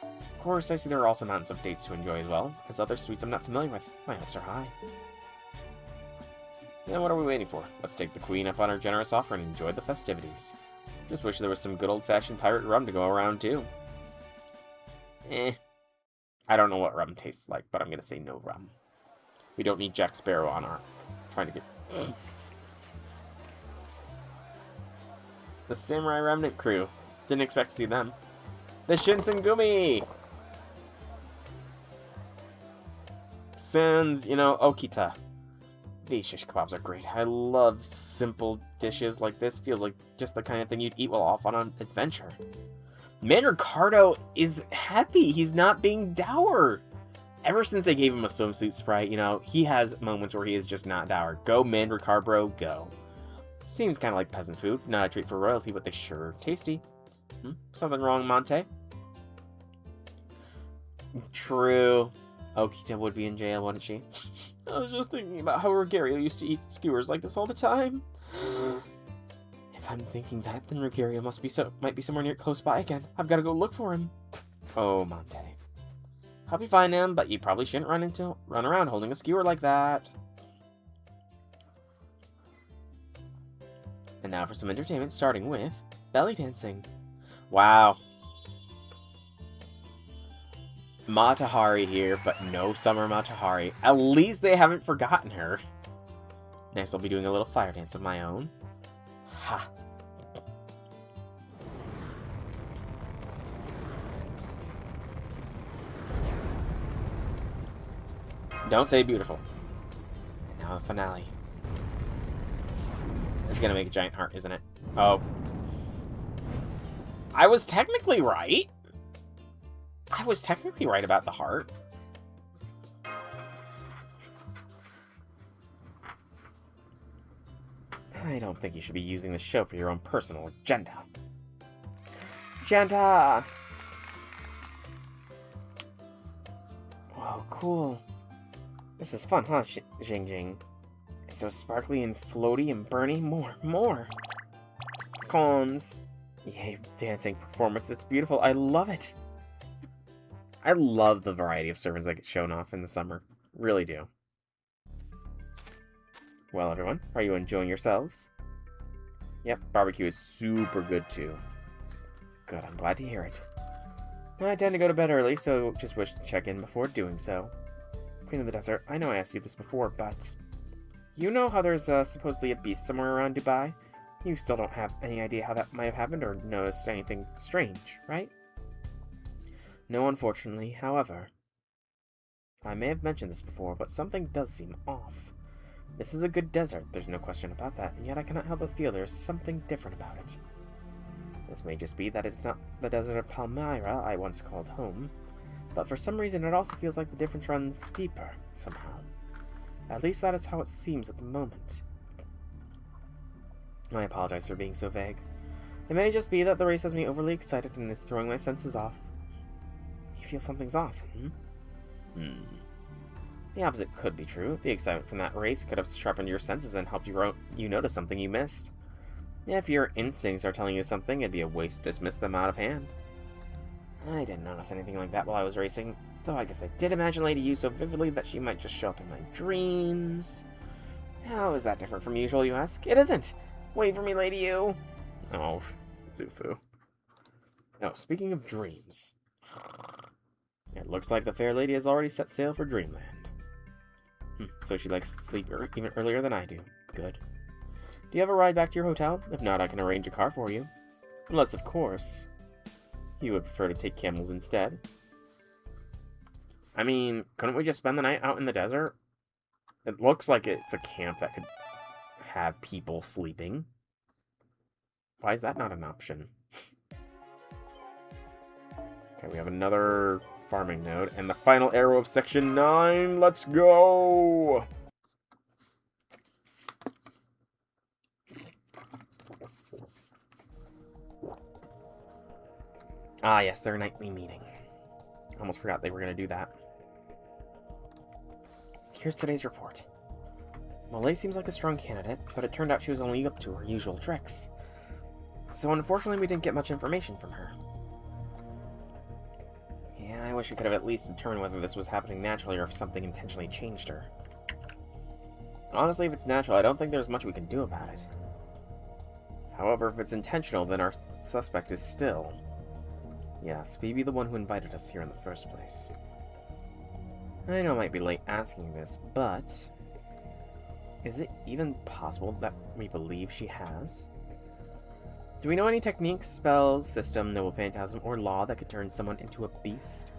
Of course, I see there are also mountains of dates to enjoy as well, as other sweets I'm not familiar with. My hopes are high. Then what are we waiting for? Let's take the queen up on her generous offer and enjoy the festivities. Just wish there was some good old-fashioned pirate rum to go around too. I don't know what rum tastes like, but I'm gonna say no rum. We don't need Jack Sparrow on our... trying to get... The Samurai Remnant crew. Didn't expect to see them. The Shinsengumi! Sans, Okita. These shish kebabs are great. I love simple dishes like this. Feels like just the kind of thing you'd eat while off on an adventure. Man Ricardo is happy. He's not being dour. Ever since they gave him a swimsuit sprite, he has moments where he is just not dour. Go, Man Ricardo, go. Seems kind of like peasant food. Not a treat for royalty, but they sure are tasty. Something wrong, Monte? True. Okita would be in jail, wouldn't she? I was just thinking about how Rogerio used to eat skewers like this all the time. If I'm thinking that, then Rogerio might be somewhere near close by again. I've got to go look for him. Oh, Monte. Hope you find him, but you probably shouldn't run around holding a skewer like that. And now for some entertainment, starting with belly dancing. Wow. Matahari here, but no Summer Matahari. At least they haven't forgotten her. Next, I'll be doing a little fire dance of my own. Ha. Don't say beautiful. And now the finale. It's gonna make a giant heart, isn't it? Oh. I was technically right. I was technically right about the heart. I don't think you should be using this show for your own personal agenda. Agenda! Whoa, cool. This is fun, huh, Jing Jing? It's so sparkly and floaty and burny. More! Cons. Yay, dancing performance. It's beautiful. I love it. I love the variety of servants that get shown off in the summer. Really do. Well, everyone, are you enjoying yourselves? Yep, barbecue is super good too. Good, I'm glad to hear it. I tend to go to bed early, so just wish to check in before doing so. Queen of the Desert, I know I asked you this before, but You know how there's supposedly a beast somewhere around Dubai? You still don't have any idea how that might have happened or noticed anything strange, right? No, unfortunately. However, I may have mentioned this before, but something does seem off. This is a good desert, there's no question about that, and yet I cannot help but feel there's something different about it. This may just be that it's not the desert of Palmyra I once called home, but for some reason it also feels like the difference runs deeper, somehow. At least that is how it seems at the moment. I apologize for being so vague. It may just be that the race has me overly excited and is throwing my senses off. You feel something's off, The opposite could be true. The excitement from that race could have sharpened your senses and helped you notice something you missed. If your instincts are telling you something, it'd be a waste to dismiss them out of hand. I didn't notice anything like that while I was racing, though I guess I did imagine Lady U so vividly that she might just show up in my dreams. How is that different from usual, you ask? It isn't! Wait for me, Lady U! Oh, Zufu. Oh, speaking of dreams. It looks like the fair lady has already set sail for Dreamland. So she likes to sleep even earlier than I do. Good. Do you have a ride back to your hotel? If not, I can arrange a car for you. Unless, of course, you would prefer to take camels instead. I mean, couldn't we just spend the night out in the desert? It looks like it's a camp that could have people sleeping. Why is that not an option? Okay, we have another farming node. And the final arrow of Section 9. Let's go! Ah, yes, their nightly meeting. Almost forgot they were going to do that. Here's today's report. Molay seems like a strong candidate, but it turned out she was only up to her usual tricks. So unfortunately, we didn't get much information from her. Yeah, I wish we could have at least determined whether this was happening naturally or if something intentionally changed her. Honestly, if it's natural, I don't think there's much we can do about it. However, if it's intentional, then our suspect is still... Yes, BB the one who invited us here in the first place. I know I might be late asking this, but... is it even possible that we believe she has? Do we know any techniques, spells, system, noble phantasm, or law that could turn someone into a beast?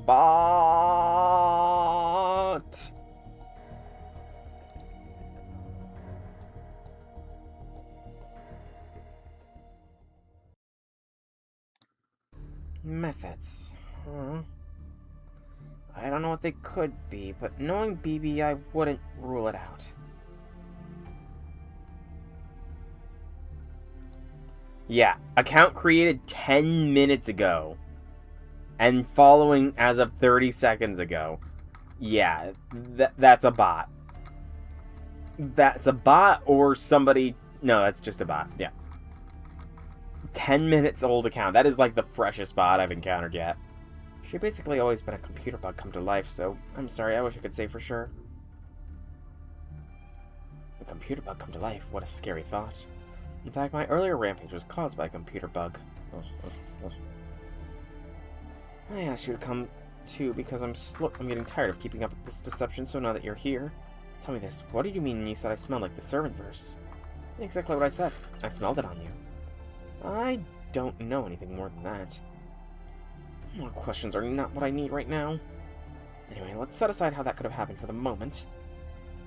But... methods. I don't know what they could be, but knowing BB, I wouldn't rule it out. Yeah, account created 10 minutes ago. And following as of 30 seconds ago. Yeah, that's a bot. That's a bot or somebody... No, that's just a bot, yeah. 10 minutes old account. That is like the freshest bot I've encountered yet. She basically always been a computer bug come to life, so I'm sorry, I wish I could say for sure. A computer bug come to life? What a scary thought. In fact, my earlier rampage was caused by a computer bug. I asked you to come too because I'm getting tired of keeping up with this deception, so now that you're here, tell me this, what did you mean when you said I smelled like the servant verse? Exactly what I said. I smelled it on you. I don't know anything more than that. More questions are not what I need right now. Anyway, let's set aside how that could have happened for the moment.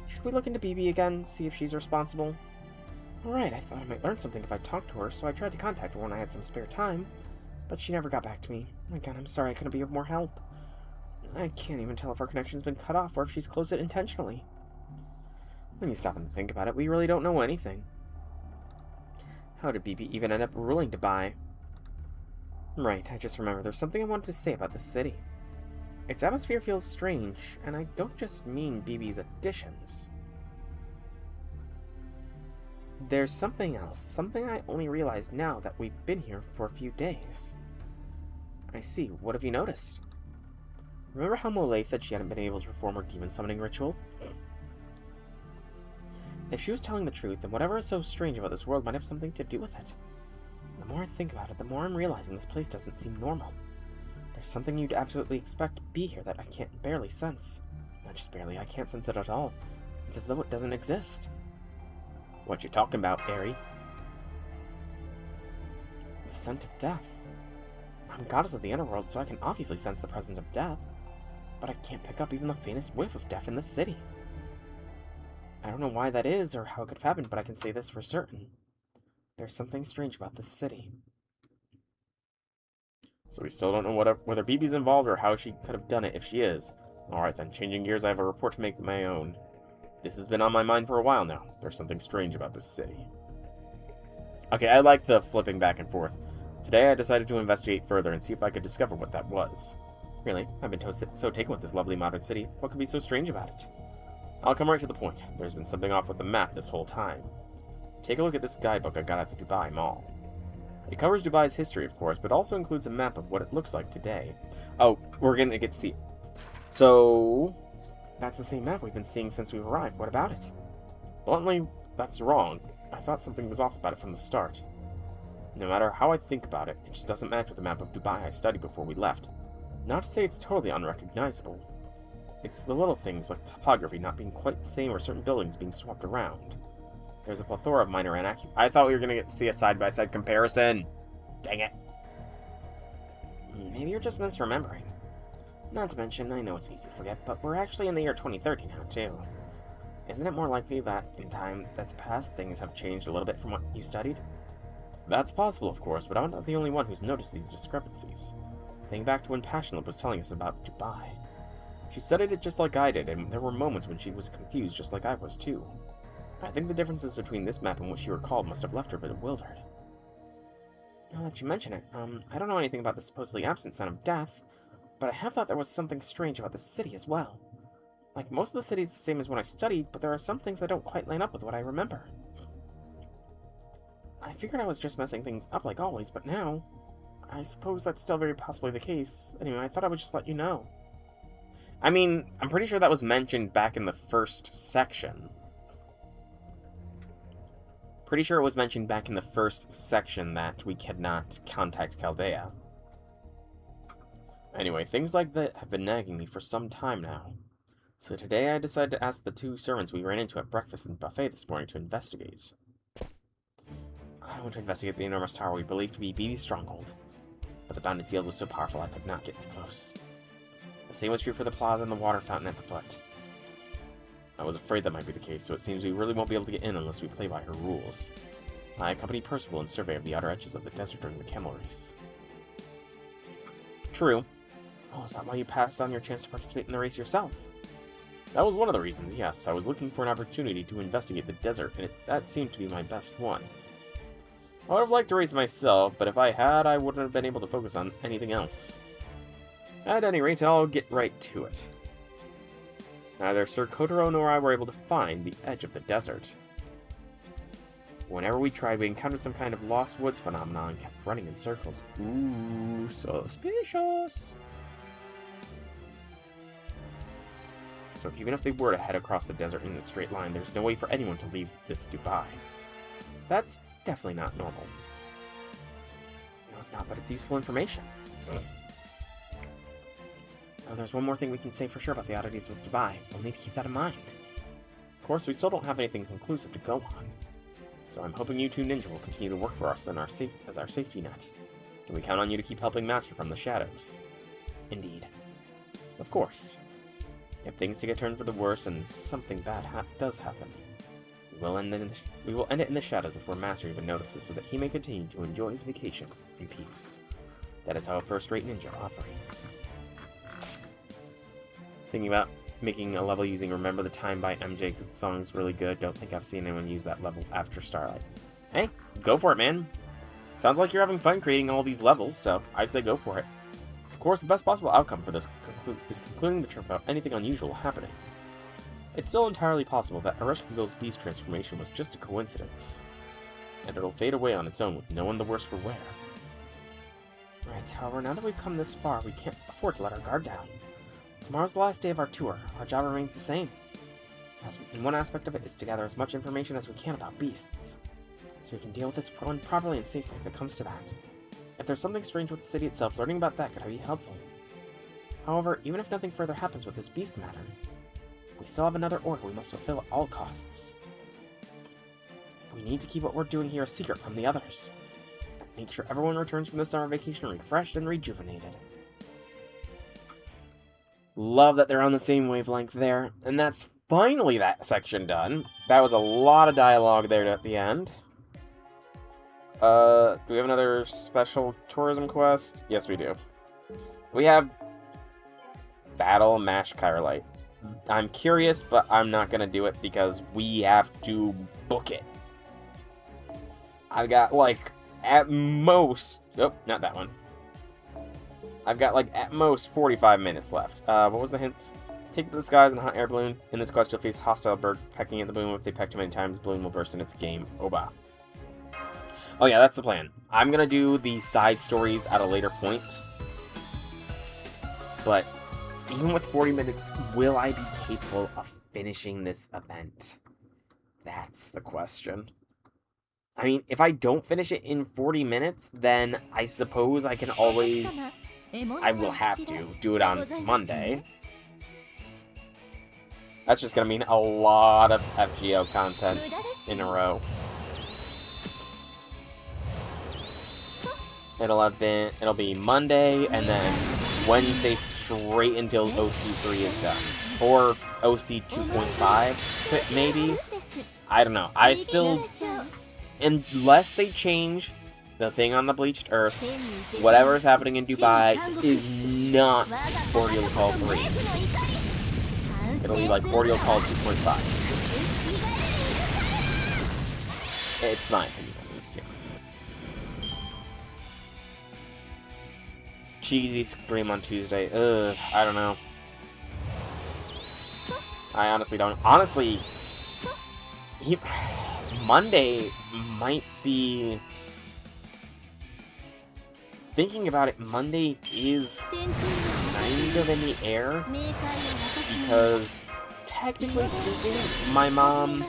Should we look into BB again, see if she's responsible? Alright, I thought I might learn something if I talked to her, so I tried to contact her when I had some spare time, but she never got back to me. Again, I'm sorry I couldn't be of more help. I can't even tell if our connection's been cut off or if she's closed it intentionally. When you stop and think about it, we really don't know anything. How did BB even end up ruling Dubai? Right, I just remember there's something I wanted to say about this city. Its atmosphere feels strange, and I don't just mean BB's additions. There's something else, something I only realized now that we've been here for a few days. I see, what have you noticed? Remember how Molay said she hadn't been able to perform her demon summoning ritual? If she was telling the truth, then whatever is so strange about this world might have something to do with it. The more I think about it, the more I'm realizing this place doesn't seem normal. There's something you'd absolutely expect to be here that I can't barely sense. Not just barely, I can't sense it at all. It's as though it doesn't exist. What you talking about, Aerie? The scent of death. I'm goddess of the underworld, so I can obviously sense the presence of death. But I can't pick up even the faintest whiff of death in this city. I don't know why that is or how it could have happened, but I can say this for certain. There's something strange about this city. So we still don't know whether BB's involved or how she could have done it if she is. Alright then, changing gears, I have a report to make of my own. This has been on my mind for a while now. There's something strange about this city. Okay, I like the flipping back and forth. Today I decided to investigate further and see if I could discover what that was. Really? I've been so taken with this lovely modern city. What could be so strange about it? I'll come right to the point. There's been something off with the map this whole time. Take a look at this guidebook I got at the Dubai Mall. It covers Dubai's history, of course, but also includes a map of what it looks like today. Oh, we're gonna get to see it. So, that's the same map we've been seeing since we've arrived. What about it? Bluntly, that's wrong. I thought something was off about it from the start. No matter how I think about it, it just doesn't match with the map of Dubai I studied before we left. Not to say it's totally unrecognizable. It's the little things like topography not being quite the same or certain buildings being swapped around. There's a plethora of minor inaccuracies. I thought we were going to see a side-by-side comparison. Dang it. Maybe you're just misremembering. Not to mention, I know it's easy to forget, but we're actually in the year 2030 now, too. Isn't it more likely that, in time that's passed, things have changed a little bit from what you studied? That's possible, of course, but I'm not the only one who's noticed these discrepancies. Think back to when Passionlip was telling us about Dubai. She studied it just like I did, and there were moments when she was confused just like I was, too. I think the differences between this map and what she recalled must have left her bewildered. Now that you mention it, I don't know anything about the supposedly absent son of death, but I have thought there was something strange about this city as well. Like, most of the city's the same as when I studied, but there are some things that don't quite line up with what I remember. I figured I was just messing things up like always, but now, I suppose that's still very possibly the case. Anyway, I thought I would just let you know. I mean, I'm pretty sure that was mentioned back in the first section. Pretty sure it was mentioned back in the first section that we cannot contact Chaldea. Anyway, things like that have been nagging me for some time now. So today I decided to ask the two servants we ran into at breakfast and buffet this morning to investigate. I want to investigate the enormous tower we believe to be BB's stronghold, but the bounded field was so powerful I could not get close. The same was true for the plaza and the water fountain at the foot. I was afraid that might be the case, so it seems we really won't be able to get in unless we play by her rules. I accompanied Percival in survey of the outer edges of the desert during the camel race. True. Oh, is that why you passed on your chance to participate in the race yourself? That was one of the reasons, yes. I was looking for an opportunity to investigate the desert, and that seemed to be my best one. I would have liked to race myself, but if I had, I wouldn't have been able to focus on anything else. At any rate, I'll get right to it. Neither Sir Kotaro nor I were able to find the edge of the desert. Whenever we tried, we encountered some kind of lost woods phenomenon and kept running in circles. Ooh, suspicious! So even if they were to head across the desert in a straight line, there's no way for anyone to leave this Dubai. That's definitely not normal. No, it's not, but it's useful information. Oh, there's one more thing we can say for sure about the oddities of Dubai. We'll need to keep that in mind. Of course, we still don't have anything conclusive to go on. So I'm hoping you two ninja will continue to work for us and as our safety net. Can we count on you to keep helping Master from the shadows? Indeed. Of course. If things take a turn for the worse and something bad does happen, we will end it in the shadows before Master even notices so that he may continue to enjoy his vacation in peace. That is how a first-rate ninja operates. Thinking about making a level using Remember the Time by MJ because the song is really good. Don't think I've seen anyone use that level after Starlight. Hey, go for it, man. Sounds like you're having fun creating all these levels, so I'd say go for it. Of course, the best possible outcome for this is concluding the trip without anything unusual happening. It's still entirely possible that Ereshkigal's beast transformation was just a coincidence, and it'll fade away on its own with no one the worse for wear. Right, however, now that we've come this far, we can't afford to let our guard down. Tomorrow's the last day of our tour. Our job remains the same. And one aspect of it is to gather as much information as we can about beasts, so we can deal with this one properly and safely if it comes to that. If there's something strange with the city itself, learning about that could be helpful. However, even if nothing further happens with this beast matter, we still have another order we must fulfill at all costs. We need to keep what we're doing here a secret from the others, and make sure everyone returns from the summer vacation refreshed and rejuvenated. Love that they're on the same wavelength there, and that's finally that section done. That was a lot of dialogue there at the end. Do we have another special tourism quest? Yes, we do. We have Battle Mash Kyrelite. I'm curious, but I'm not going to do it because we have to book it. I've got, like, at most... Oh, not that one. I've got, like, at most 45 minutes left. What was the hints? Take to the skies in a hot air balloon. In this quest, you'll face hostile birds pecking at the balloon. If they peck too many times, the balloon will burst in its game. Oba. Oh yeah, that's the plan. I'm gonna do the side stories at a later point. But even with 40 minutes, will I be capable of finishing this event? That's the question. I mean, if I don't finish it in 40 minutes, then I suppose I can always... I will have to do it on Monday. That's just gonna mean a lot of FGO content in a row. It'll be Monday, and then Wednesday straight until OC3 is done. Or OC 2.5, maybe? I don't know. I still... Unless they change the thing on the Bleached Earth, whatever's happening in Dubai is not Boreal Call 3. It'll be like Boreal Call 2.5. It's my opinion, at least, yeah. Cheesy Scream on Tuesday. Ugh, I don't know. I honestly don't. Honestly, Monday might be... Thinking about it, Monday is kind of in the air, because technically speaking, my mom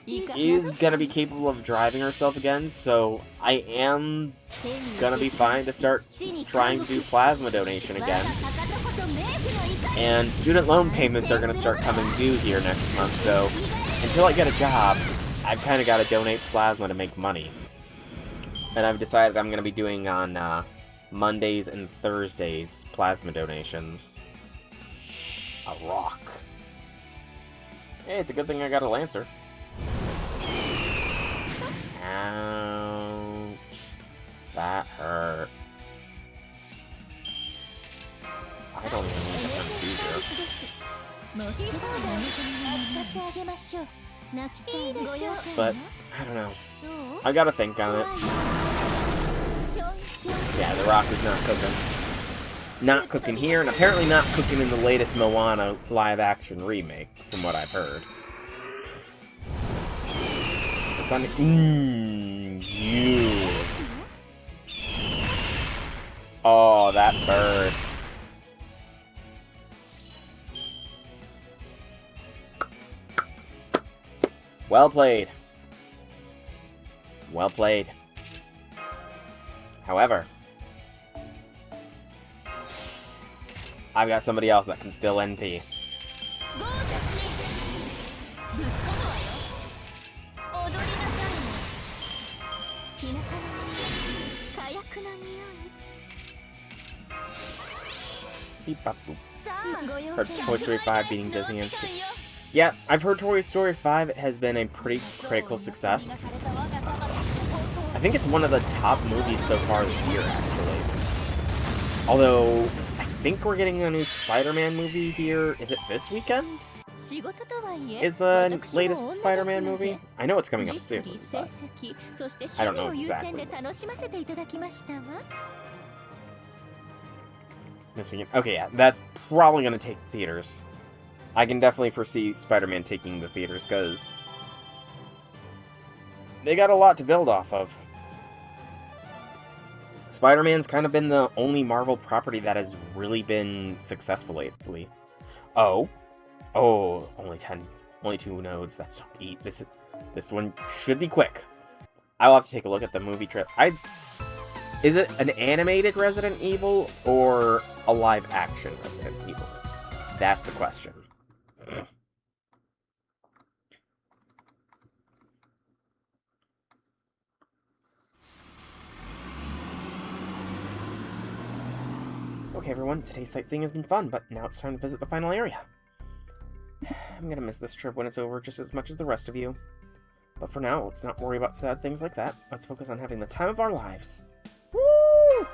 is gonna be capable of driving herself again, so I am gonna be fine to start trying to do plasma donation again. And student loan payments are gonna start coming due here next month, so until I get a job, I've kind of got to donate plasma to make money. And I've decided I'm gonna be doing on Mondays and Thursdays plasma donations. A rock. Hey, it's a good thing I got a Lancer. Ouch. That hurt. I don't even need to confuse her. But, I don't know. I gotta think on it. Yeah, the rock is not cooking. Not cooking here, and apparently not cooking in the latest Moana live-action remake, from what I've heard. Is this on... you. Oh, that bird. Well played. Well played. However, I've got somebody else that can still NP. Beep, bop, boop. Heard Toy Story 5 beating Disney and... Yeah, I've heard Toy Story 5 has been a pretty critical success. I think it's one of the top movies so far this year, actually. Although, I think we're getting a new Spider-Man movie here. Is it this weekend? Is the latest Spider-Man movie? I know it's coming up soon, but I don't know exactly. This weekend? Okay, yeah, that's probably going to take theaters. I can definitely foresee Spider-Man taking the theaters, because they got a lot to build off of. Spider-Man's kind of been the only Marvel property that has really been successful lately. Oh, only 2 nodes. That's so eat. This one should be quick. I'll have to take a look at the movie trip. Is it an animated Resident Evil or a live-action Resident Evil? That's the question. Okay, everyone, today's sightseeing has been fun, but now it's time to visit the final area. I'm gonna miss this trip when it's over just as much as the rest of you. But for now, let's not worry about sad things like that. Let's focus on having the time of our lives. Woo!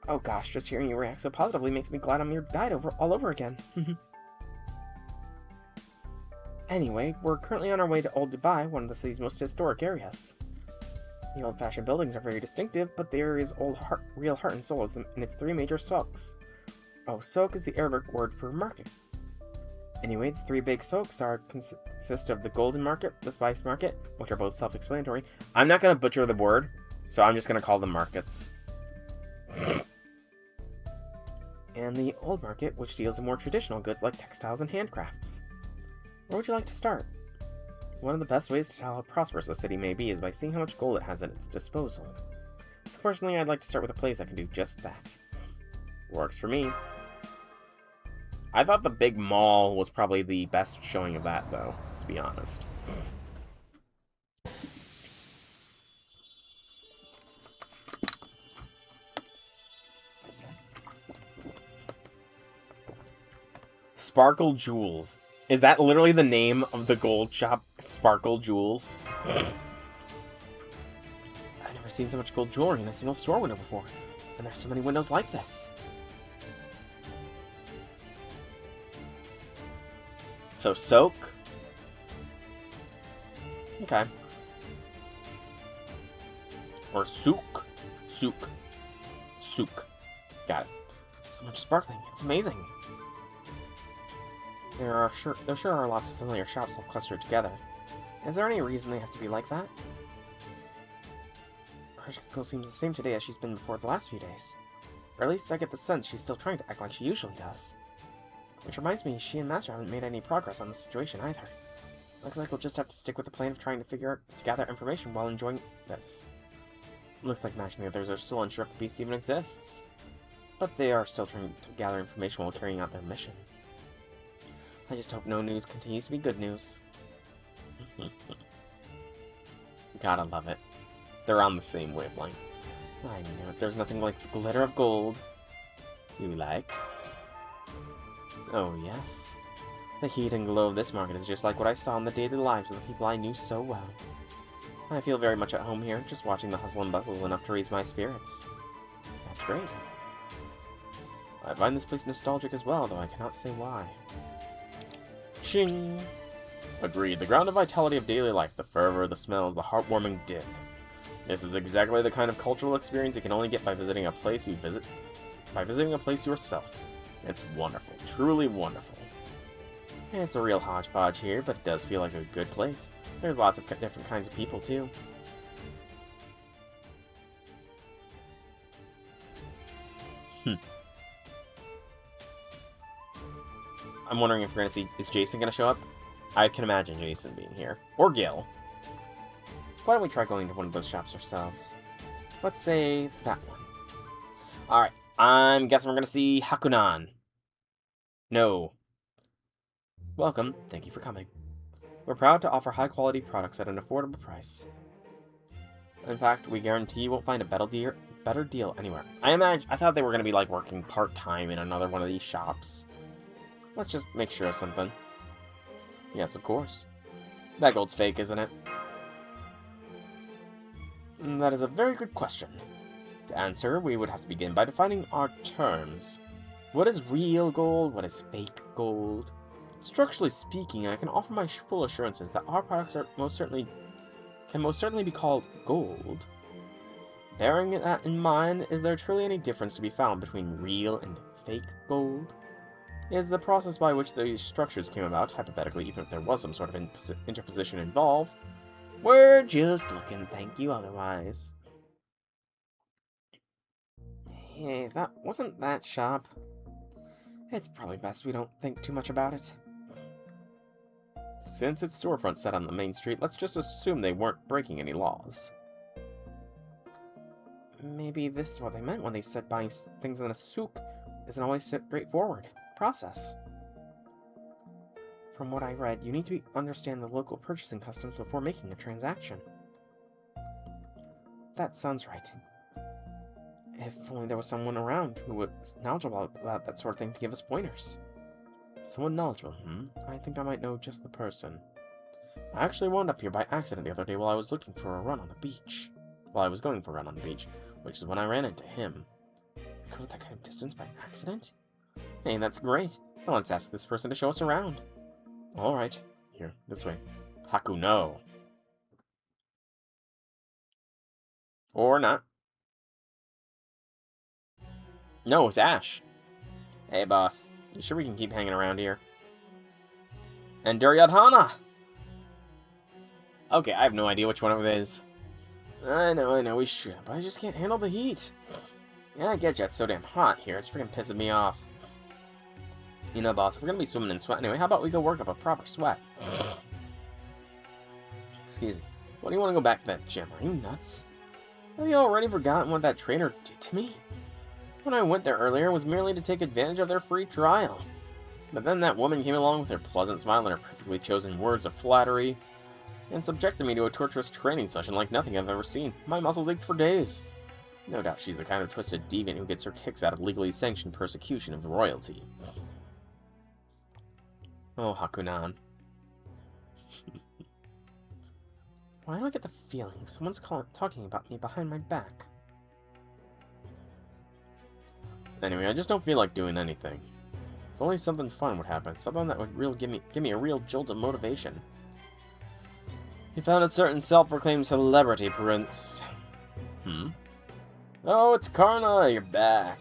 Oh gosh, just hearing you react so positively makes me glad I'm your guide all over again. Anyway, we're currently on our way to Old Dubai, one of the city's most historic areas. The old-fashioned buildings are very distinctive, but the area's real heart and soul is in its three major souks. Oh, souk is the Arabic word for market. Anyway, the three big souks consist of the Golden Market, the Spice Market, which are both self-explanatory. I'm not going to butcher the word, so I'm just going to call them markets. And the Old Market, which deals in more traditional goods like textiles and handcrafts. Where would you like to start? One of the best ways to tell how prosperous a city may be is by seeing how much gold it has at its disposal. So personally, I'd like to start with a place that can do just that. Works for me. I thought the big mall was probably the best showing of that, though, to be honest. Sparkle Jewels. Is that literally the name of the gold shop? Sparkle Jewels? I've never seen so much gold jewelry in a single store window before. And there's so many windows like this. So, soak? Okay. Or souk? Souk. Souk. Got it. So much sparkling. It's amazing. There sure are lots of familiar shops all clustered together. Is there any reason they have to be like that? Harshiko seems the same today as she's been before the last few days. Or at least I get the sense she's still trying to act like she usually does. Which reminds me, she and Master haven't made any progress on the situation either. Looks like we'll just have to stick with the plan of trying to gather information while enjoying this. Looks like Master and the others are still unsure if the beast even exists. But they are still trying to gather information while carrying out their mission. I just hope no news continues to be good news. Gotta love it. They're on the same wavelength. I knew it. There's nothing like the glitter of gold. You like? Oh, yes. The heat and glow of this market is just like what I saw in the daily lives of the people I knew so well. I feel very much at home here, just watching the hustle and bustle enough to raise my spirits. That's great. I find this place nostalgic as well, though I cannot say why. Shing! Agreed. The ground of vitality of daily life, the fervor, the smells, the heartwarming din. This is exactly the kind of cultural experience you can only get by visiting a place yourself. It's wonderful. Truly wonderful. It's a real hodgepodge here, but it does feel like a good place. There's lots of different kinds of people, too. I'm wondering if we're going to see... Is Jason going to show up? I can imagine Jason being here. Or Gil. Why don't we try going to one of those shops ourselves? Let's say that one. Alright, I'm guessing we're going to see Hakunan. No. Welcome. Thank you for coming. We're proud to offer high-quality products at an affordable price. In fact, we guarantee you won't find a better deal anywhere. I thought they were going to be, like, working part-time in another one of these shops. Let's just make sure of something. Yes, of course. That gold's fake, isn't it? That is a very good question. To answer, we would have to begin by defining our terms. What is real gold? What is fake gold? Structurally speaking, I can offer my full assurances that our products are most certainly be called gold. Bearing that in mind, is there truly any difference to be found between real and fake gold? Is the process by which these structures came about, hypothetically, even if there was some sort of interposition involved? We're just looking, thank you otherwise. Hey, wasn't that shop? It's probably best we don't think too much about it. Since its storefront set on the main street, let's just assume they weren't breaking any laws. maybe this is what they meant when they said buying things in a souk isn't always a straightforward process. From what I read, you need to understand the local purchasing customs before making a transaction. That sounds right. If only there was someone around who was knowledgeable about that sort of thing to give us pointers. Someone knowledgeable, I think I might know just the person. I actually wound up here by accident the other day while I was looking for a run on the beach. While I was going for a run on the beach, which is when I ran into him. I covered that kind of distance by accident? Hey, that's great. Now let's ask this person to show us around. Alright. Here, this way. Haku no. Or not. No, it's Ash. Hey, boss. You sure we can keep hanging around here? And Duryodhana! Okay, I have no idea which one it is. I know, we should, but I just can't handle the heat. Yeah, I get you, it's so damn hot here, it's freaking pissing me off. You know, boss, if we're gonna be swimming in sweat anyway, how about we go work up a proper sweat? Excuse me. Why do you want to go back to that gym? Are you nuts? Have you already forgotten what that trainer did to me? When I went there earlier, it was merely to take advantage of their free trial. But then that woman came along with her pleasant smile and her perfectly chosen words of flattery, and subjected me to a torturous training session like nothing I've ever seen. My muscles ached for days. No doubt she's the kind of twisted deviant who gets her kicks out of legally sanctioned persecution of royalty. Oh, Hakunan. Why do I get the feeling someone's talking about me behind my back? Anyway, I just don't feel like doing anything. If only something fun would happen, something that would give me a real jolt of motivation. You found a certain self-proclaimed celebrity, Prince. Oh, it's Karna, you're back.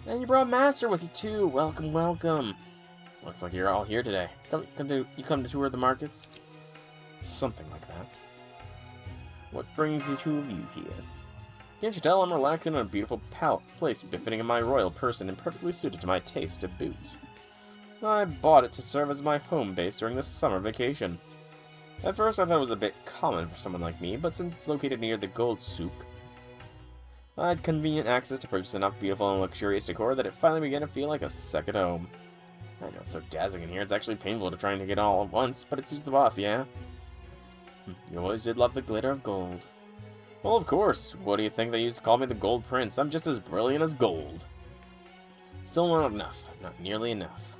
And you brought Master with you too. Welcome, welcome. Looks like you're all here today. You come to tour the markets? Something like that. What brings you two of you here? Can't you tell I'm relaxing in a beautiful place befitting of my royal person and perfectly suited to my taste to boot? I bought it to serve as my home base during the summer vacation. At first I thought it was a bit common for someone like me, but since it's located near the Gold Souk, I had convenient access to purchase enough beautiful and luxurious decor that it finally began to feel like a second home. I know it's so dazzling in here, it's actually painful to try and get it all at once, but it suits the boss, yeah? You always did love the glitter of gold. Well, of course. What do you think they used to call me the Gold Prince? I'm just as brilliant as gold. Still not enough. Not nearly enough.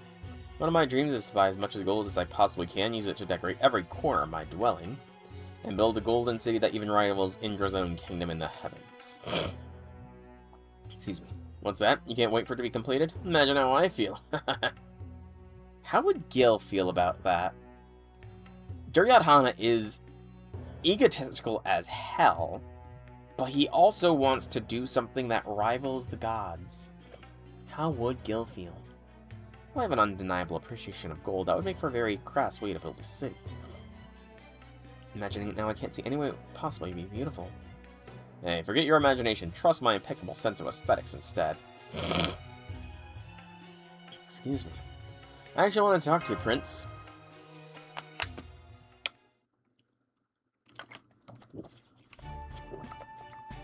One of my dreams is to buy as much gold as I possibly can, use it to decorate every corner of my dwelling, and build a golden city that even rivals Indra's own kingdom in the heavens. Excuse me. What's that? You can't wait for it to be completed? Imagine how I feel. How would Gil feel about that? Duryodhana is egotistical as hell, but he also wants to do something that rivals the gods. How would Gil feel? I have an undeniable appreciation of gold. That would make for a very crass way to build a city. Imagining it now, I can't see any way it would possibly be beautiful. Hey, forget your imagination. Trust my impeccable sense of aesthetics instead. Excuse me. I actually want to talk to you, Prince.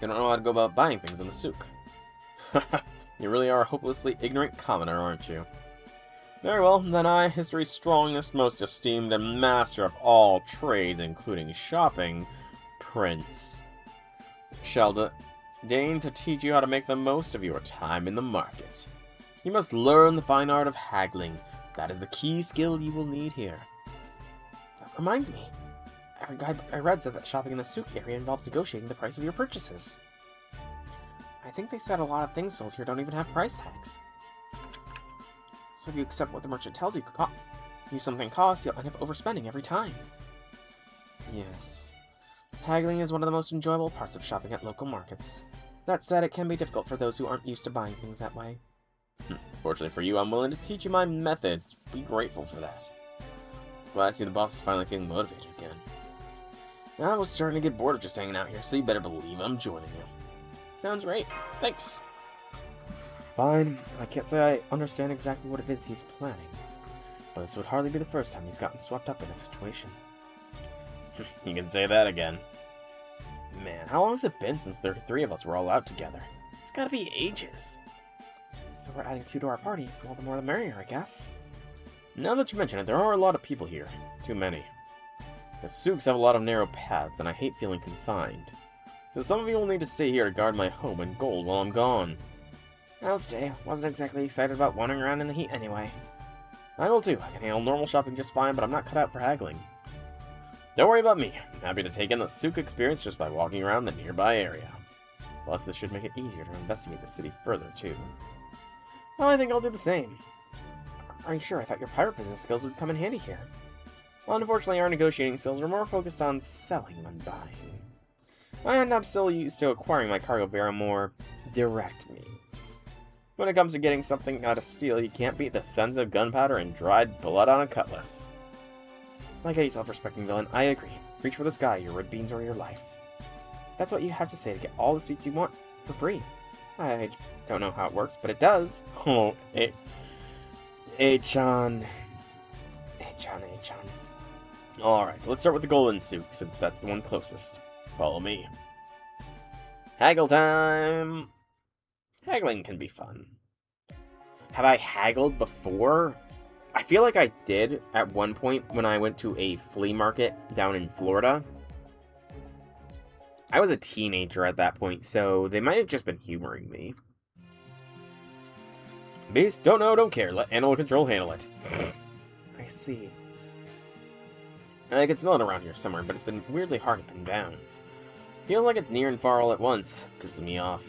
You don't know how to go about buying things in the souk. You really are a hopelessly ignorant commoner, aren't you? Very well, then I, history's strongest, most esteemed, and master of all trades, including shopping, Prince, shall deign to teach you how to make the most of your time in the market. You must learn the fine art of haggling. That is the key skill you will need here. That reminds me. Every guide I read said that shopping in the souk area involved negotiating the price of your purchases. I think they said a lot of things sold here don't even have price tags. So if you accept what the merchant tells you something costs, you'll end up overspending every time. Yes. Haggling is one of the most enjoyable parts of shopping at local markets. That said, it can be difficult for those who aren't used to buying things that way. Fortunately for you, I'm willing to teach you my methods. Be grateful for that. Glad to see the boss is finally feeling motivated again. I was starting to get bored of just hanging out here, so you better believe I'm joining you. Sounds great. Thanks. Fine. I can't say I understand exactly what it is he's planning, but this would hardly be the first time he's gotten swept up in a situation. You can say that again. man, how long has it been since the three of us were all out together? It's gotta be ages. So we're adding 2 to our party. Well, the more the merrier, I guess. Now that you mention it, there are a lot of people here. Too many. The Souks have a lot of narrow paths, and I hate feeling confined. So some of you will need to stay here to guard my home and gold while I'm gone. I'll stay. Wasn't exactly excited about wandering around in the heat anyway. I will too. I can handle normal shopping just fine, but I'm not cut out for haggling. Don't worry about me. I'm happy to take in the Souk experience just by walking around the nearby area. Plus, this should make it easier to investigate the city further, too. Well, I think I'll do the same. Are you sure? I thought your pirate business skills would come in handy here. Well, unfortunately, our negotiating skills are more focused on selling than buying. And I'm still used to acquiring my cargo via more direct means. When it comes to getting something out of steel, you can't beat the scents of gunpowder and dried blood on a cutlass. Like any self-respecting villain, I agree. Reach for the sky, your red beans or your life. That's what you have to say to get all the sweets you want for free. I don't know how it works, but it does. Oh, A-chan. Alright, let's start with the Golden Souk, since that's the one closest. Follow me. Haggle time! Haggling can be fun. Have I haggled before? I feel like I did at one point when I went to a flea market down in Florida. I was a teenager at that point, so they might have just been humoring me. Beast, don't know, don't care. Let animal control handle it. I see. I can smell it around here somewhere, but it's been weirdly hard to pin down. Feels like it's near and far all at once. Pisses me off.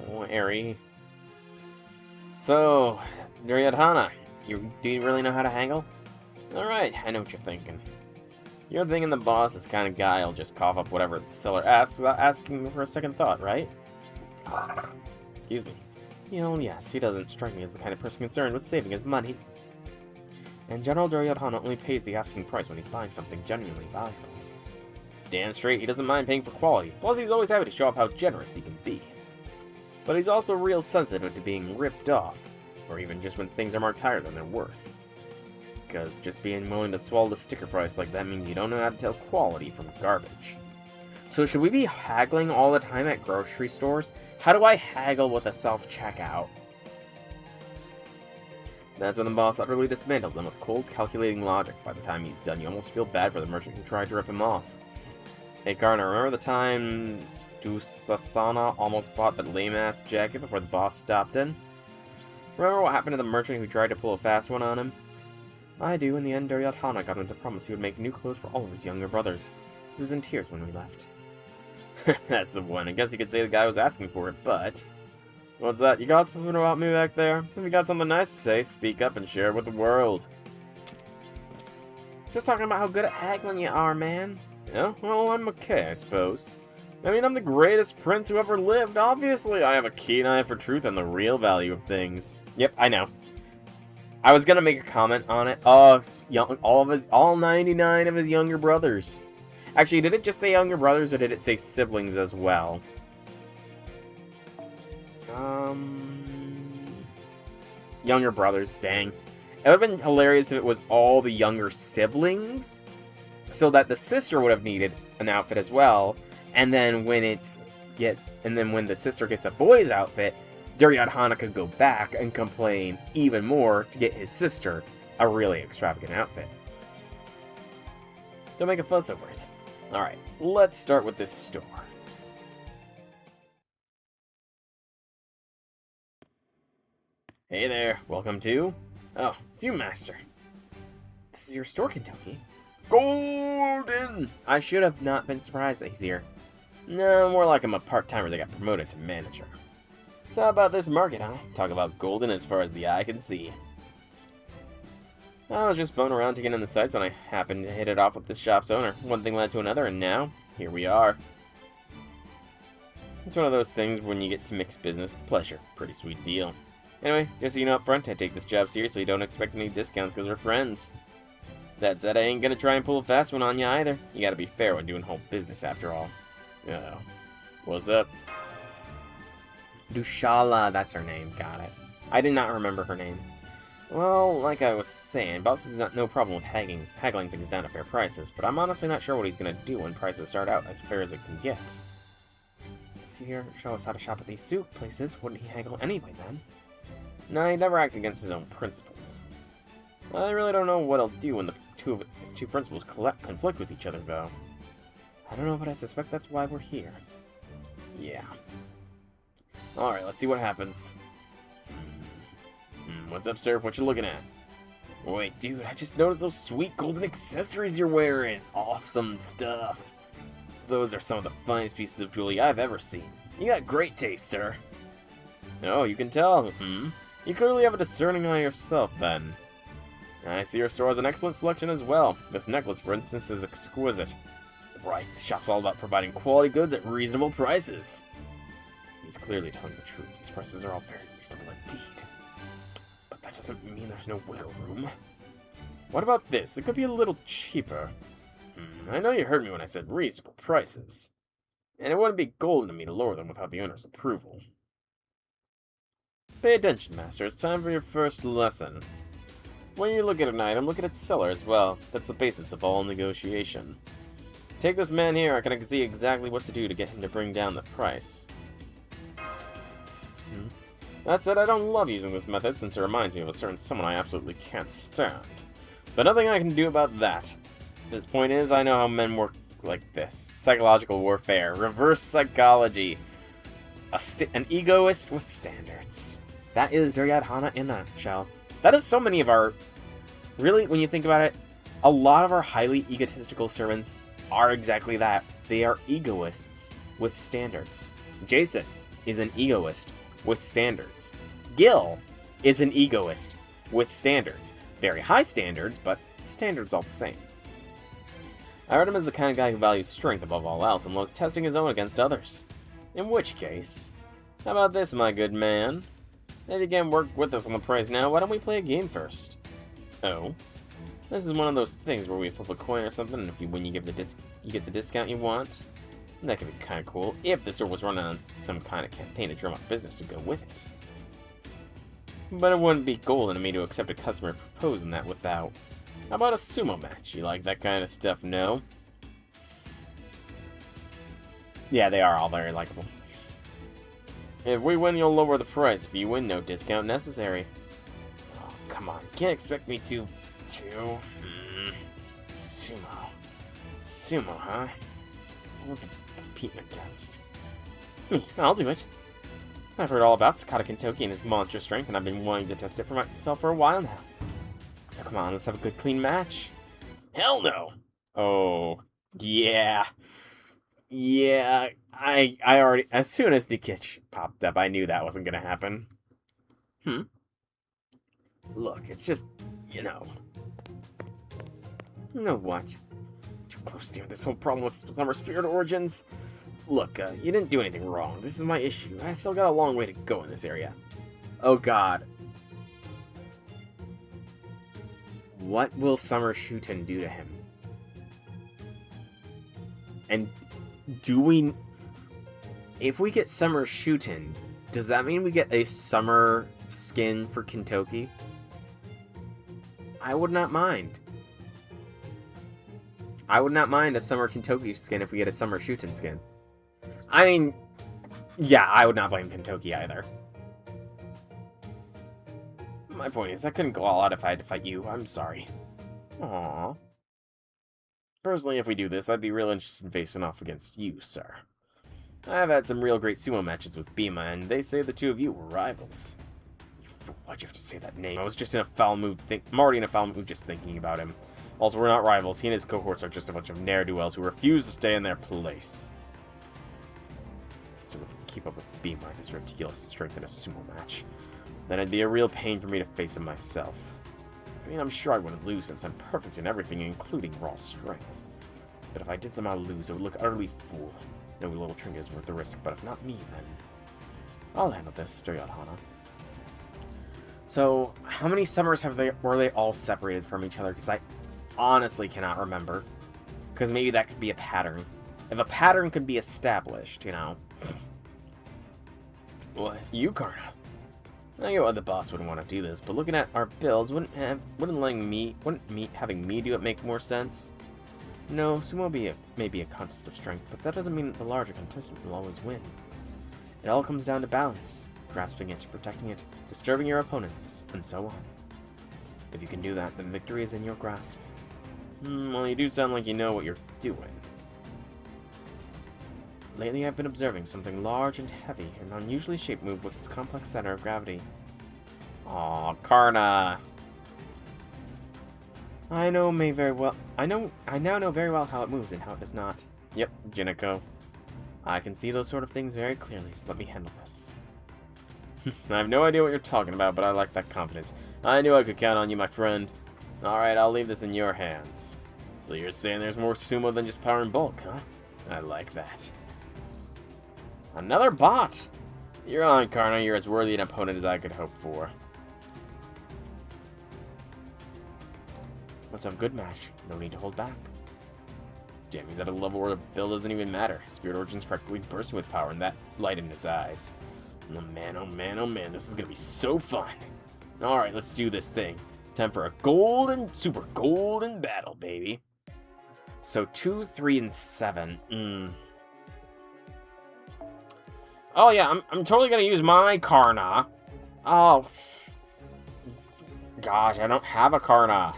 Oh, Airy. So, Duryodhana, do you really know how to haggle? Alright, I know what you're thinking. You're thinking the boss is the kind of guy who'll just cough up whatever the seller asks without asking for a second thought, right? Excuse me. You know, yes, he doesn't strike me as the kind of person concerned with saving his money. And General Duryodhana only pays the asking price when he's buying something genuinely valuable. Damn straight, he doesn't mind paying for quality. Plus, he's always happy to show off how generous he can be. But he's also real sensitive to being ripped off, or even just when things are marked higher than they're worth. Because just being willing to swallow the sticker price like that means you don't know how to tell quality from garbage. So should we be haggling all the time at grocery stores? How do I haggle with a self-checkout? That's when the boss utterly dismantles them with cold, calculating logic. By the time he's done, you almost feel bad for the merchant who tried to rip him off. Hey Garner, remember the time Dusasana almost bought that lame-ass jacket before the boss stopped in? Remember what happened to the merchant who tried to pull a fast one on him? I do. In the end, Duryodhana got him to promise he would make new clothes for all of his younger brothers. He was in tears when we left. That's the one. I guess you could say the guy was asking for it, but... What's that? You gossiping about me back there? If you got something nice to say, speak up and share it with the world. Just talking about how good at haggling you are, man. Yeah, well, I'm okay, I suppose. I mean, I'm the greatest prince who ever lived. Obviously, I have a keen eye for truth and the real value of things. Yep, I know. I was gonna make a comment on it. All 99 of his younger brothers. Actually, did it just say younger brothers, or did it say siblings as well? Younger brothers, dang. It would have been hilarious if it was all the younger siblings, so that the sister would have needed an outfit as well, and then when when the sister gets a boy's outfit, Duryodhana could go back and complain even more to get his sister a really extravagant outfit. Don't make a fuss over it. Alright, let's start with this store. Hey there, welcome to... Oh, it's you, Master. This is your store, Kentucky. Golden! I should have not been surprised that he's here. No, more like I'm a part-timer that got promoted to manager. So how about this market, huh? Talk about golden as far as the eye can see. I was just boning around taking in the sights when I happened to hit it off with this shop's owner. One thing led to another, and now, here we are. It's one of those things when you get to mix business with pleasure. Pretty sweet deal. Anyway, just so you know up front, I take this job seriously. Don't expect any discounts because we're friends. That said, I ain't gonna try and pull a fast one on you either. You gotta be fair when doing whole business after all. Uh-oh. What's up? Dushala, that's her name. Got it. I did not remember her name. Well, like I was saying, Boss has got no problem with haggling things down to fair prices, but I'm honestly not sure what he's gonna do when prices start out as fair as it can get. Since he here show us how to shop at these soup places, wouldn't he haggle anyway then? No, he never acted against his own principles. I really don't know what he'll do when his two principles conflict with each other, though. I don't know, but I suspect that's why we're here. Yeah. Alright, let's see what happens. What's up, sir? What you looking at? Wait, dude, I just noticed those sweet golden accessories you're wearing. Awesome stuff. Those are some of the finest pieces of jewelry I've ever seen. You got great taste, sir. Oh, you can tell. You clearly have a discerning eye yourself, then. I see your store has an excellent selection as well. This necklace, for instance, is exquisite. Right, the shop's all about providing quality goods at reasonable prices. He's clearly telling the truth. These prices are all very reasonable indeed. But that doesn't mean there's no wiggle room. What about this? It could be a little cheaper. I know you heard me when I said reasonable prices. And it wouldn't be golden of me to lower them without the owner's approval. Pay attention, Master. It's time for your first lesson. When you look at an item, look at its seller as well. That's the basis of all negotiation. Take this man here, I can see exactly what to do to get him to bring down the price. That said, I don't love using this method since it reminds me of a certain someone I absolutely can't stand. But nothing I can do about that. This point is, I know how men work like this. Psychological warfare, reverse psychology. An egoist with standards. That is Duryodhana in a nutshell. That is so many of our... Really, when you think about it, a lot of our highly egotistical servants are exactly that. They are egoists with standards. Jason is an egoist with standards. Gil is an egoist with standards. Very high standards, but standards all the same. I heard him as the kind of guy who values strength above all else and loves testing his own against others. In which case, how about this, my good man? If you can't work with us on the price now, why don't we play a game first? Oh? This is one of those things where we flip a coin or something, and if you win, you get the discount you want. And that could be kind of cool if the store was running on some kind of campaign to drum up business to go with it. But it wouldn't be golden of me to accept a customer proposing that without. How about a sumo match? You like that kind of stuff, no? Yeah, they are all very likable. If we win, you'll lower the price. If you win, no discount necessary. Oh, come on. You can't expect me to... Sumo, huh? What am I competing against? Me, I'll do it. I've heard all about Sakata Kintoki and his monster strength, and I've been wanting to test it for myself for a while now. So come on, let's have a good clean match. Hell no! Oh, yeah. Yeah, I already... As soon as Nikich popped up, I knew that wasn't gonna happen. Look, it's just... You know what? Too close to this whole problem with Summer Spirit Origins. Look, you didn't do anything wrong. This is my issue. I still got a long way to go in this area. Oh god. What will Summer Shuten do to him? And do we... If we get Summer Shuten, does that mean we get a Summer skin for Kintoki? I would not mind. I would not mind a Summer Kintoki skin if we get a Summer Shuten skin. I mean, yeah, I would not blame Kintoki either. My point is, I couldn't go all out if I had to fight you. I'm sorry. Aww. Personally, if we do this, I'd be real interested in facing off against you, sir. I've had some real great sumo matches with Bima, and they say the two of you were rivals. You fool, why'd you have to say that name? I was just in a foul mood. I'm already in a foul mood just thinking about him. Also, we're not rivals. He and his cohorts are just a bunch of ne'er-do-wells who refuse to stay in their place. Still, if we can keep up with Bima and his ridiculous strength in a sumo match, then it'd be a real pain for me to face him myself. I mean, I'm sure I wouldn't lose since I'm perfect in everything, including raw strength. But if I did somehow lose, it would look utterly fool. No little trinket is worth the risk, but if not me, then... I'll handle this, Duryodhana. So, how many summers were they all separated from each other? Because I honestly cannot remember. Because maybe that could be a pattern. If a pattern could be established, you know. What? You, Karna? I get why the boss wouldn't want to do this, but looking at our builds, wouldn't having me do it make more sense? No, sumo may be a contest of strength, but that doesn't mean that the larger contestant will always win. It all comes down to balance, grasping it, protecting it, disturbing your opponents, and so on. If you can do that, then victory is in your grasp. Well, you do sound like you know what you're doing. Lately, I've been observing something large and heavy, an unusually shaped move with its complex center of gravity. Aw, Karna. I now know very well how it moves and how it does not. Yep, Jinako. I can see those sort of things very clearly, so let me handle this. I have no idea what you're talking about, but I like that confidence. I knew I could count on you, my friend. Alright, I'll leave this in your hands. So you're saying there's more sumo than just power and bulk, huh? I like that. Another bot! You're on, Karna. You're as worthy an opponent as I could hope for. Let's have a good match. No need to hold back. Damn, he's at a level where the build doesn't even matter. Spirit Origin's practically bursting with power and that light in his eyes. Oh man, oh man, oh man, this is gonna be so fun. Alright, let's do this thing. Time for a super golden battle, baby. So 2, 3, and 7. Oh yeah, I'm totally gonna use my Karna. Oh, gosh, I don't have a Karna.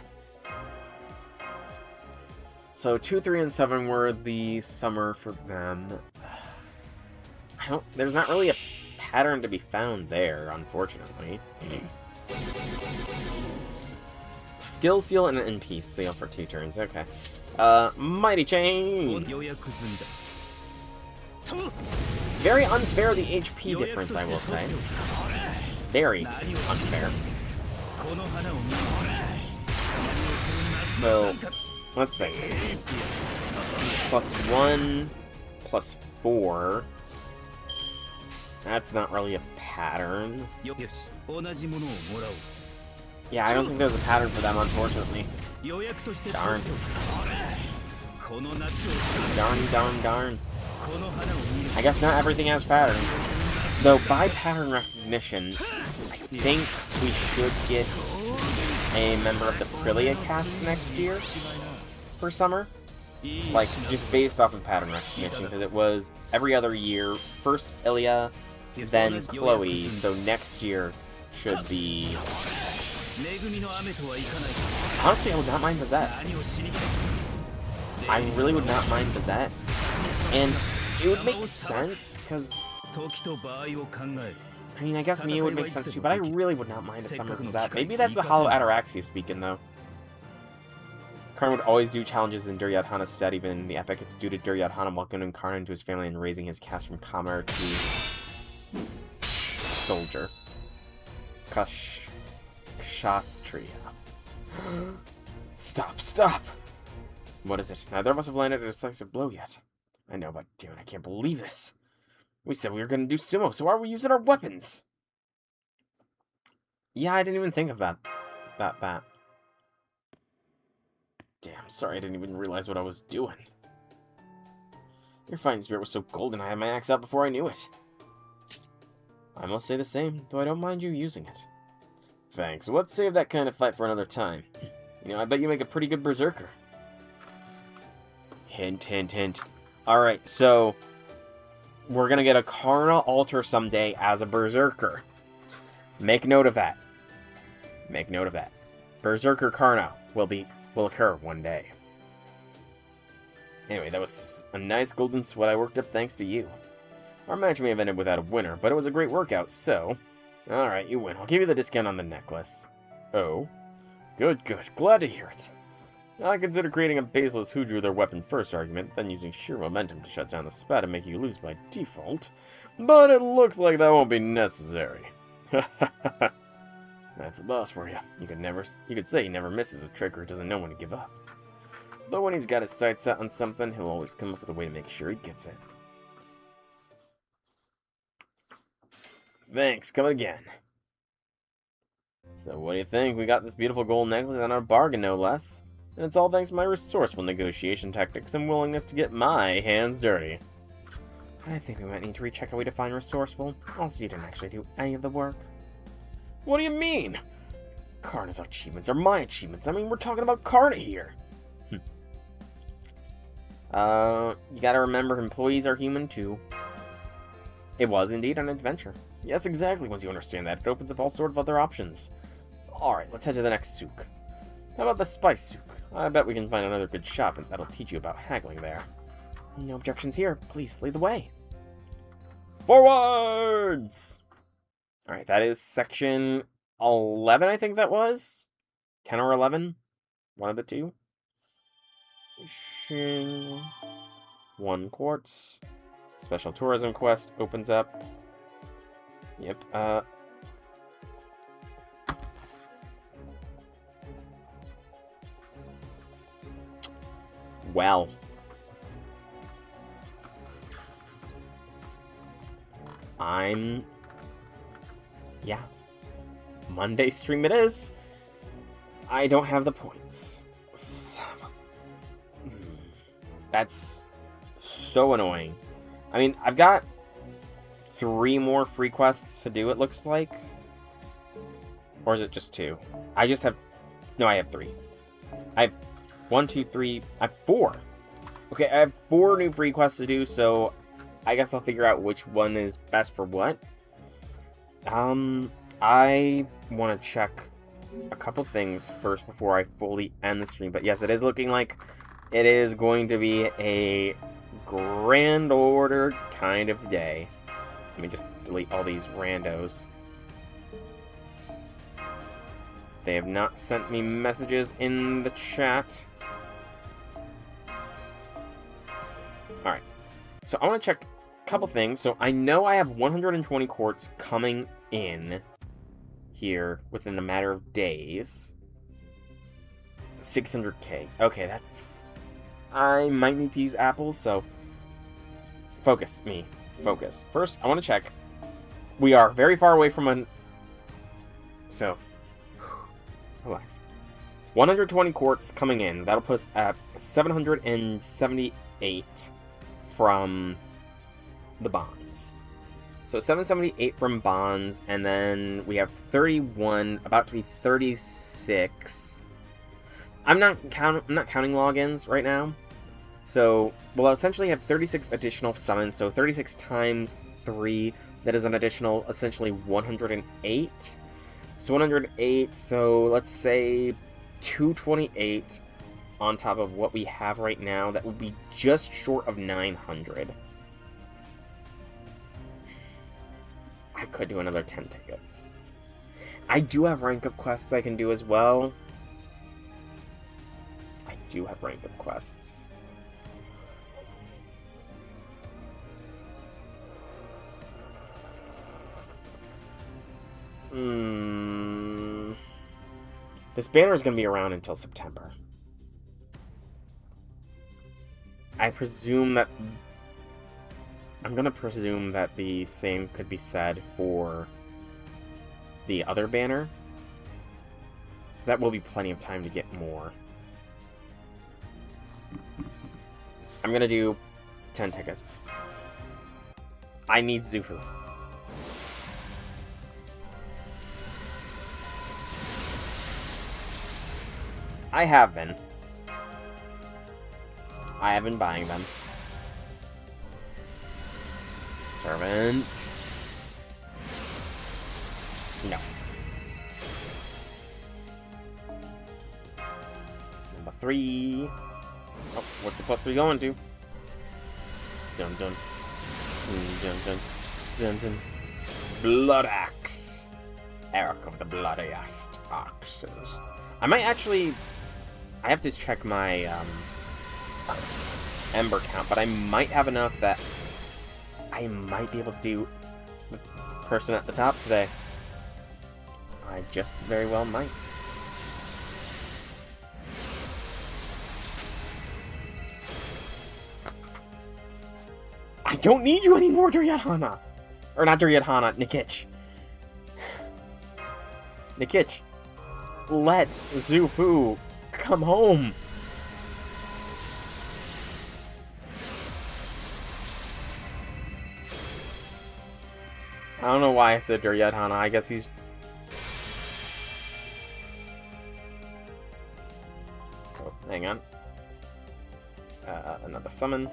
So 2, 3, and 7 were the summer for them. There's not really a pattern to be found there, unfortunately. Skill seal and an NP seal for 2 turns. Okay. Mighty Chain. Very unfair, the HP difference, I will say. Very unfair. So, let's think. +1, +4. That's not really a pattern. Yeah, I don't think there's a pattern for them, unfortunately. Darn. Darn. I guess not everything has patterns. Though, by pattern recognition, I think we should get a member of the Prilia cast next year for summer. Like, just based off of pattern recognition, because it was every other year. First Ilya, then Chloe, so next year should be... Honestly, I would not mind Bazette. I really would not mind Bazette. And it would make sense, because... I mean, I guess Mia would make sense too, but I really would not mind a summer Bazette. Maybe that's the Hollow Ataraxia speaking, though. Karna would always do challenges in Duryodhana's stead, even in the epic. It's due to Duryodhana welcoming Karna into his family and raising his caste from Kamar to... soldier. Kshatriya. Stop! What is it? Neither of us have landed a decisive blow yet. I know, but damn it, I can't believe this. We said we were going to do sumo, so why are we using our weapons? Yeah, I didn't even think of that. Damn, sorry, I didn't even realize what I was doing. Your fighting spirit was so golden, I had my axe out before I knew it. I must say the same, though I don't mind you using it. Thanks. Let's save that kind of fight for another time. You know, I bet you make a pretty good berserker. Hint, hint, hint. Alright, so... we're gonna get a Karna altar someday as a berserker. Make note of that. Make note of that. Berserker Karna will occur one day. Anyway, that was a nice golden sweat I worked up thanks to you. Our match may have ended without a winner, but it was a great workout, so... Alright, you win. I'll give you the discount on the necklace. Oh? Good. Glad to hear it. I consider creating a baseless who drew their weapon first argument, then using sheer momentum to shut down the spat and make you lose by default. But it looks like that won't be necessary. That's the boss for you. You could say he never misses a trick or doesn't know when to give up. But when he's got his sights set on something, he'll always come up with a way to make sure he gets it. Thanks, come again. So what do you think? We got this beautiful gold necklace and a bargain, no less. And it's all thanks to my resourceful negotiation tactics and willingness to get my hands dirty. I think we might need to recheck how we define resourceful. Also, you didn't actually do any of the work. What do you mean? Karna's achievements are my achievements. I mean, we're talking about Karna here. You gotta remember, employees are human too. It was indeed an adventure. Yes, exactly. Once you understand that, it opens up all sorts of other options. Alright, let's head to the next souk. How about the spice souk? I bet we can find another good shop, and that'll teach you about haggling there. No objections here. Please, lead the way. Forwards! Alright, that is section 11, I think that was? 10 or 11? One of the two. Fishing. 1 quartz. Special tourism quest opens up. Yep, well. Yeah. Monday stream it is. I don't have the points. Son of a... That's so annoying. I mean, I've got 3 more free quests to do, it looks like. Or is it just 2? I just have... No, I have 3. I have 1, 2, 3... I have 4. Okay, I have 4 new free quests to do, so I guess I'll figure out which one is best for what. I want to check a couple things first before I fully end the stream. But yes, it is looking like it is going to be a grand order kind of day. Let me just delete all these randos. They have not sent me messages in the chat. Alright, so I want to check a couple things. So I know I have 120 quartz coming in here within a matter of days. 600k. Okay, that's... I might need to use apples, so... Focus, me. Focus. First, I want to check. We are very far away from an... So... Relax. 120 quartz coming in. That'll put us at 778 from the bonds. So 778 from bonds, and then we have 31, about to be 36. I'm not counting logins right now. So we'll essentially have 36 additional summons. So 36 times 3, that is an additional, essentially 108. So 108. So let's say 228 on top of what we have right now. That would be just short of 900. I could do another 10 tickets. I do have rank up quests I can do as well. I do have rank up quests. This banner is going to be around until September. I presume that... I'm going to presume that the same could be said for the other banner. So that will be plenty of time to get more. I'm going to do 10 tickets. I need Zufu. I have been. I have been buying them. Servant. No. Number 3. Oh, what's the +3 going to? Dun dun. Dun dun. Dun dun. Blood Axe. Eric of the Bloodiest Axes. I might actually... I have to check my Ember count, but I might have enough that I might be able to do the person at the top today. I just very well might. I don't need you anymore, Duryodhana! Or not Duryodhana, Nikich. Nikich, let Zufu come home. I don't know why I said Duryodhana. I guess he's another summon.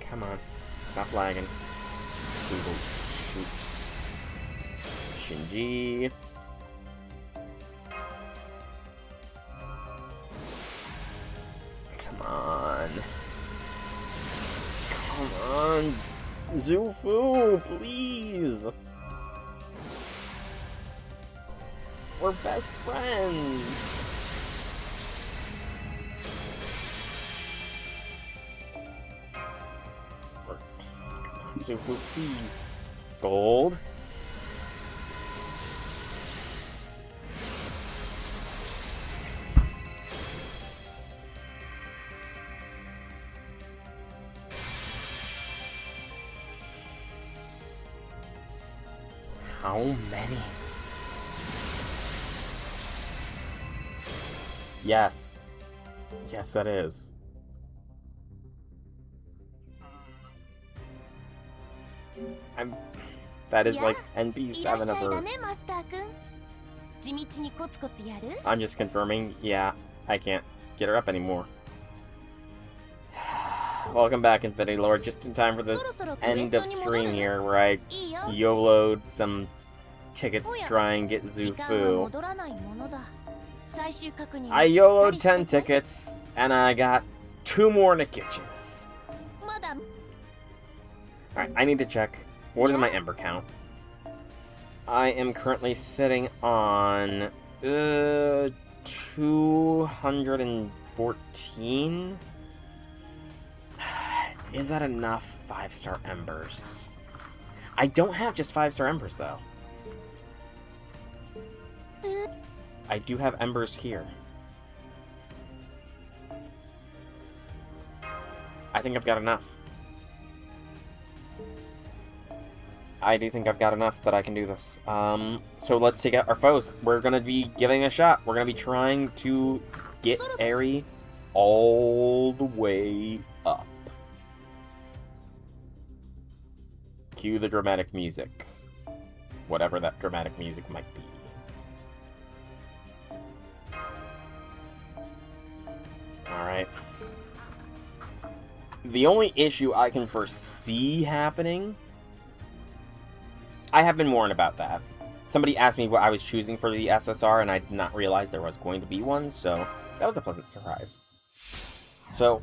Come on. Stop lagging. Google shoots. Shinji. Come on. Come on. Zufu, please. We're best friends. Come on, Zufu, please. Gold. How many? Yes. Yes, that is. That is like NP7 of her. I'm just confirming, yeah, I can't get her up anymore. Welcome back, Infinity Lord, just in time for the end of stream here, where I YOLO'd some tickets to try and get Zufu. I YOLO'd 10 tickets, and I got 2 more Nikitches. Alright, I need to check. What is my Ember count? I am currently sitting on 214. Is that enough 5-star Embers? I don't have just 5-star Embers, though. I do have Embers here. I think I've got enough. I do think I've got enough that I can do this. So let's take out our foes. We're going to be giving a shot. We're going to be trying to get Eri all the way up. Cue the dramatic music. Whatever that dramatic music might be. Alright. The only issue I can foresee happening... I have been warned about that. Somebody asked me what I was choosing for the SSR, and I did not realize there was going to be one, so that was a pleasant surprise. So,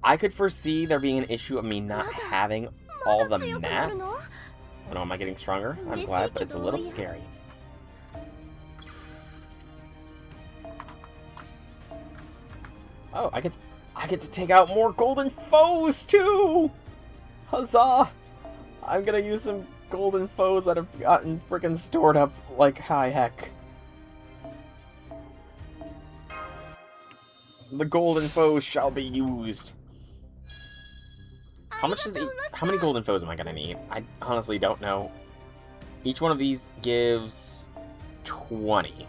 I could foresee there being an issue of me not having all the mats. Oh no, am I getting stronger? I'm glad, but it's a little scary. Oh, I get to take out more golden foes too! Huzzah! I'm gonna use some golden foes that have gotten freaking stored up like high heck. The golden foes shall be used. How many golden foes am I gonna need? I honestly don't know. Each one of these gives 20.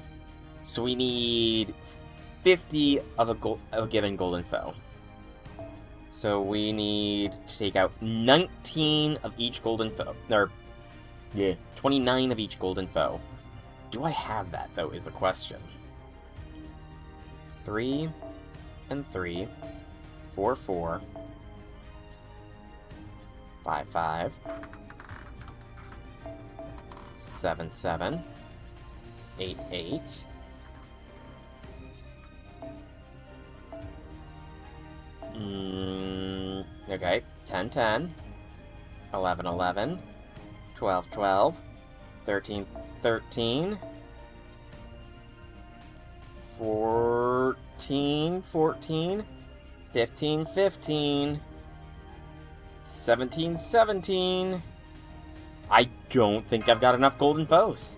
So we need 50 of a given golden foe. So we need to take out 19 of each golden foe. Or, yeah, 29 of each golden foe. Do I have that, though, is the question. 3 and 3. 4, 4. 5, 5. 7, 7. 8, 8. Okay, 10, 10. 11, 11. 12, 12. 13, 13. 14, 14. 15, 15. 17, 17. I don't think I've got enough golden foes.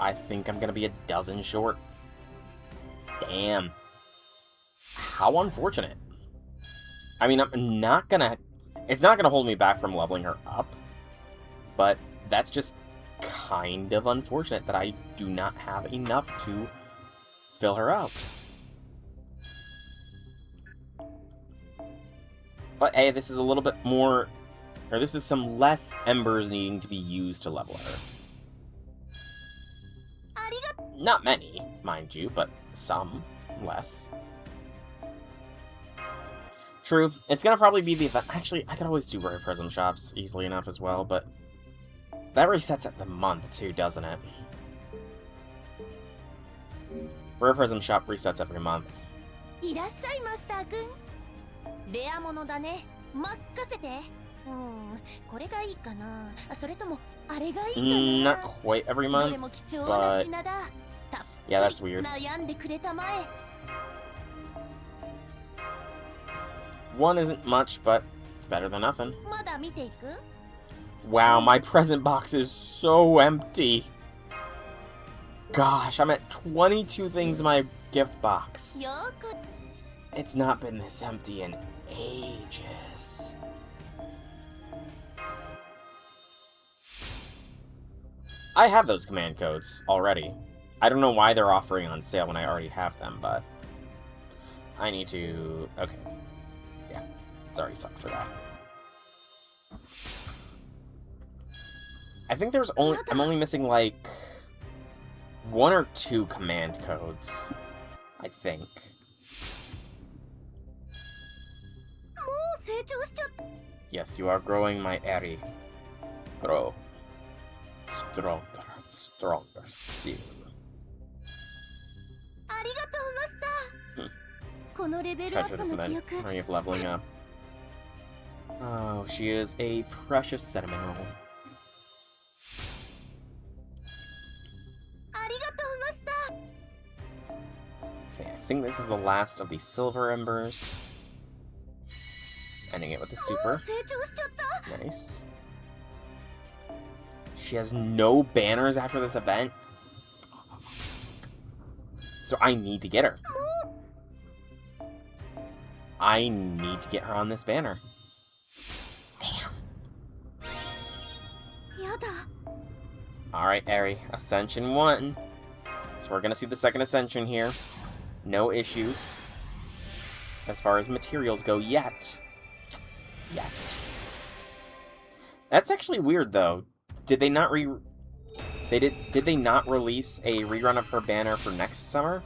I think I'm gonna be a dozen short. Damn. How unfortunate. I mean, I'm not gonna... It's not gonna hold me back from leveling her up. But that's just kind of unfortunate that I do not have enough to fill her up. But hey, this is a little bit more... Or this is some less embers needing to be used to level her. Not many, mind you, but some less. True, it's gonna probably be the event. Actually, I could always do Rare Prism Shops easily enough as well, but that resets at the month too, doesn't it? Rare Prism Shop resets every month. いらっしゃいマスターくん。レアものだね。任せて。これがいいかな。それともあれがいいかな。 Not quite every month, but yeah, that's weird. 悩んでくれたまえ。One isn't much, but it's better than nothing. まだ見ていく? Wow, my present box is so empty. Gosh, I'm at 22 things in my gift box. よく It's not been this empty in ages. I have those command codes already. I don't know why they're offering on sale when I already have them, but I need to... Okay. Yeah, it's already sucked for that. I think there's only... I'm only missing, like, 1 or 2 command codes. I think. もう成長しちゃった。 Yes, you are growing my Eri. Grow. Stronger and stronger still. ありがとうマスター。このレベルア Try ッ to プ this の event. 記憶。 Are you leveling up? Oh, she is a precious sentimental. ありがとうマスター。 Okay, I think this is the last of the silver embers. Ending it with the もう super. 成長しちゃった。 Nice. She has no banners after this event. So I need to get her. I need to get her on this banner. Damn. やだ。 Alright, Eri. Ascension 1. So we're gonna see the second Ascension here. No issues. As far as materials go yet. Yet. That's actually weird, though. Did they not Did they not release a rerun of her banner for next summer?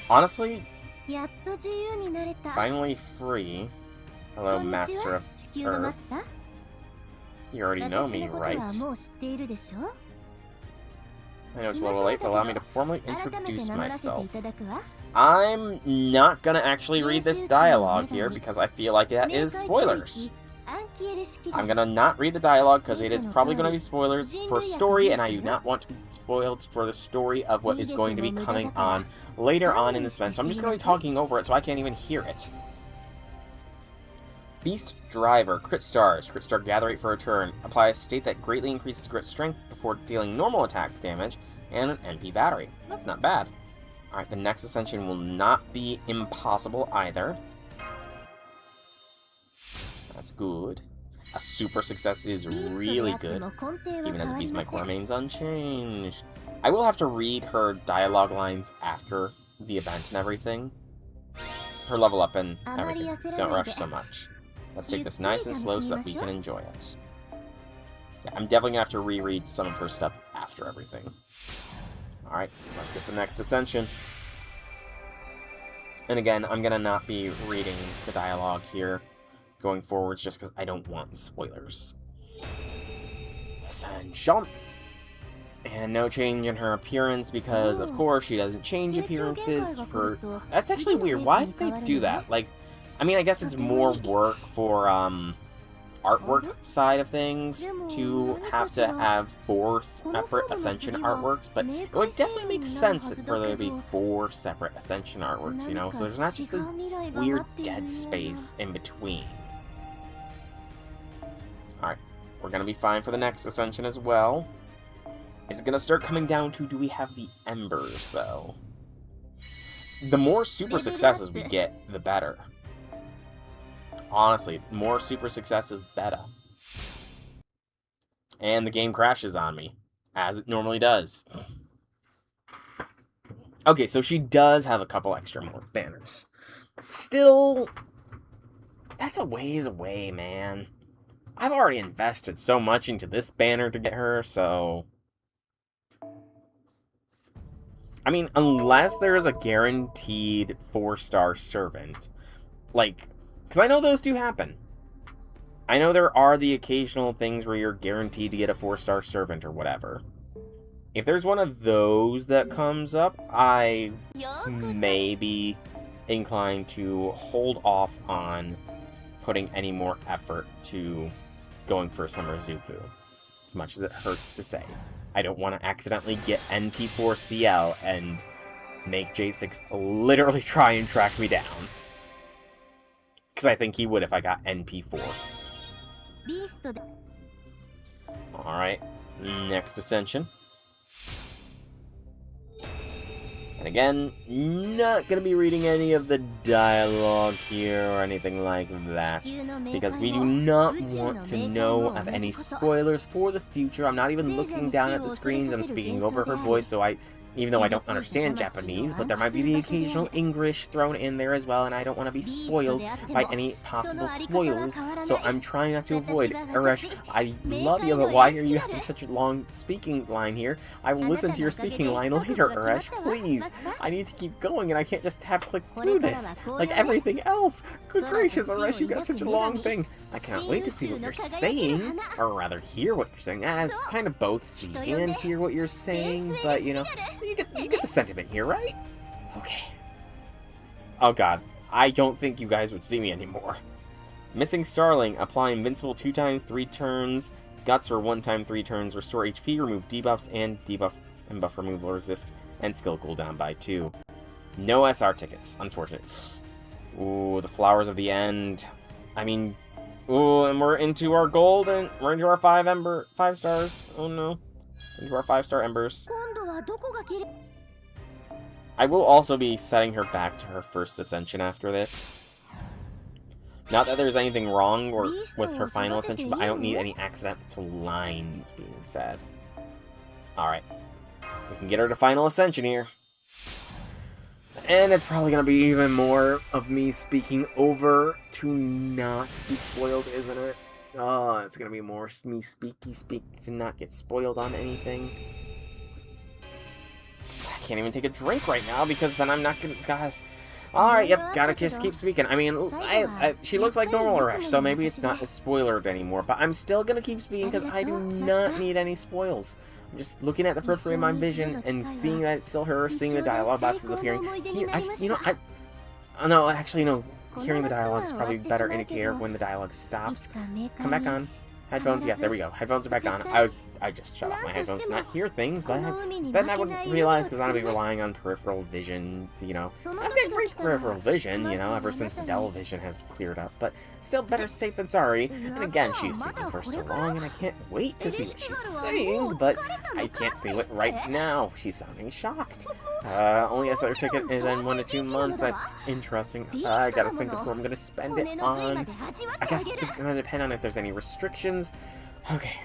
Honestly, やっと自由になれた。 finally free. Hello, こんにち Master は。 of 地球のマ Earth. スター。 You already know 私 me, のこと right? はもう知っているでしょ。 I know it's a little late, but allow me to formally 改めて introduce 名乗らせて myself. いただくわ。 I'm not gonna actually read this dialogue here because I feel like that is spoilers. アンキエル式 I'm gonna not read the dialogue because it is probably gonna be spoilers for story, and I do not want to be spoiled for the story of what is going to be coming on later on in this event. So I'm just gonna be talking over it so I can't even hear it. Beast Driver, crit stars. Crit star gather rate for a turn. Apply a state that greatly increases crit strength before dealing normal attack damage, and an MP battery. That's not bad. Alright, the next ascension will not be impossible either. That's good. A super success is really good, even as a beast my core remains unchanged. I will have to read her dialogue lines after the event and everything. Her level up and everything. Don't rush so much. Let's take this nice and slow so that we can enjoy it. Yeah, I'm definitely gonna have to reread some of her stuff after everything. Alright, let's get the next ascension. And again, I'm gonna not be reading the dialogue here going forwards just because I don't want spoilers. Ascension! And no change in her appearance because, of course, she doesn't change appearances for... That's actually weird. Why did they do that? Like, I mean, I guess it's more work for, artwork side of things to have to have 4 separate Ascension artworks, but it would definitely make sense for there to be 4 separate Ascension artworks, you know? So there's not just a weird dead space in between. Alright, we're gonna be fine for the next Ascension as well. It's gonna start coming down to, do we have the Embers, though? The more super successes we get, the better. Honestly, more super successes, better. And the game crashes on me, as it normally does. Okay, so she does have a couple extra more banners. Still, that's a ways away, man. I've already invested so much into this banner to get her, so... I mean, unless there is a guaranteed 4-star servant. Like, because I know those do happen. I know there are the occasional things where you're guaranteed to get a 4-star servant or whatever. If there's one of those that comes up, I may be inclined to hold off on putting any more effort to going for Summer Zufu. As much as it hurts to say. I don't want to accidentally get NP4CL and make J6 literally try and track me down. Because I think he would if I got NP4. Alright, next Ascension. And again, not going to be reading any of the dialogue here or anything like that, because we do not want to know of any spoilers for the future. I'm not even looking down at the screens, I'm speaking over her voice, so even though I don't understand Japanese, but there might be the occasional English thrown in there as well, and I don't want to be spoiled by any possible spoilers, so I'm trying not to avoid. Arash, I love you, but why are you having such a long speaking line here? I will listen to your speaking line later, Arash, please. I need to keep going, and I can't just click through this, like everything else. Good gracious, Arash, you got such a long thing. I cannot wait to see what you're saying, or rather hear what you're saying. Kind of both see and hear what you're saying, but you know, you get the sentiment here, right? Okay. Oh god, I don't think you guys would see me anymore. Missing Starling, apply invincible 2 times 3 turns, guts for 1 time 3 turns, restore HP, remove debuffs, and debuff and buff removal resist, and skill cooldown by 2. No SR tickets, unfortunate. Ooh, the Flowers of the End. I mean, ooh, and we're into our gold, and we're into our 5 stars. Oh no. Into our 5-star embers. I will also be setting her back to her first ascension after this. Not that there's anything wrong with her final ascension, but I don't need any accidental lines being said. Alright. We can get her to final ascension here. And it's probably going to be even more of me speaking over to not be spoiled, isn't it? Oh, it's going to be more me speak to not get spoiled on anything. I can't even take a drink right now because then I'm not going to... Guys. Alright, yep, gotta just keep speaking. I mean, she looks like normal Arash, so maybe it's not as spoilered anymore, but I'm still going to keep speaking because I do not need any spoils. I'm just looking at the periphery of my vision and seeing that it's still her, seeing the dialogue boxes appearing. Hearing the dialogue is probably a better indicator of when the dialogue stops. Come back on. Headphones, yeah, there we go. Headphones are back on. I just shut off my headphones to not hear things, but then I wouldn't realize because I'd be relying on peripheral vision to, you know... I've got great peripheral vision, you know, ever since the Dell vision has cleared up, but still better safe than sorry. And again, she's speaking for so long, and I can't wait to see what she's saying, but I can't see it right now. She's sounding shocked. Only a SR ticket is in 1 to 2 months. That's interesting. I gotta think of who I'm gonna spend it on. I guess it's gonna depend on if there's any restrictions. Okay.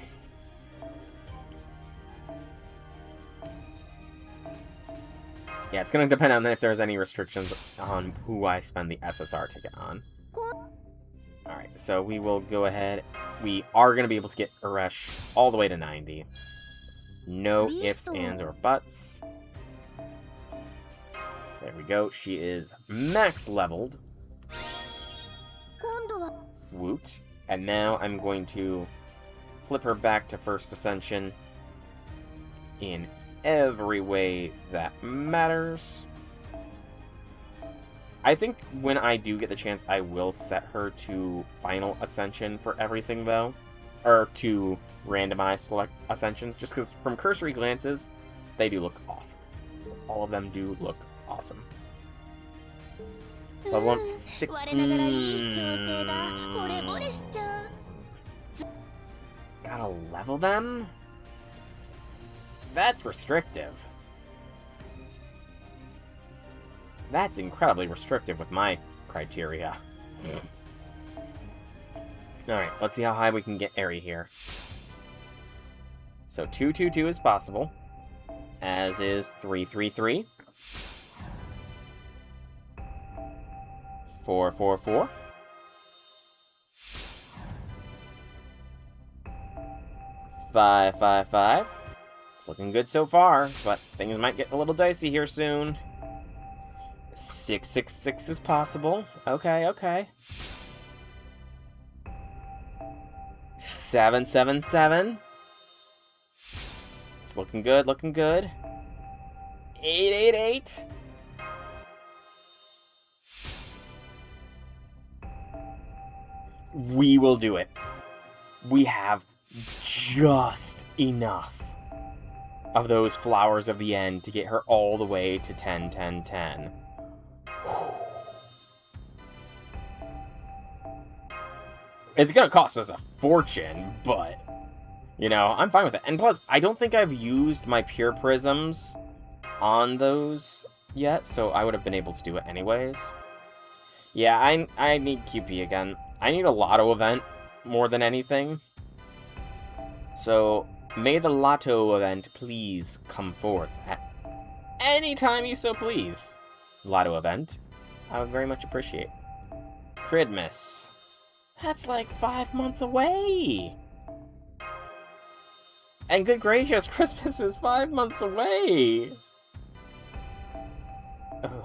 Yeah, it's going to depend on if there's any restrictions on who I spend the SSR ticket on. Alright, so we will go ahead. We are going to be able to get Arash all the way to 90. No ifs, ands, or buts. There we go. She is max leveled. Woot. And now I'm going to flip her back to first ascension in every way that matters. I think when I do get the chance, I will set her to final ascension for everything, though. Or to randomize select ascensions, just because from cursory glances, they do look awesome. All of them do look awesome. Level up 6. Gotta level them? That's restrictive. That's incredibly restrictive with my criteria. Alright, let's see how high we can get Eri here. So 222 is possible, as is 333. 444. 555. It's looking good so far, but things might get a little dicey here soon. 666 is possible. Okay, okay. 777. It's looking good, looking good. 888. We will do it. We have just enough of those flowers of the end to get her all the way to 10, 10, 10. It's gonna cost us a fortune, but, you know, I'm fine with it. And plus, I don't think I've used my pure prisms on those yet, so I would have been able to do it anyways. Yeah, I need QP again. I need a lotto event more than anything. So, may the lotto event please come forth at any time you so please. Lotto event, I would very much appreciate. Cridmas. That's like 5 months away! And good gracious, Christmas is 5 months away! Ugh.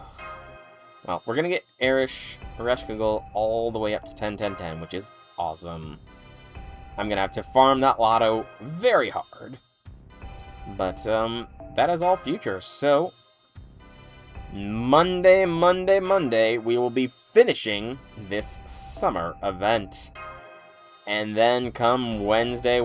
Well, we're gonna get Ereshkigal all the way up to 10, 10, 10, which is awesome. I'm gonna have to farm that lotto very hard. But, that is all future, so... Monday, we will be finishing this summer event. And then come Wednesday,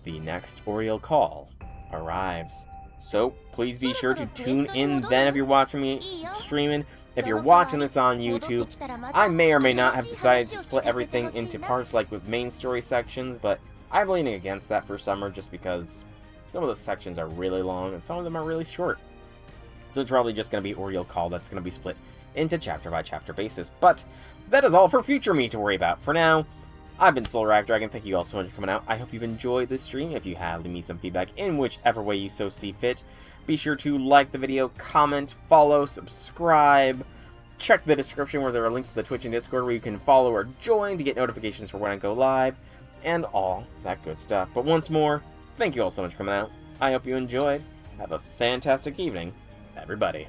the next Oriole Call arrives. So, please be sure to tune in then if you're watching me streaming. If you're watching this on YouTube, I may or may not have decided to split everything into parts like with main story sections, but I'm leaning against that for summer just because some of the sections are really long and some of them are really short. So it's probably just going to be Oriole Call that's going to be split into chapter-by-chapter basis. But that is all for future me to worry about. For now, I've been SoulRackDragon. Thank you all so much for coming out. I hope you've enjoyed this stream. If you have, leave me some feedback in whichever way you so see fit. Be sure to like the video, comment, follow, subscribe. Check the description where there are links to the Twitch and Discord where you can follow or join to get notifications for when I go live. And all that good stuff. But once more, thank you all so much for coming out. I hope you enjoyed. Have a fantastic evening, everybody.